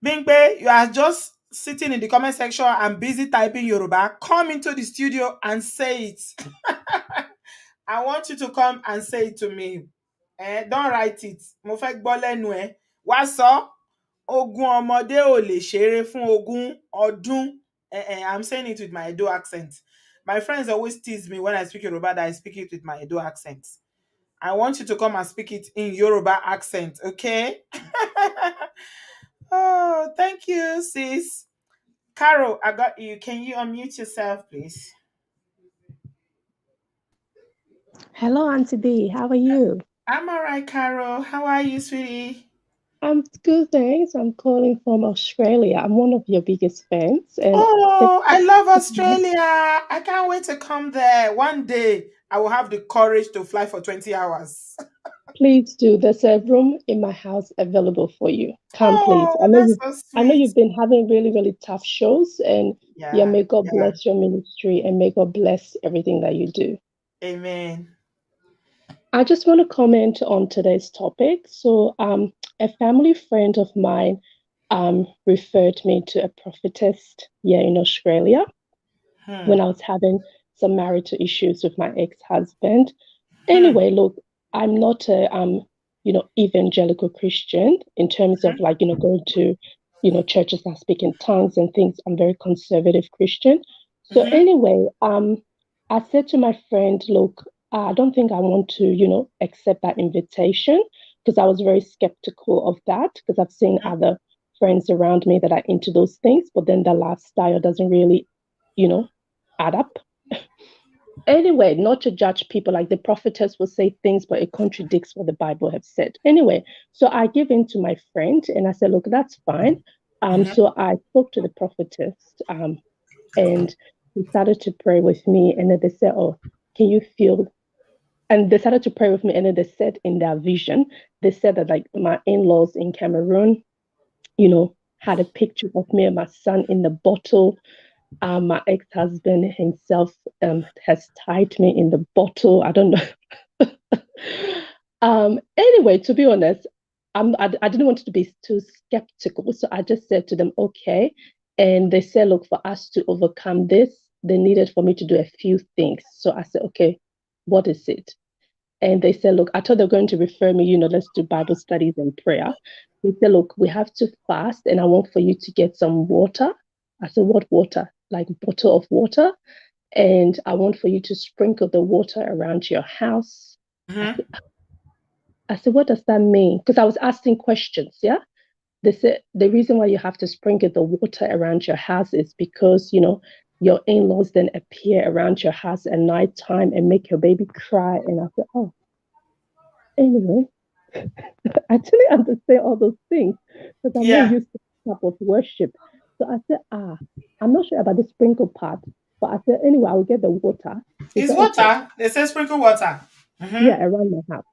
Bingbe, you are just sitting in the comment section and busy typing Yoruba. Come into the studio and say it. I want you to come and say it to me. Don't write it. Mo fẹ́ gbọ́ lẹ́nu ẹ. Wá sọ. Ogun ọmọdé ò lè ṣeré fún ogún ọdún. I'm saying it with my Edo accent. My friends always tease me when I speak Yoruba that I speak it with my Edo accent. I want you to come and speak it in Yoruba accent, okay? Oh, thank you, sis. Carol, I got you. Can you unmute yourself, please? Hello, Auntie B. How are you? I'm all right, Carol. How are you, sweetie? I'm good, thanks. I'm calling from Australia. I'm one of your biggest fans, and Oh, I love Australia. I can't wait to come there. One day I will have the courage to fly for 20 hours. please do. There's a room in my house available for you. Come, please. Oh, that's so I know sweet. you've been having really, really tough shows, and yeah, Yeah, may God yeah. bless your ministry and may God bless everything that you do. Amen. I just want to comment on today's topic. So, a family friend of mine referred me to a prophetess here in Australia when Hmm. I was having some marital issues with my ex-husband. Hmm. Anyway, look, I'm not a evangelical Christian in terms of like, going to, churches that speak in tongues and things. I'm very conservative Christian. So Mm-hmm. anyway, I said to my friend, look, I don't think I want to, accept that invitation because I was very skeptical of that because I've seen other friends around me that are into those things, but then the lifestyle doesn't really, you know, add up. Anyway, not to judge people, like the prophetess will say things, but it contradicts what the Bible has said. Anyway, so I give in to my friend and I said, look, that's fine. Mm-hmm. So I spoke to the prophetess, and he started to pray with me. And then they said, oh, can you feel? And they started to pray with me. And then they said in their vision, they said that like my in-laws in Cameroon, had a picture of me and my son in the bottle. My ex-husband himself has tied me in the bottle. I don't know. Anyway, to be honest, I didn't want to be too skeptical. So I just said to them, okay. And they said, look, for us to overcome this, they needed for me to do a few things. So I said, okay, what is it? And they said, look, I thought they were going to refer me, let's do Bible studies and prayer. They said, look, we have to fast and I want for you to get some water. I said, what water? Like bottle of water. And I want for you to sprinkle the water around your house. Mm-hmm. I said, what does that mean? Because I was asking questions, yeah? They said the reason why you have to sprinkle the water around your house is because, your in-laws then appear around your house at night time and make your baby cry. And I said, oh, anyway, I didn't understand all those things because I'm not Yeah. used to that type of worship. So I said, I'm not sure about the sprinkle part, but I said, anyway, I will get the water. She It's said, okay, water. They say sprinkle water. Mm-hmm. yeah, around my house.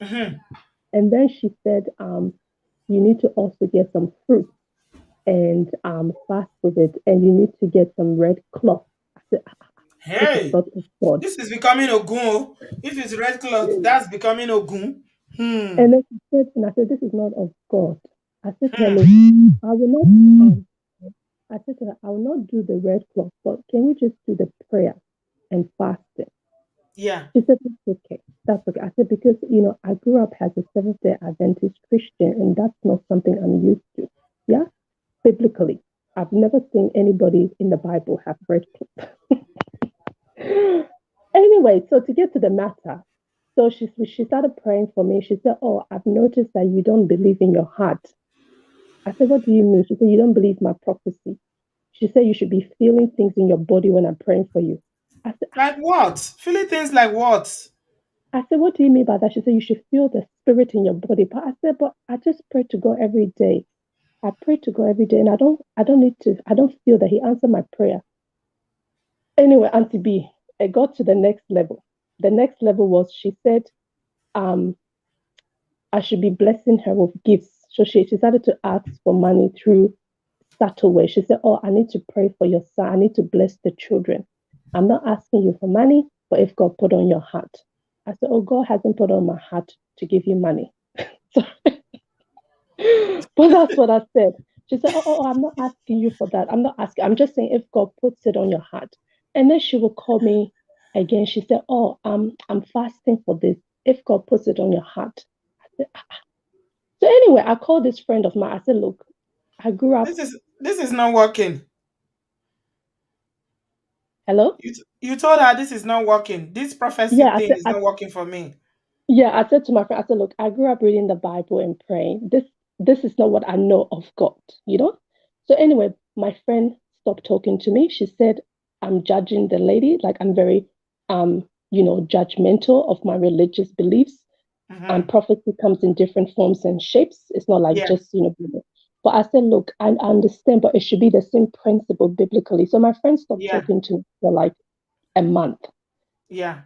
Mm-hmm. And then she said, you need to also get some fruit and fast with it, and you need to get some red cloth. I said, this is Hey, not of God. this is becoming Ogun. Oh. If it's red cloth, that's becoming Ogun. Hmm. And then she said, and I said, this is not of God. I said to her, Hmm. look, I will not, I said to her, I will not do the red cloth, but can we just do the prayer and fasting? Yeah. She said, that's okay. That's okay. I said, because, I grew up as a Seventh day Adventist Christian, and that's not something I'm used to. Yeah. Biblically, I've never seen anybody in the Bible have red cloth. Anyway, so to get to the matter, so she started praying for me. She said, oh, I've noticed that you don't believe in your heart. I said, what do you mean? She said, you don't believe my prophecy. She said, you should be feeling things in your body when I'm praying for you. I said, Like what? Feeling things like what? what do you mean by that? She said, you should feel the spirit in your body. But I said, but I just pray to God every day. I pray to God every day, and I don't feel that He answered my prayer. Anyway, Auntie B, I got to the next level. The next level was she said, um, I should be blessing her with gifts. So she started to ask for money through subtle ways. She said, oh, I need to pray for your son. I need to bless the children. I'm not asking you for money, but if God put on your heart. I said, oh, God hasn't put on my heart to give you money. So, but that's what I said. She said, I'm not asking you for that. I'm not asking. I'm just saying if God puts it on your heart. And then she will call me again. She said, oh, I'm fasting for this. If God puts it on your heart. I said, So anyway, I called this friend of mine. I said, look, I grew up. This is not working. Hello? You told her this is not working. This prophecy Yeah, thing is not working for me. I said to my friend, I said, look, I grew up reading the Bible and praying. This is not what I know of God. So anyway, my friend stopped talking to me. She said, I'm judging the lady, like I'm very judgmental of my religious beliefs. And prophecy comes in different forms and shapes. It's not like just, But I said, look, I understand, but it should be the same principle biblically. So my friend stopped talking to me for like a month. Yeah.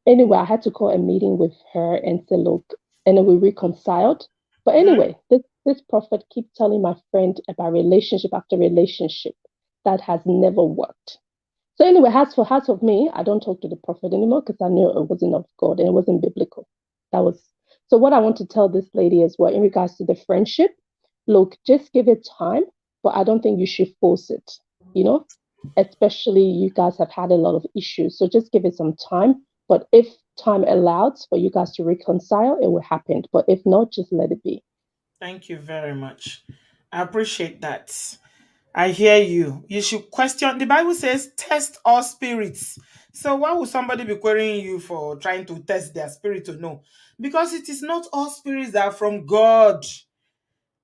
Anyway, I had to call a meeting with her and say, look, and then we reconciled. But anyway, this prophet keep telling my friend about relationship after relationship that has never worked. So anyway, as for me, I don't talk to the prophet anymore because I knew it wasn't of God and it wasn't biblical. That was so. What I want to tell this lady as well in regards to the friendship, look, just give it time, but I don't think you should force it. Especially you guys have had a lot of issues, so just give it some time. But if time allows for you guys to reconcile, it will happen. But if not, just let it be. Thank you very much. I appreciate that. I hear you. You should question. The Bible says, test all spirits. So why would somebody be querying you for trying to test their spirit to know? Because it is not all spirits that are from God.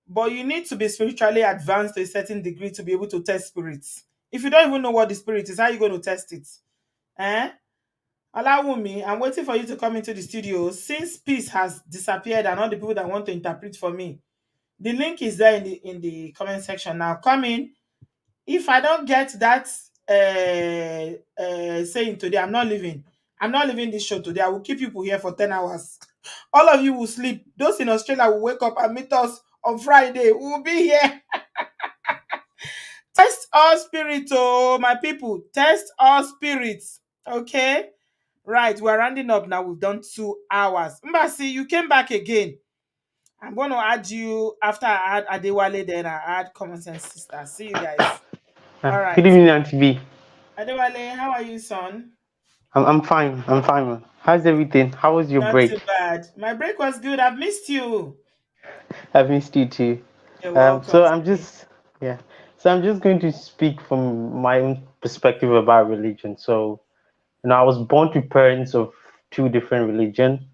But you need to be spiritually advanced to a certain degree to be able to test spirits. If you don't even know what the spirit is, how are you going to test it? Eh? Allow me, I'm waiting for you to come into the studio. Since peace has disappeared and all the people that want to interpret for me, the link is there in the comment section. Now come in. If I don't get that saying today, I'm not leaving. I'm not leaving this show today. I will keep people here for 10 hours. All of you will sleep. Those in Australia will wake up and meet us on Friday. We will be here. Test all spirits, oh, my people. Test all spirits. Okay? Right, we're rounding up now. We've done 2 hours. Mbasi, you came back again. I'm going to add you after I add Adewale, then I add Common Sense Sister. See you guys. All Good right. evening, Auntie B. Adewale, how are you, son? I'm fine. I'm fine, man. How's everything? How was your Not too break? bad. My break was good. I've missed you. I've missed you too. You're welcome. So I'm just yeah. So I'm just going to speak from my own perspective about religion. So I was born to parents of two different religion.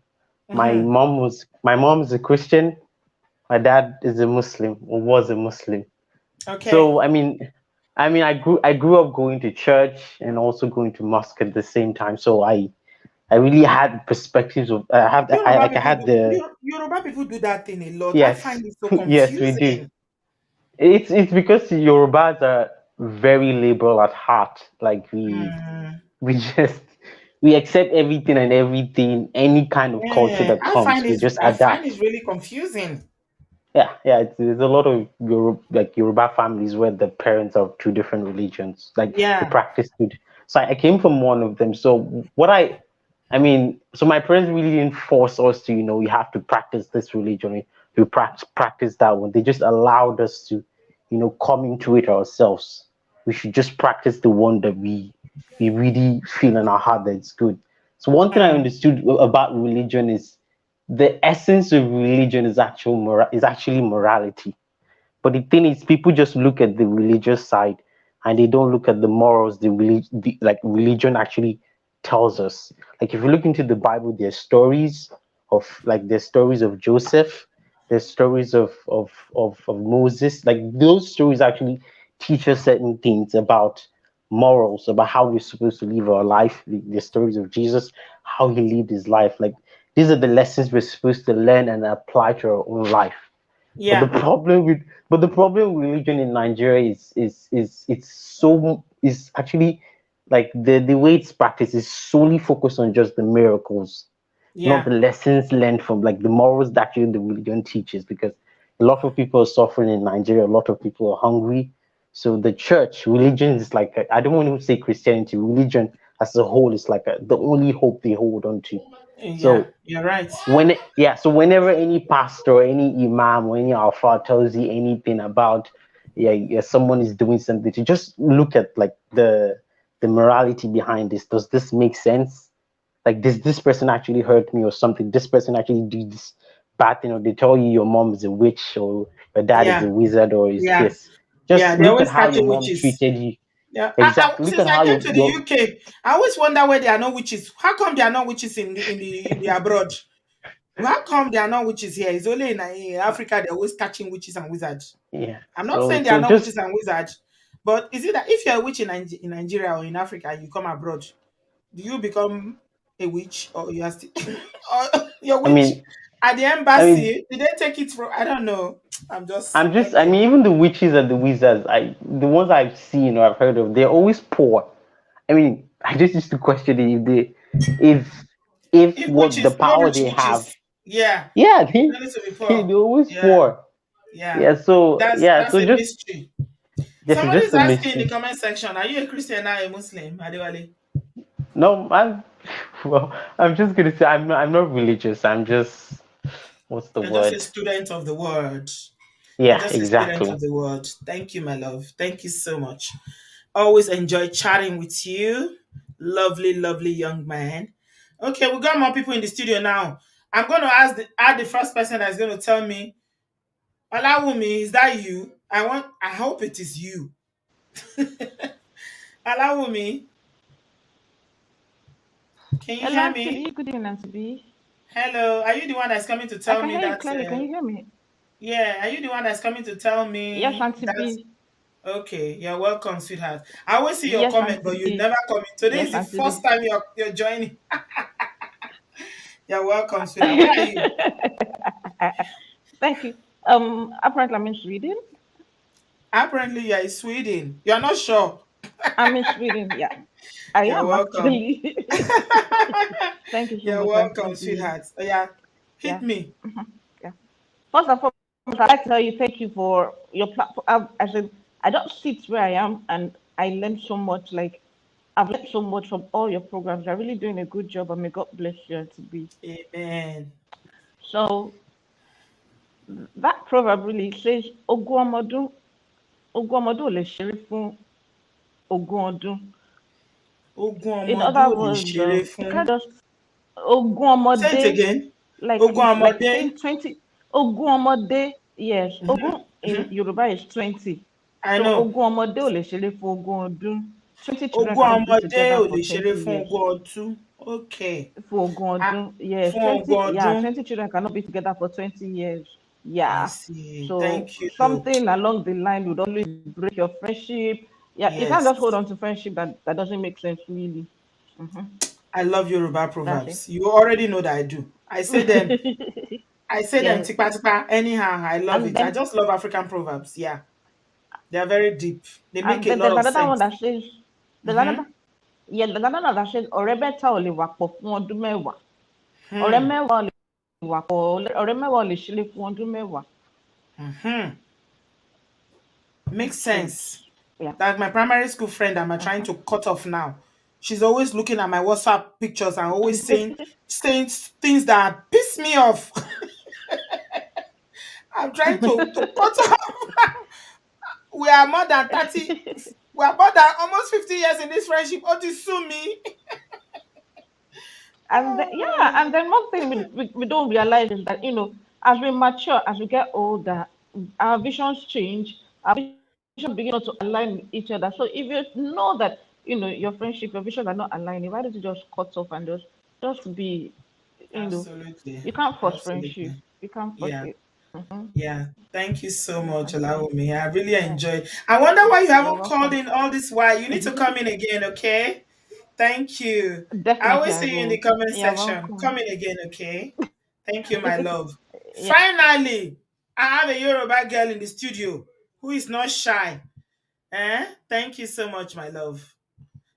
My mom is a Christian. My dad is a Muslim or was a Muslim. Okay. So I grew up going to church and also going to mosque at the same time. So I really had perspectives of I have I Yoruba like I people had do the Yoruba people do that thing a lot. I yes. find it so Yes, we do. confusing. It's because Yorubas are very liberal at heart. Like Mm, we just we accept everything and everything, any kind of culture yeah, that comes, we just I find adapt. it really confusing. Yeah. There's a lot of Yoruba families where the parents are of two different religions, like they Yeah. practice two. So I came from one of them. So so my parents really didn't force us to, you have to practice this religion, you practice that one. They just allowed us to, come into it ourselves. We should just practice the one that we really feel in our heart that it's good. So one thing I Mm, understood about religion is the essence of religion is actually morality. But the thing is, people just look at the religious side and they don't look at the morals like religion actually tells us. Like if you look into the Bible, there's stories of Joseph, there's stories of Moses. Like those stories actually teach us certain things about morals, about how we're supposed to live our life. The stories of Jesus, how he lived his life. Like these are the lessons we're supposed to learn and apply to our own life. But the yeah. problem with religion in Nigeria is actually like the way it's practiced is solely focused on just the miracles, not Yeah. the lessons learned from like the morals that actually the religion teaches. Because a lot of people are suffering in Nigeria, a lot of people are hungry. So the church, religion is like I don't want to say Christianity, religion as a whole is like the only hope they hold on to. Yeah. So You're right. so whenever any pastor or any imam or any alpha tells you anything about someone is doing something, to just look at like the morality behind this. Does this make sense? Like does this person actually hurt me or something? This person actually do this bad thing, or they tell you your mom is a witch or your dad is Yeah. a wizard or is Yeah. this. Yeah. Just They're look at always how your catching mom witches. treated you. Yeah. Exactly. Look Since at I how came to the your UK, I always wonder where there are no witches. How come there are no witches in the abroad? How come there are no witches here? It's only in Africa they're always catching witches and wizards. yeah. I'm not So saying there are so no just witches and wizards, but is it that if you're a witch in Nigeria or in Africa and you come abroad, do you become a witch or you are still or you're a I witch? mean At the I mean, embassy, did they take it from? I don't know. I'm just, I Okay. mean, even the witches and the wizards, the ones I've seen or I've heard of, they're always poor. I mean, I just used to question it if If what the witches, no power rich they have, witches. Yeah. yeah, They need to be they're poor. always Yeah. poor. Yeah. Yeah, so That's yeah, a so mystery. just Somebody is a asking in the mystery. comment section, are you a Christian or a Muslim, Adewale? No, I'm well, I'm just gonna say I'm not religious. I'm just what's the You're just a word? student of the word. You're Yeah, just a student exactly. of the word. Thank you, my love. Thank you so much. Always enjoy chatting with you. Lovely, lovely young man. Okay, we got more people in the studio now. I'm going to add the first person that's going to tell me, Alawumi, is that you? I hope it is you. Alawumi, can you Hello, hear Auntie me? B. Good evening, Auntie B. Hello, are you the one that's coming to I tell can me hear you that? clearly. Can you hear me? Yeah, are you the one that's coming to tell Yes, me Auntie that? B. Okay, you're welcome, sweetheart. I always see your Yes, comment, Auntie but you B. never comment. Today Yes, is the Auntie first B. time you're joining. You're welcome, sweetheart. Where are you? Thank you. Apparently I'm in Sweden. Apparently, you're in Sweden. You're not sure. I'm in Sweden. Yeah, I You're am welcome. actually. Thank you so You're much, Auntie welcome, B. sweetheart. Oh, yeah, hit Yeah. me. Yeah. First and foremost, I'd like to tell you thank you for your platform. I said I don't sit where I am, and I learned so much. Like I've learned so much from all your programs. You're really doing a good job, and may God bless you, Auntie B. Amen. So that proverb really says ogún ọmọdún ò lè ṣeré fún ogún ọdún. Ogún In ọmọdé other ò lè words, ṣeré you fún. can't just ogún Say it ọmọdé, again. like Ogún it's like ọmọdé. saying 20. Ogún ọmọdé, yes. Mhm, Ogún in mhm. Yoruba is 20. I So know. ogún ọmọdé ò lè ṣeré fún ogún ọdún. 20 children Ogún cannot be ọmọdé together ò for lè ṣeré 20 fún years. ogún ọdún. Okay. For ogún Ah, ọdún, yes. fún 20, ogún yeah, ọdún. 20 children cannot be together for 20 years. I Yeah. see. So Thank you. something along the line would always break your friendship. Yeah, you can't Yes. just hold on to friendship that doesn't make sense really. I love Yoruba That's it. proverbs. You already know that I do. I say them. I say them Yes. tipa tipa. Anyhow, I love And it. I then just love African proverbs. Yeah, they are very deep. They make and a then lot there's of another one sense. that says there's Mm-hmm. another yeah, there's another that says ọ̀rẹ́ mẹ́ta ò lè wà pọ̀ fún ọdún mẹ́wàá. Ọ̀rẹ́ Hmm. mẹ́wàá ò lè wà pọ̀ ọ̀rẹ́ mẹ́wàá ò lè ṣílé fún ọdún mẹ́wàá. Mm-hmm. Makes It's true. sense. Yeah. Like my primary school friend I'm trying to cut off now. She's always looking at my WhatsApp pictures and always saying things that piss me off. I'm trying to cut off. We are more than 30. We are more than almost 50 years in this friendship. Oh, this sue me. And then, yeah, and then one thing we don't realize is that, as we mature, as we get older, our visions change, our vision begin not to align with each other. So if you know that, your friendship, your visions are not aligning, why don't you just cut off and just be, you know, Absolutely. you can't force friendship. Absolutely. You can't force Yeah. it. Mm-hmm. Yeah. Thank you so Yes, much, Auntie B. me. I really Yeah, enjoyed. I wonder why you you're haven't called welcome. in all this while. You need to come in again, okay? Thank you. I Definitely, always I see you in the will. comment You're section. welcome. Come in again, okay? Thank you, my love. Yeah. Finally, I have a Yoruba girl in the studio who is not shy. Thank you so much, my love.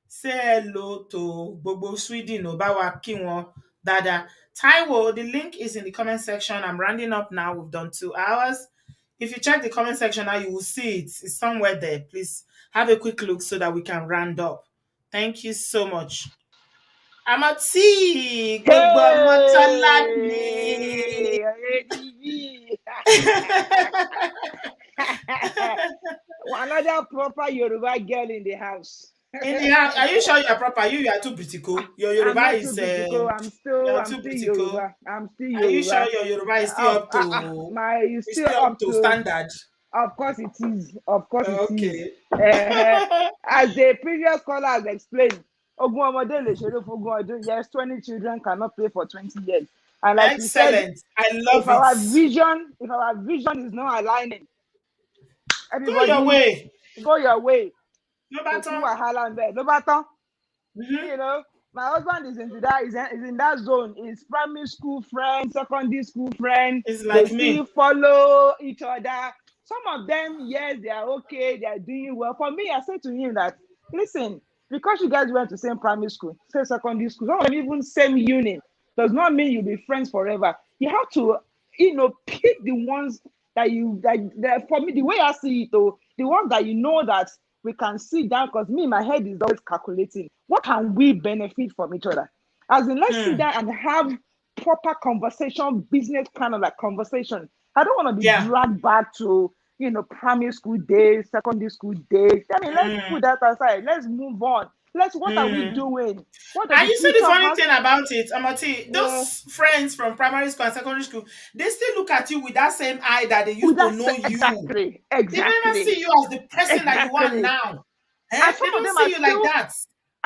Say hello to Bobo Sweden o bá wa kí wọn dáadáa. Taiwo, the link is in the comment section. I'm rounding up now. We've done 2 hours. If you check the comment section now, you will see it. It's somewhere there. Please have a quick look so that we can round up. Thank you so much. Amati, gbogbo ọmọ Tọ́lá ni. Hey, ADV. Another proper Yoruba girl in the house. In the house, are you sure you are proper? You are too Britico. Your I'm Yoruba not too is Britico. you are I'm too still Britico. Yoruba. I'm still Are you sure Yoruba. your Yoruba is still up to My is still up to. standard? Of course it is. Of course it is. Okay. As the previous caller has explained, Ogun Omode le ṣeré fún ogún ọdún. Yes, 20 children cannot play for 20 years. And like you said, Excellent. I if love it. our vision is not aligning, Go your everybody way. go your way. No Kò sí matter. wàhálà ń bẹ̀. Ló bá tán. Mhm. You know. My husband is into that, is in that zone. Is primary school friend, secondary school friend. It's They like still me. follow each other. Some of them, yes, they are okay, they are doing well. For me, I said to him that, listen, because you guys went to same primary school, same secondary school, some of them even same unit, does not mean you'll be friends forever. You have to, pick the ones that for me, the way I see it, though, the ones that you know that we can sit down, because me, my head is always calculating. What can we benefit from each other? As in, let's sit Hmm. down and have proper conversation, business kind of like conversation. I don't want to be Yeah. dragged back to, primary school days, secondary school days. I mean, let's Hmm. put that aside. Let's move on. What are we Hmm. doing? What does And the you see the future funny have? thing about it, Amati, Yeah, those friends from primary school and secondary school, they still look at you with that same eye that they with used to that know you. exactly, They never exactly, see you as the person that you are exactly. now. And They don't see you like that.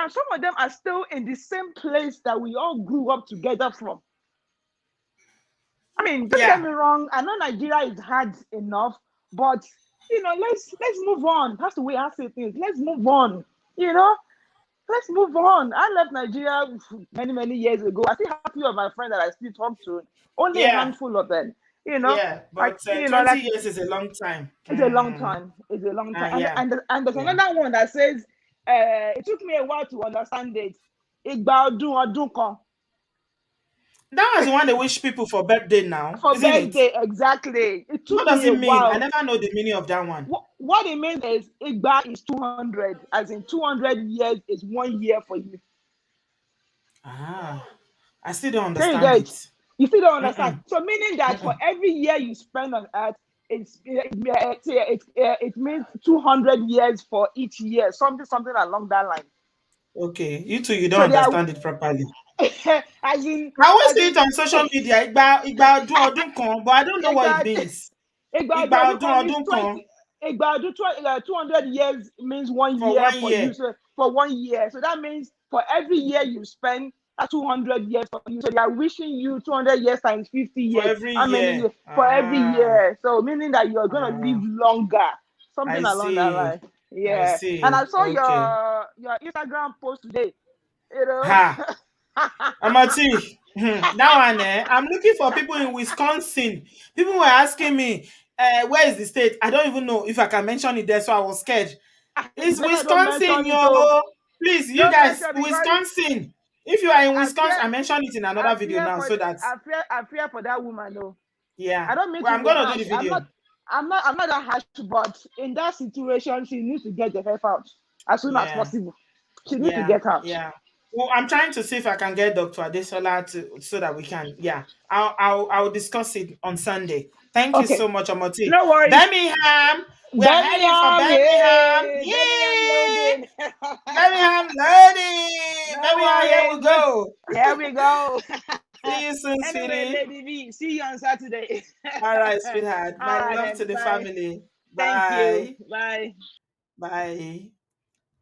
some of them are still in the same place that we all grew up together from. I mean, don't get Yeah. me wrong. I know Nigeria is hard enough, but let's move on. That's the way I say things. Let's move on. You know, let's move on. I left Nigeria many years ago. I still have a few of my friends that I still talk to. Only a Yeah. handful of them. Yeah. Like But 20 like years is a long time. it's a long time. It's a long time. And Yeah. there's Yeah. another one that says, it took me a while to understand it. Igba ọdún ọdún kan. That was the one they wish people for birthday now, For isn't it? birthday, exactly. It What took does me a it mean? I while. never know the meaning of that one. What it means is Igba is 200, as in 200 years is 1 year for you. Ah, I still don't There you understand get. it. You still don't understand. Mm-mm. So meaning that for Mm-mm. every year you spend on earth, it means 200 years for each year, something along that line. Okay, you two, you don't So they are understand it properly. as in I always as see it in on social media, igba ọdún ọdún kan, but I don't know what it Igba means. Igba Igba ọdún ọdún means ọdún kan 20. Igba ọdún 200 years means 1 year for one for you. year, So for 1 year, so that means for every year you spend, 200 years for you. So they are wishing you 200 years times 50 for years. every How many year. years for every year? So meaning that you're gonna live Ah, longer, something I along that see. line. I Yeah. And I see. saw Okay. your Instagram post today. You know. Ha. Amati, that one, I'm looking for people in Wisconsin. People were asking me, where is the state? I don't even know if I can mention it there, so I was scared. It's Better don't Wisconsin, mention it, oh. yo. Please, you Don't guys, mention because Wisconsin. If you are in I fear Wisconsin, I mentioned it in I another video fear now, for so that's I fear for that woman though. yeah. I don't mean Well, to I'm be gonna do harsh. the video. I'm not that harsh, but in that situation, she needs to get the help out as soon as Yeah, possible. She needs to yeah, get out. yeah. Well, I'm trying to see if I can get Dr. Adesola to so that we can. Yeah, I'll discuss it on Sunday. Thank you Okay, so much, Amoti. no worries. Birmingham, we are heading for Birmingham, Birmingham. yay! Birmingham Yay! loading. Birmingham loading. No Birmingham, here we worries. go. Here we go. See you soon, Anyway, sweetie. Lady V, see you on Saturday. All right, sweetheart. All My right love to then. the Bye. family. Thank you. Bye. Bye. Bye.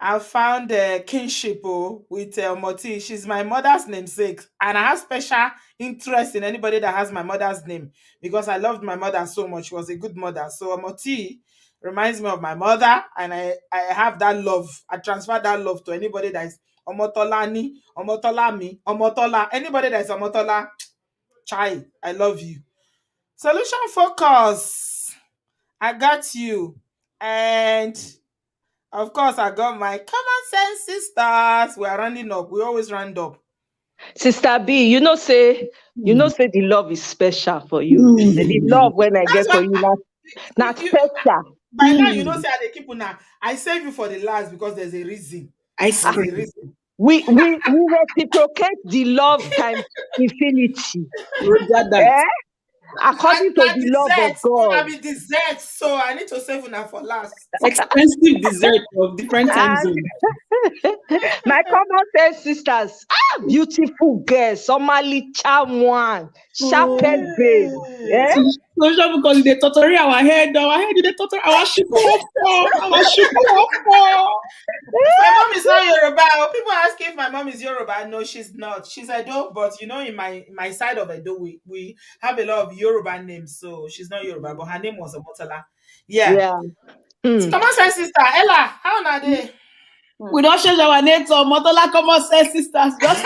I found a kinship with Moti. She's my mother's namesake, and I have special interest in anybody that has my mother's name because I loved my mother so much. She was a good mother. So Moti reminds me of my mother, and I have that love. I transfer that love to anybody that is Omotolani, Omotolami, Omotola. Anybody that is Omotola, chai, I love you. Solution focus. I got you. And of course, I got my common sense sisters. We are rounding up. We always round up. Sister B, say the love is special for you. The love when I That's get for why you, not special. by now you know say I dey keep una. I save you for the last because there's a reason. Ah, There's a reason. we reciprocate the love times infinity. Roger that. Eh? According to That the love of dessert, God. una be dessert. So I need to save una for last. Expensive dessert of different time And zones. my common sense sisters, beautiful girls, somali charm one, sharpest babe. Eh? Social because they totally our head, they totally our ship off. My mom is not Yoruba. People ask if my mom is Yoruba. No, she's not. She's Edo, but in my side of Edo, we have a lot of Yoruba names. So she's not Yoruba, but her name was Omotala. Yeah. Yeah. Come on, my sister Ella. How are they? We don't change our name to Motola Common Sense Sisters. Just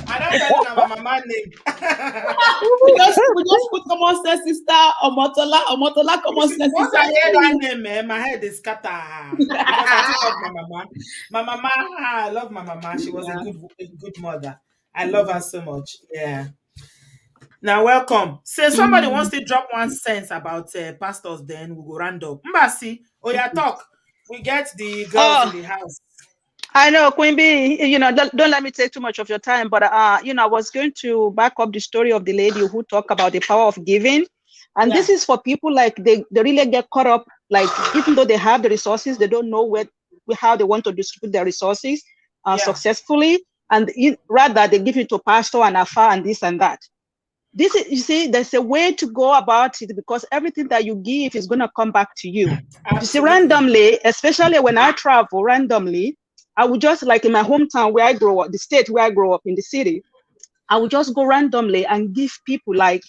I don't tell you my mama name. we just put Common Sense Sister or Motola Common Sense Once Sister. I hear that name, man, my head is scatter because I still love my mama. My mama, I love my mama. She was a good mother. I love her so much. Yeah. Now, welcome. So, somebody wants to drop 1 cent about pastors, then we go round up. Mbasi, talk. We get the girls in the house. I know, Queen Bee, don't let me take too much of your time, but, I was going to back up the story of the lady who talked about the power of giving. And this is for people like they really get caught up, like even though they have the resources, they don't know how they want to distribute their resources successfully. And rather they give it to pastor and afar and this and that. This is, you see, there's a way to go about it because everything that you give is going to come back to you. Absolutely. You see, randomly, especially when I travel randomly, I would just, like in my hometown where I grow up, the state where I grow up in the city, I would just go randomly and give people like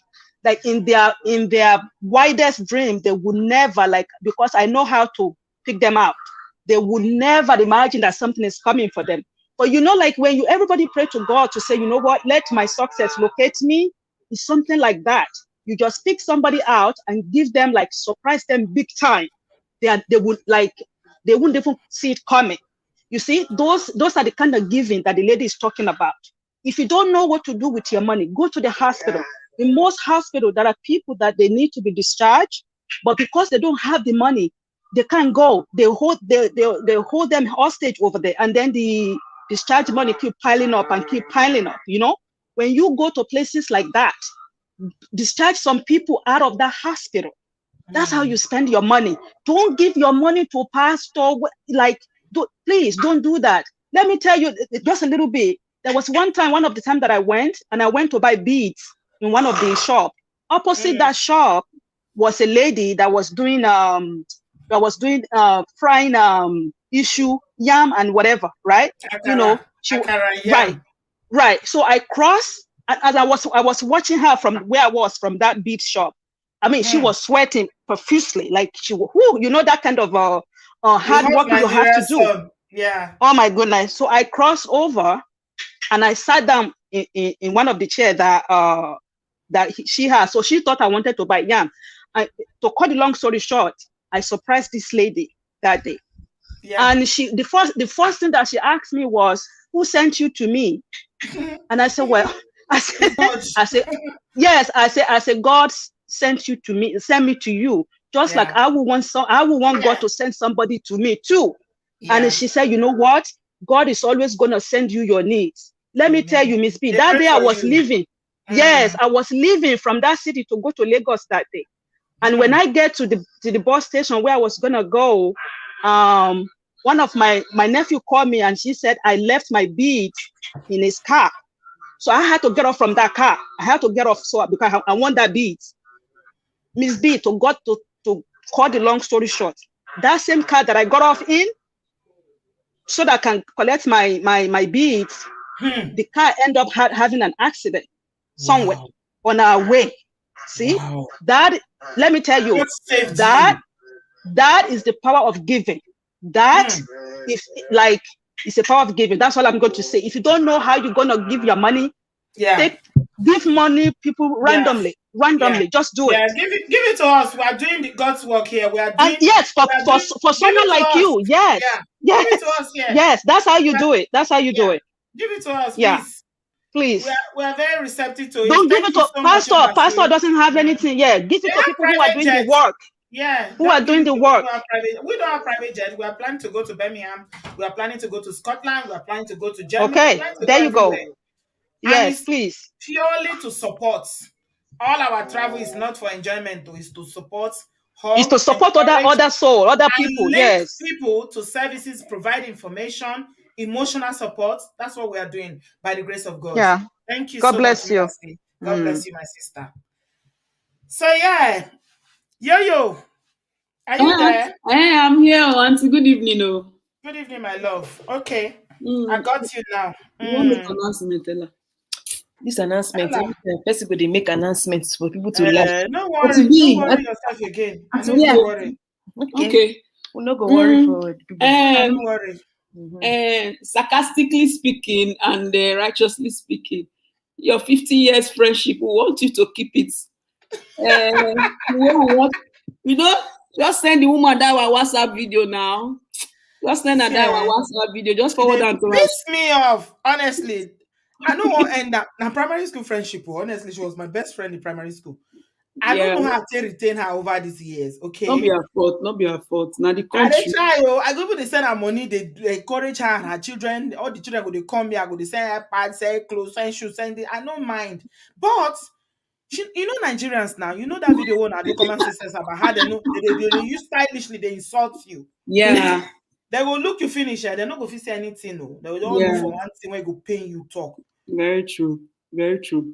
in their widest dream, they would never, because I know how to pick them out. They would never imagine that something is coming for them. But like when everybody pray to God to say, you know what, let my success locate me, it's something like that. You just pick somebody out and give them, surprise them big time. They wouldn't even see it coming. You see, those are the kind of giving that the lady is talking about. If you don't know what to do with your money, go to the hospital. In most hospitals, there are people that they need to be discharged, but because they don't have the money, they can't go. They hold them hostage over there, and then the discharge money keep piling up and keep piling up. When you go to places like that, discharge some people out of that hospital. That's how you spend your money. Don't give your money to a pastor. Please don't do that. Let me tell you just a little bit. There was one of the time that I went to buy beads in one of the shops. Opposite that shop was a lady that was doing frying issue yam and whatever, right? Akara, right. So I crossed, as I was watching her from where I was from that bead shop. I mean, she was sweating profusely, like that kind of hard work you have to do. Yeah. Oh my goodness. So I crossed over and I sat down in one of the chairs that she has. So she thought I wanted to buy yam. To cut the long story short, I surprised this lady that day. Yeah. And the first thing that she asked me was, "Who sent you to me?" And I said, "Well," I said, "Yes." I said, "God sent me to you, just like I would want God to send somebody to me too." Yeah. And she said, "You know what? God is always going to send you your needs." Let me tell you, Miss B, that day I was leaving. Yes, I was leaving from that city to go to Lagos that day. And when I get to the bus station where I was going to go, one of my nephew called me and she said, I left my beads in his car. So I had to get off from that car. I had to get off because I want that beads. Miss B, to cut the long story short, that same car that I got off in, so that I can collect my beads, the car ended up having an accident somewhere on our way. See, that, let me tell you, that is the power of giving. That is it's a power of giving. That's all I'm going to say. If you don't know how you're going to give your money, give money people randomly. Just do it. Give it to us. We are doing the God's work here. We are doing. Yes, for someone like you. Yes. Yes. Give it to us here. Yes, that's how you do it. That's how you do it. Give it to us, please. Please. We are very receptive to it. Don't give it to pastor. Pastor doesn't have anything. Yeah, give it to people who are doing the work. Yeah, who are doing the work. We don't have private jet. We are planning to go to Birmingham. We are planning to go to Scotland. We are planning to go to Germany. Okay, there you go. Yes, please. Purely to support. All our travel is not for enjoyment, though. It's to support. It's to support other soul, other people. Yes, people to services, provide information, emotional support. That's what we are doing by the grace of God. Yeah. Thank you. God so bless much, you. Mercy. God bless you, my sister. So yeah, Yo, are you there? I'm here, Auntie. Good evening, Good evening, my love. Okay, I got you now. You want to make announcement, Ella? This announcement, person go dey make announcements for people to learn. No worry, don't worry yourself again. I know you worry. Okay. We no go worry for the people. Don't And worry. sarcastically speaking and righteously speaking, your 50 years friendship, we want you to keep it. You know, just send the woman that our WhatsApp video now. Just send her that our WhatsApp video. Just forward They on to us. piss me off, honestly. I don't want to end up now. Primary school friendship. Honestly, she was my best friend in primary school. I don't Yeah, know how to retain her over these years. not be Okay, her fault. Not be her fault. Now the I dey country. try. Oh, I go even dey send her money. They encourage her and her children. All the children go they come here. I go they send her pads, send clothes, send shoes, send it. I don't mind, but you know Nigerians now. You know that video one I do comment says about how they know they use stylishly. They insult you. Yeah, They will look you finish. They're not going to say anything. No, they will all look yeah. for one thing where go pain you talk. Very true. Very true.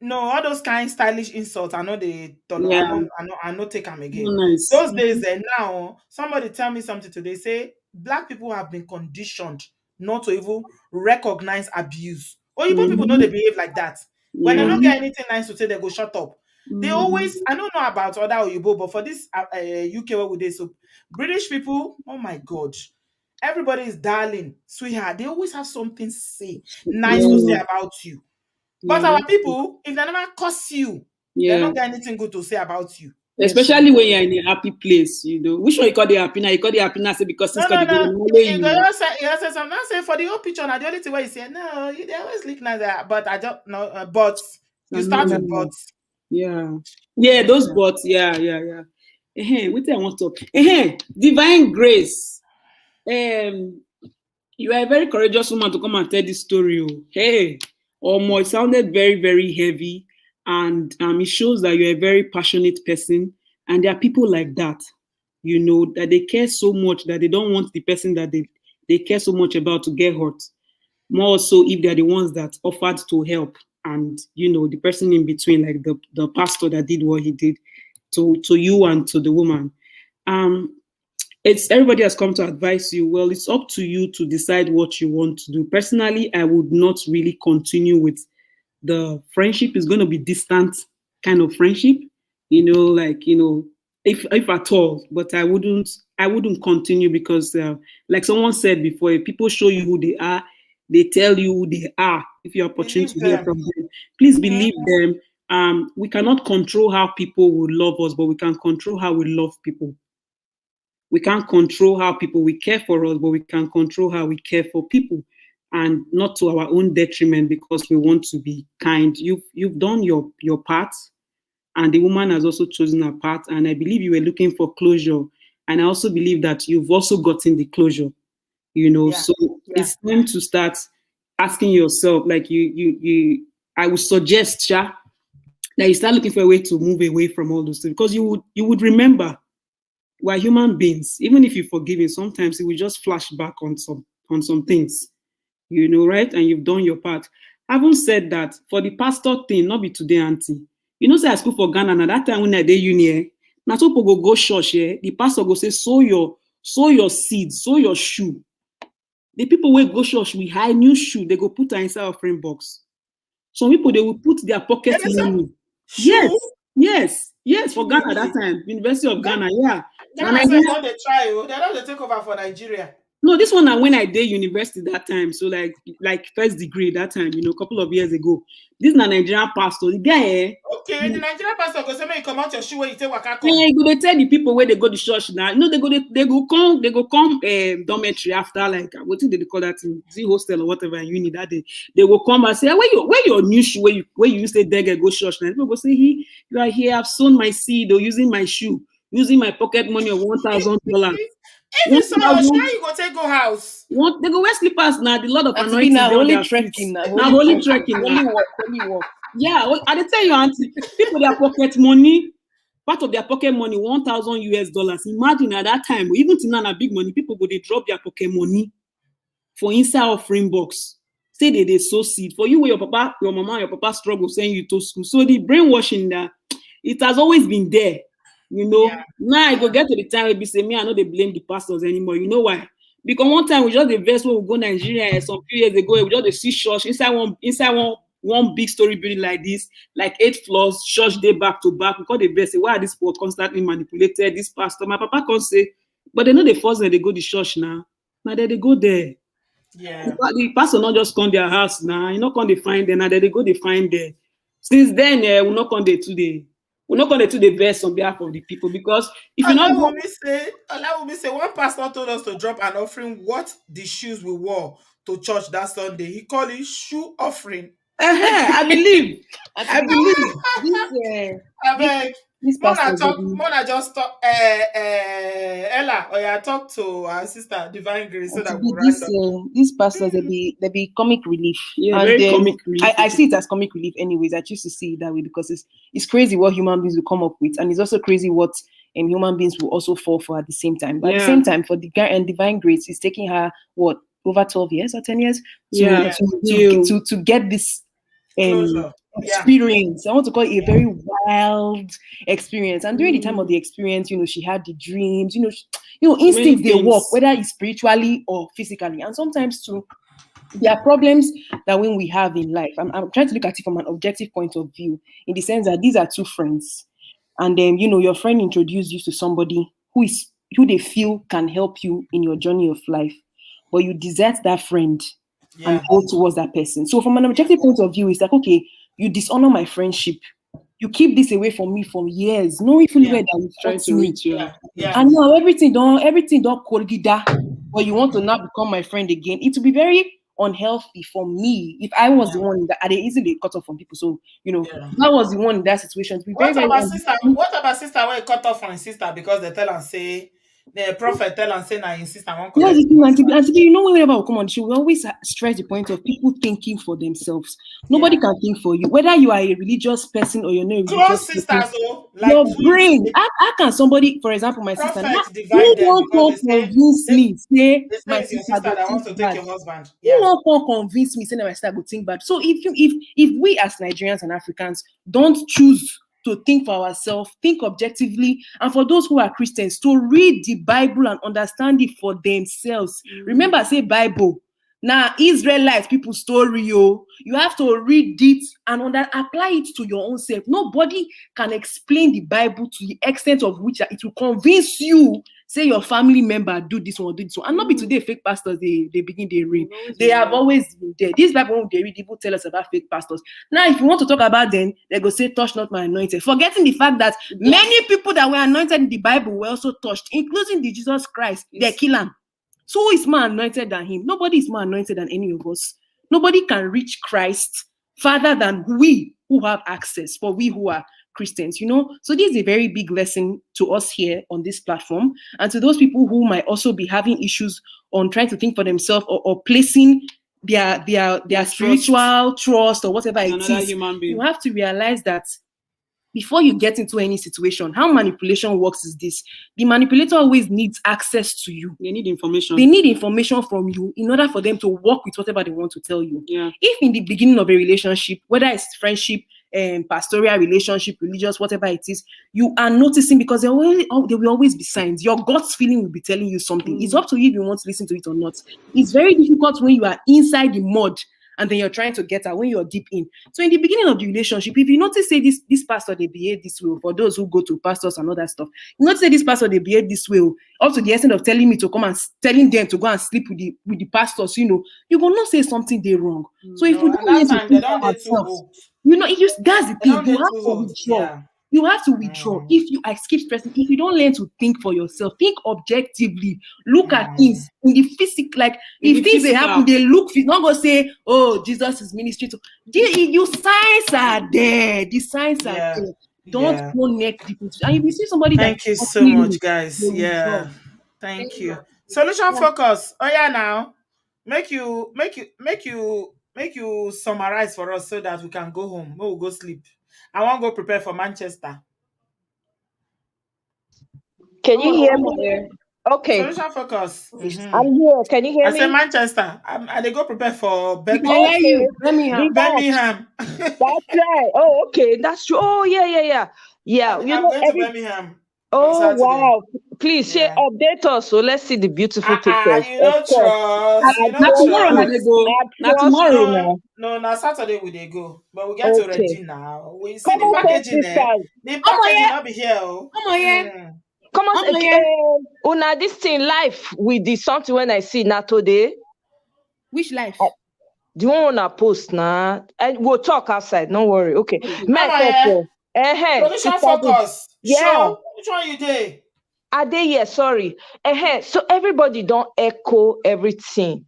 No, all those kind stylish insults. I know they. Yeah, I know take them no again. nice. Those days, now somebody tell me something today. Say black people have been conditioned not to even recognize abuse. Or even people know they behave like that. When they Yeah. don't get anything nice to say, they go shut up. They Mhm. always. I don't know about other Oyibo, but for this UK where we dey, so British people. Oh my god. Everybody is darling, sweetheart. They always have something to say, nice to say Yeah. about you. But Yeah, our that's true. people, if they never curse you, they Yeah. don't get anything good to say about you. Especially when you're in a happy place, you know. Which one you call the happy now? You call the happy now say because No, it's called no, the no. good way You you. go just say something. Not say for the whole picture. Now the only thing where you say no, they always look nice. But I don't know. But you start with but. Yeah. Yeah, those bots. Yeah, yeah, yeah. What I want to divine grace. You are a very courageous woman to come and tell this story. Oh. Hey, it sounded very, very heavy. And it shows that you're a very passionate person. And there are people like that, you know, that they care so much that they don't want the person that they care so much about to get hurt. More so if they're the ones that offered to help. And, you know, the person in between, like the pastor that did what he did to you and to the woman. It's everybody has come to advise you. Well, it's up to you to decide what you want to do. Personally, I would not really continue with the friendship. Is going to be distant kind of friendship, you know, like, you know, if at all. But I wouldn't continue because, like someone said before, if people show you who they are, they tell you who they are. If you're opportune Believe to hear them. from them, please believe them. We cannot control how people will love us, but we can control how we love people. We can't control how people will care for us, but we can control how we care for people, and not to our own detriment because we want to be kind. You've done your part, and the woman has also chosen her part. And I believe you were looking for closure, and I also believe that you've also gotten the closure. You know, Yeah. so it's time to start asking yourself, like you. I would suggest, Sha, that you start looking for a way to move away from all those things because you would remember we're human beings. Even if you forgive it, sometimes it will just flash back on some things, you know, right? And you've done your part. Having said that, for the pastor thing, not be today, auntie. You know, say I school for Ghana, and that time when I did uni, now so people go church, the pastor go say, sow your seed, sow your shoe. The people will go church with high new shoe, they go put her inside offering box. Some people they will put their pocket money. Shoe. Yes, for Ghana that time, University of Ghana, yeah. Ghana says don't they try. They don't take over for Nigeria. No, this one now when I did university that time, so like first degree that time, you know, a couple of years ago. This is a Nigerian pastor. The guy, Okay, the Nigerian pastor go say, "Make you come out your shoe when you take waka come." yeah, they tell the people where they go to church now. You know, they go come dormitory after like what do they call that thing? Z hostel or whatever and uni that day. They will come and say, where your new shoe where you used to go church now. People go say, you are here, I've sown my seed or using my shoe, using my pocket money of $1,000. If you saw your shoe, you go take go house. They go wear slippers now. The Lord of That's anointing now dey on only their feet. trekking now. Now holy trekking. Only walk. Yeah, I dey tell you, auntie, people their pocket money, part of their pocket money, $1,000. Imagine at that time, even to now, big money, people go they drop their pocket money for inside offering box. Say they sow seed for you where your papa, your mama, your papa struggle send you to school. So the brainwashing that it has always been there. You know, now I go get to the time where we say, me, I know they blame the pastors anymore. You know why? Because one time we just the verse where we go Nigeria some few years ago, we just the see church inside one big story building like this, like 8 floors, church day back to back. We call the verse, why are these people constantly manipulated? This pastor, my papa can say, But they know they force them, they go to church now. Now they go there. Yeah. The pastor not just come their house now. You not come they find them. Now they go they find there. Since then, we not come there today. We not come there to the verse on behalf of the people, because if you not go, Allow me say, one pastor told us to drop an offering what the shoes we wore to church that Sunday. He called it shoe offering. I believe. I believe I beg. this pastor Mona just talk. Ella, or yeah, talk to our sister Divine Grace so that we'll round up. these pastors they be comic relief. Yeah, and very comic relief. I see it as comic relief anyways. I choose to see it that way because it's crazy what human beings will come up with, and it's also crazy what human beings will also fall for at the same time. But at the same time, for the guy and Divine Grace, it's taking her what, over 12 years or 10 years to get this experience. I want to call it a very wild experience. And during the time of the experience, she had the dreams, instincts they work, whether it's spiritually or physically. And sometimes too, there are problems that when we have in life, I'm trying to look at it from an objective point of view, in the sense that these are two friends. And then, your friend introduced you to somebody who they feel can help you in your journey of life, but you desert that friend and go towards that person. So from an objective point of view, it's like, okay, you dishonor my friendship. You keep this away from me for years, knowing fully well that you trying to reach you. And now everything don't colgida, but you want to now become my friend again. It will be very unhealthy for me if I was the one that they easily cut off from people. So if I was the one in that situation, to be What very, about sister when cut off from sister because they tell and say the prophet tell and say now his sister won't collect? Whenever we come on the show, we always stress the point of people thinking for themselves. Nobody can think for you, whether you are a religious person or you're not a religious sisters, person. Your brain. How can somebody, for example, my sister, who won't convince me? Say my it's your sister sister that wants to take your husband. You won't convince me. Say my sister go think bad. So if we as Nigerians and Africans don't choose to think for ourselves, think objectively, and for those who are Christians, to read the Bible and understand it for themselves. Remember, I say Bible. Now, Israelites, people's story, you have to read it and apply it to your own self. Nobody can explain the Bible to the extent of which it will convince you. Say your family member do this one, do this one. And not be today fake pastors, they begin their reign. They have always been there. This Bible, when they read, people tell us about fake pastors. Now, if you want to talk about them, they go say, touch not my anointed. Forgetting the fact that many people that were anointed in the Bible were also touched, including the Jesus Christ. They kill him. So who is more anointed than him? Nobody is more anointed than any of us. Nobody can reach Christ farther than we who have access, for we who are Christians, So this is a very big lesson to us here on this platform, and to those people who might also be having issues on trying to think for themselves or placing their spiritual trust or whatever it is. You have to realize that before you get into any situation, how manipulation works is this: the manipulator always needs access to you. They need information. They need information from you in order for them to work with whatever they want to tell you. Yeah. If in the beginning of a relationship, whether it's friendship, pastoral relationship, religious, whatever it is, you are noticing, because there will always be signs. Your gut's feeling will be telling you something. It's up to you if you want to listen to it or not. It's very difficult when you are inside the mud and then you're trying to get out, when you're deep in. So in the beginning of the relationship, if you notice, say this pastor, they behave this way, for those who go to pastors and all that stuff, you notice, say this pastor, they behave this way, up to the extent of telling me to come and telling them to go and sleep with the pastors, you will not say something they wrong. So if you don't learn to think for ourselves, that's the thing, you have to withdraw. You have to withdraw. I keep stressing, if you don't learn to think for yourself, think objectively, look at things in the physical, like if things they happen, they look, not go say, oh, Jesus is ministry to you. Signs are there. The signs are there. Don't go neck deep into it. And if you see somebody Thank you so much, guys. Thank you. Solution focus. Oh yeah, now make you summarize for us so that we can go home. We'll go sleep. I want to go prepare for Manchester. Can you hear me? Okay. Solution focus. I'm here. Can you hear me? I say Manchester. I go prepare for Birmingham. That's right. Oh, okay. That's true. Oh, yeah. I'm going to Birmingham. Oh, wow. Please share, update us. So let's see the beautiful pictures. Tomorrow. No, now Saturday we they go. But we get to Regina now. We see the packaging there. The packaging will be here. Come on here. Come on, una this thing life with the something when I see now today. Which life? Do you want to post now? And we'll talk outside. Don't worry. Okay. Solution focus. Yeah. Show. Which one you did? Are they here? Sorry. So everybody don't echo everything.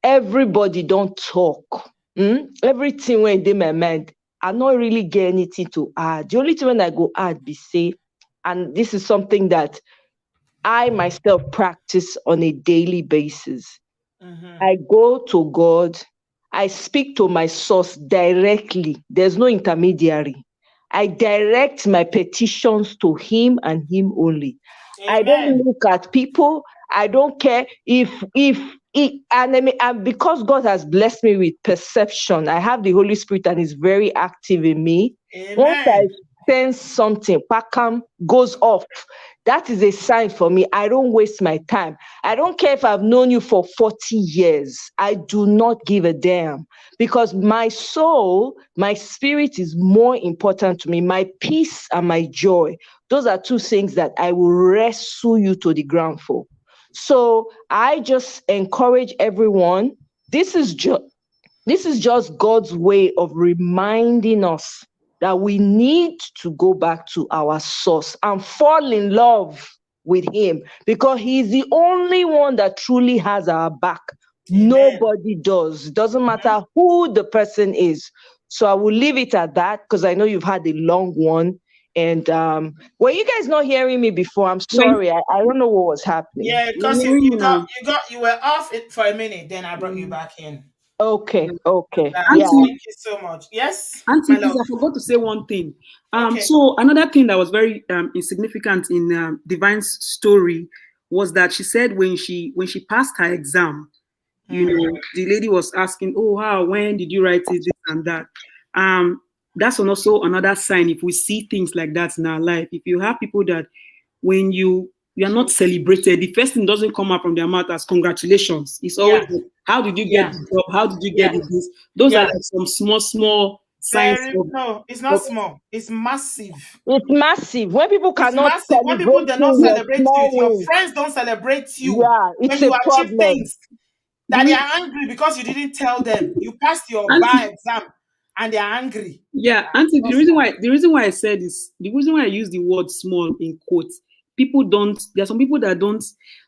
Everybody don't talk. Everything when in my mind, I not really get anything to add. The only thing when I go add be say, and this is something that I myself practice on a daily basis. I go to God. I speak to my source directly. There's no intermediary. I direct my petitions to him and him only. Amen. I don't look at people. I don't care and because God has blessed me with perception, I have the Holy Spirit and is very active in me. Amen. Once I sense something, Pakam goes off. That is a sign for me. I don't waste my time. I don't care if I've known you for 40 years. I do not give a damn because my soul, my spirit is more important to me. My peace and my joy. Those are two things that I will wrestle you to the ground for. So I just encourage everyone. This is just God's way of reminding us that we need to go back to our source and fall in love with him because he's the only one that truly has our back. Amen. Nobody does. It doesn't matter who the person is. So I will leave it at that because I know you've had a long one. And were you guys not hearing me before? I'm sorry. I don't know what was happening. Yeah, because you were off it for a minute, then I brought you back in. Okay. Auntie, Yeah. Thank you so much. Yes, Auntie, please, I forgot to say one thing. So another thing that was very insignificant in Divine's story was that she said when she passed her exam, you know, the lady was asking, "Oh, how? When did you write it? This and that." That's also another sign. If we see things like that in our life, if you have people that when you are not celebrated, the first thing doesn't come out from their mouth as congratulations. It's always how did you get the job? How did you get this? Those are like some small signs. No, it's not small. It's massive. It's massive. When people cannot celebrate, when people do not celebrate you, your friends don't celebrate you. It's when you a achieve problem. things that they are angry because you didn't tell them. You passed your bar exam and they are angry. Yeah, Auntie, the reason why I said this, the reason why I use the word small in quotes, there are some people that don't,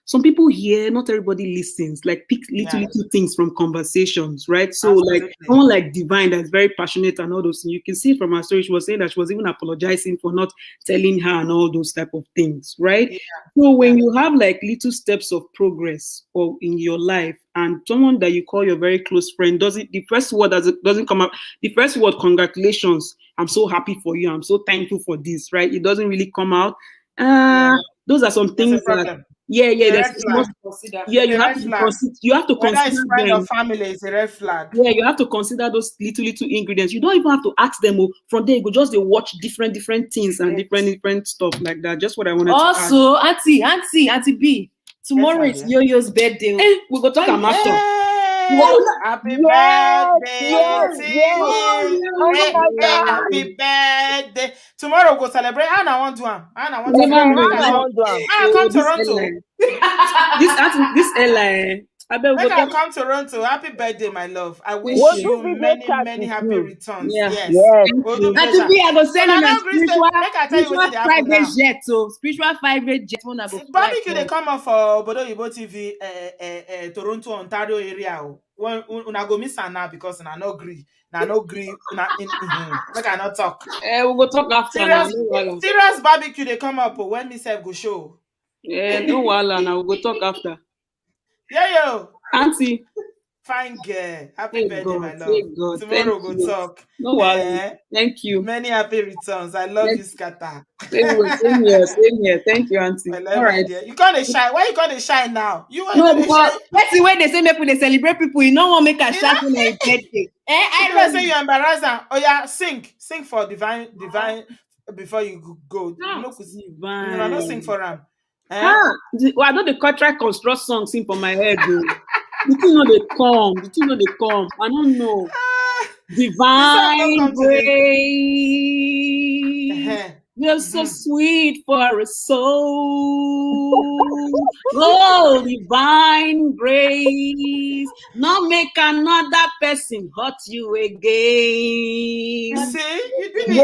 some people hear, not everybody listens, like pick little things from conversations, right? So like someone like Divine that's very passionate and all those things, you can see from her story, she was saying that she was even apologizing for not telling her and all those type of things, right? Yeah. So when you have like little steps of progress or in your life and someone that you call your very close friend, the first word doesn't come up, the first word, congratulations, I'm so happy for you, I'm so thankful for this, right? It doesn't really come out. Those are some things that you have to whether consider it's friend them. or family, it's a red flag. Yeah, you have to consider those little ingredients. You don't even have to ask them. From there, you go just they watch different things and different stuff like that. Just what I wanted to add. Also, Auntie B, tomorrow is Yo-Yo's birthday. We go talk about Happy birthday to you. Oh my God. Happy birthday. Tomorrow we go celebrate. Anna want to come Toronto. This Ella. Make I come Toronto. Happy birthday, my love. I wish you many happy returns. Yes. Auntie B, I go send you my spiritual private jet. So spiritual private jet. Barbecue they come up for Obodooyinbo TV, Toronto, Ontario area. Una go miss now because I no agree. Make I not talk. We go talk after. Serious barbecue they come up when me self go show. No wala. Now we go talk after. Yo, Auntie. Fine girl. Happy birthday, my love. God. Tomorrow we'll go talk. No worries. Thank you. Many happy returns. I love you, Scatter. Same here. Thank you, Auntie. All right. You can't shine. Why you can't shine now? That's the way they say people they celebrate people. You know what make a shine on a birthday. I say you embarrass them. Oh yeah, sing for divine before you go. Look, divine. You not sing for them. I know the contract construct song sing for my head. The two know they come. I don't know. Divine grace. You're so sweet for a soul. Oh, divine grace. Not make another person hurt you You again. see, you did it.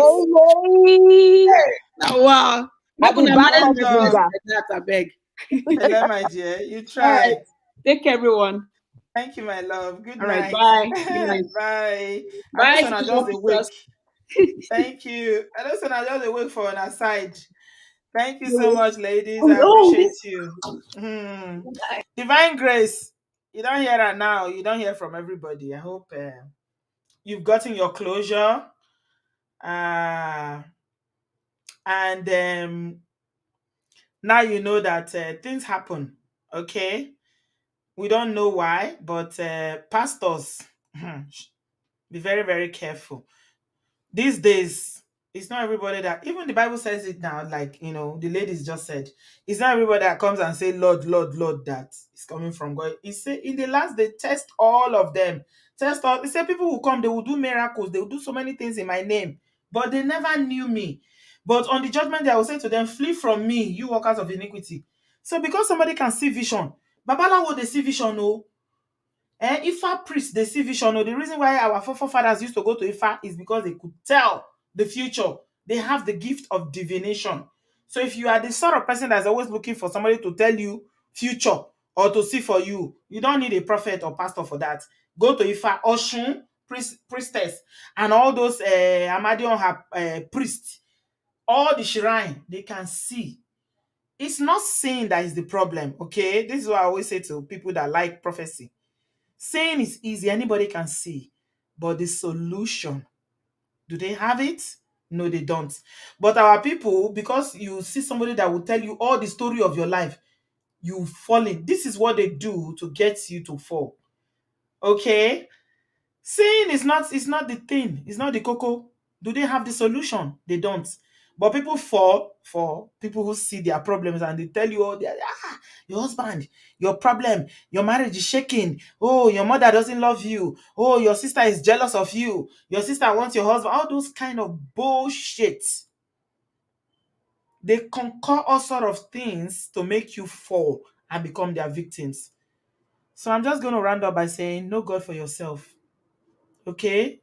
Yay! Now, wow. Make Happy una back manage of my voice finger. like that, I beg. Hello, my dear. You All right. tried. Take care, everyone. Thank you, my love. Good All right. night. Bye. Good night. Bye. I Bye, just wanna just spiritual awake. sisters. Thank you. I just wanna just awake for an aside. Thank you so Oh, much, ladies. I oh. appreciate you. Divine Grace. You don't hear that now. You don't hear from everybody. I hope you've gotten your closure. And now you know that things happen. Okay. We don't know why, but pastors, be very, very careful. These days, it's not everybody that, even the Bible says it now, like, the ladies just said, it's not everybody that comes and say, Lord, Lord, Lord, that is coming from God. He said, in the last, they test all of them. Test all. He said, people will come, they will do miracles, they will do so many things in my name, but they never knew me. But on the judgment day, I will say to them, flee from me, you workers of iniquity. So because somebody can see vision, Babalawo, they see vision, no. Ifa priests, they see vision. The reason why our forefathers used to go to Ifa is because they could tell the future. They have the gift of divination. So if you are the sort of person that's always looking for somebody to tell you future or to see for you, you don't need a prophet or pastor for that. Go to Ifa, Oshun, priestess, and all those Amadion priests, all the shrine, they can see. It's not saying that is the problem, okay? This is what I always say to people that like prophecy. Saying is easy, anybody can see. But the solution, do they have it? No, they don't. But our people, because you see somebody that will tell you all the story of your life, you fall in. This is what they do to get you to fall. Okay? Saying is not the thing, it's not the cocoa. Do they have the solution? They don't. But people fall for people who see their problems and they tell you, oh, your husband, your problem, your marriage is shaking. Oh, your mother doesn't love you. Oh, your sister is jealous of you. Your sister wants your husband. All those kind of bullshit. They concoct all sort of things to make you fall and become their victims. So I'm just going to round up by saying, know God for yourself. Okay?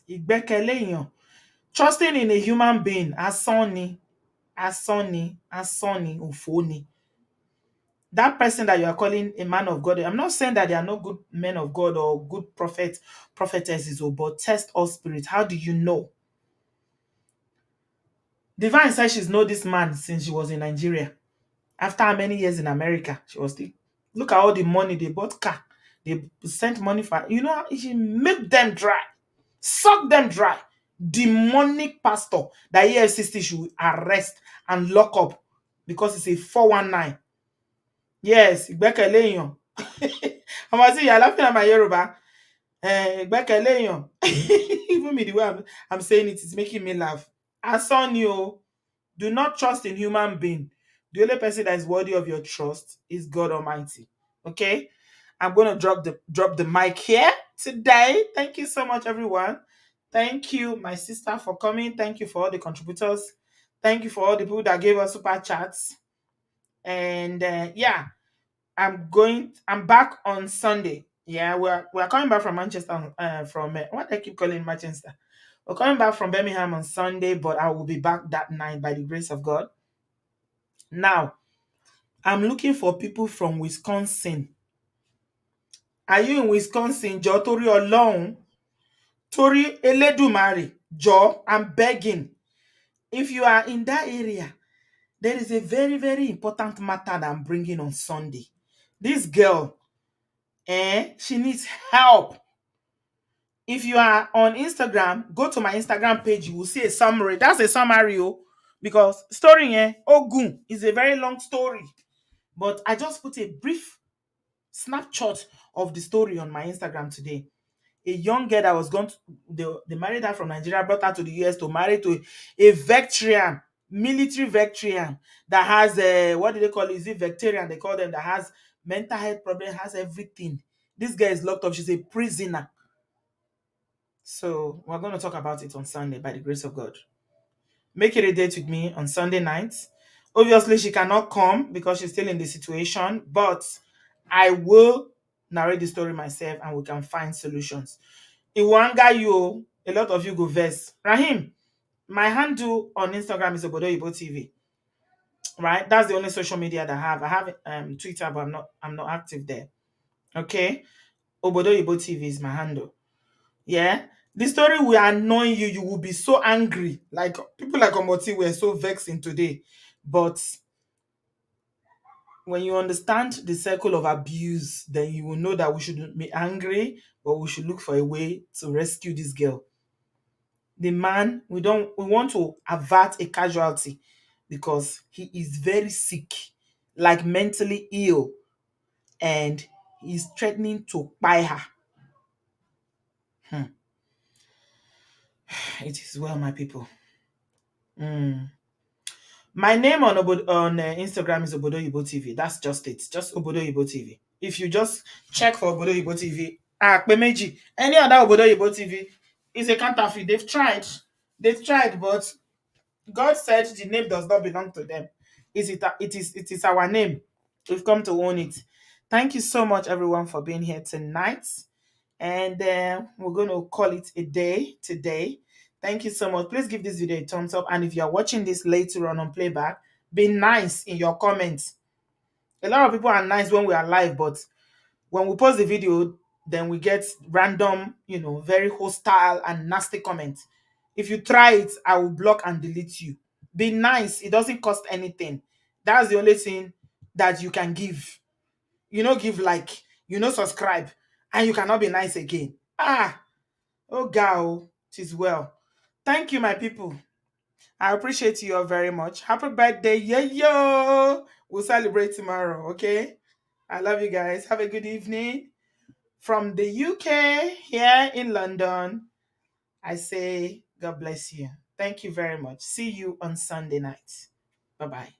Ìgbẹ́kẹ̀lé èèyàn. Trusting in a human being, asán ni, òfò ni. That person that you are calling a man of God, I'm not saying that there are no good men of God or good prophetesses, but test all spirits. How do you know? Divine said she's known this man since she was in Nigeria. After how many years in America, she was still. Look at all the money they bought car. They sent money for, she milked them dry. Suck them dry. Demonic pastor that EFCC should arrest and lock up because it's a 419. Yes, ìgbẹ́kẹ̀lé èèyàn. I'm saying you're laughing at my Yoruba. Ìgbẹ́kẹ̀lé èèyàn. Even me, the way I'm saying it is making me laugh. Asán ni o. Do not trust in human being. The only person that is worthy of your trust is God Almighty. Okay? I'm going to drop the mic here today. Thank you so much, everyone. Thank you, my sister, for coming. Thank you for all the contributors. Thank you for all the people that gave us super chats. And yeah, I'm back on Sunday. Yeah, we're coming back from Manchester. What I keep calling Manchester. We're coming back from Birmingham on Sunday, but I will be back that night by the grace of God. Now, I'm looking for people from Wisconsin. Are you in Wisconsin? Jọ̀ọ́ torí Ọlọ́run, torí Elédùmarè, jọ̀ọ́, I'm begging. If you are in that area, there is a very, very important matter that I'm bringing on Sunday. This girl, she needs help. If you are on Instagram, go to my Instagram page, you will see a summary. That's a summary, because story, Ogun is a very long story. But I just put a brief snapshot of the story on my Instagram today. A young girl that was going to, they married her from Nigeria, brought her to the US to marry to a veteran, military veteran that has what do they call it? Is it veteran? They call them, that has mental health problem, has everything. This girl is locked up. She's a prisoner. So we're going to talk about it on Sunday by the grace of God. make it a date with me on Sunday nights. Obviously, she cannot come because she's still in the situation, but I will narrate the story myself and we can find solutions. Iwanga you, a lot of you go verse. Rahim, my handle on Instagram is obodooyinbo TV. Right? That's the only social media that I have. I have Twitter, but I'm not active there. Okay? Obodooyinbo TV is my handle. Yeah. The story will annoy you. You will be so angry. Like people like Omoti were so vexing today. But when you understand the circle of abuse, then you will know that we shouldn't be angry, but we should look for a way to rescue this girl. The man, we want to avert a casualty because he is very sick, like mentally ill, and he's threatening to buy her. It is well, my people. My name on Instagram is Obodooyinbo TV. That's just it. Just Obodooyinbo TV. If you just check for Obodooyinbo TV, Pemeji, any other Obodooyinbo TV is a counterfeit. They've tried, but God said the name does not belong to them. It is our name. We've come to own it. Thank you so much, everyone, for being here tonight. And we're going to call it a day today. Thank you so much. Please give this video a thumbs up. And if you're watching this later on playback, be nice in your comments. A lot of people are nice when we are live, but when we post the video, then we get random, very hostile and nasty comments. If you try it, I will block and delete you. Be nice. It doesn't cost anything. That's the only thing that you can give. Give like, subscribe, and you cannot be nice again. Oh girl, it is well. Thank you, my people. I appreciate you all very much. Happy birthday, yo! We'll celebrate tomorrow, okay? I love you guys. Have a good evening. From the UK, here in London, I say God bless you. Thank you very much. See you on Sunday night. Bye-bye.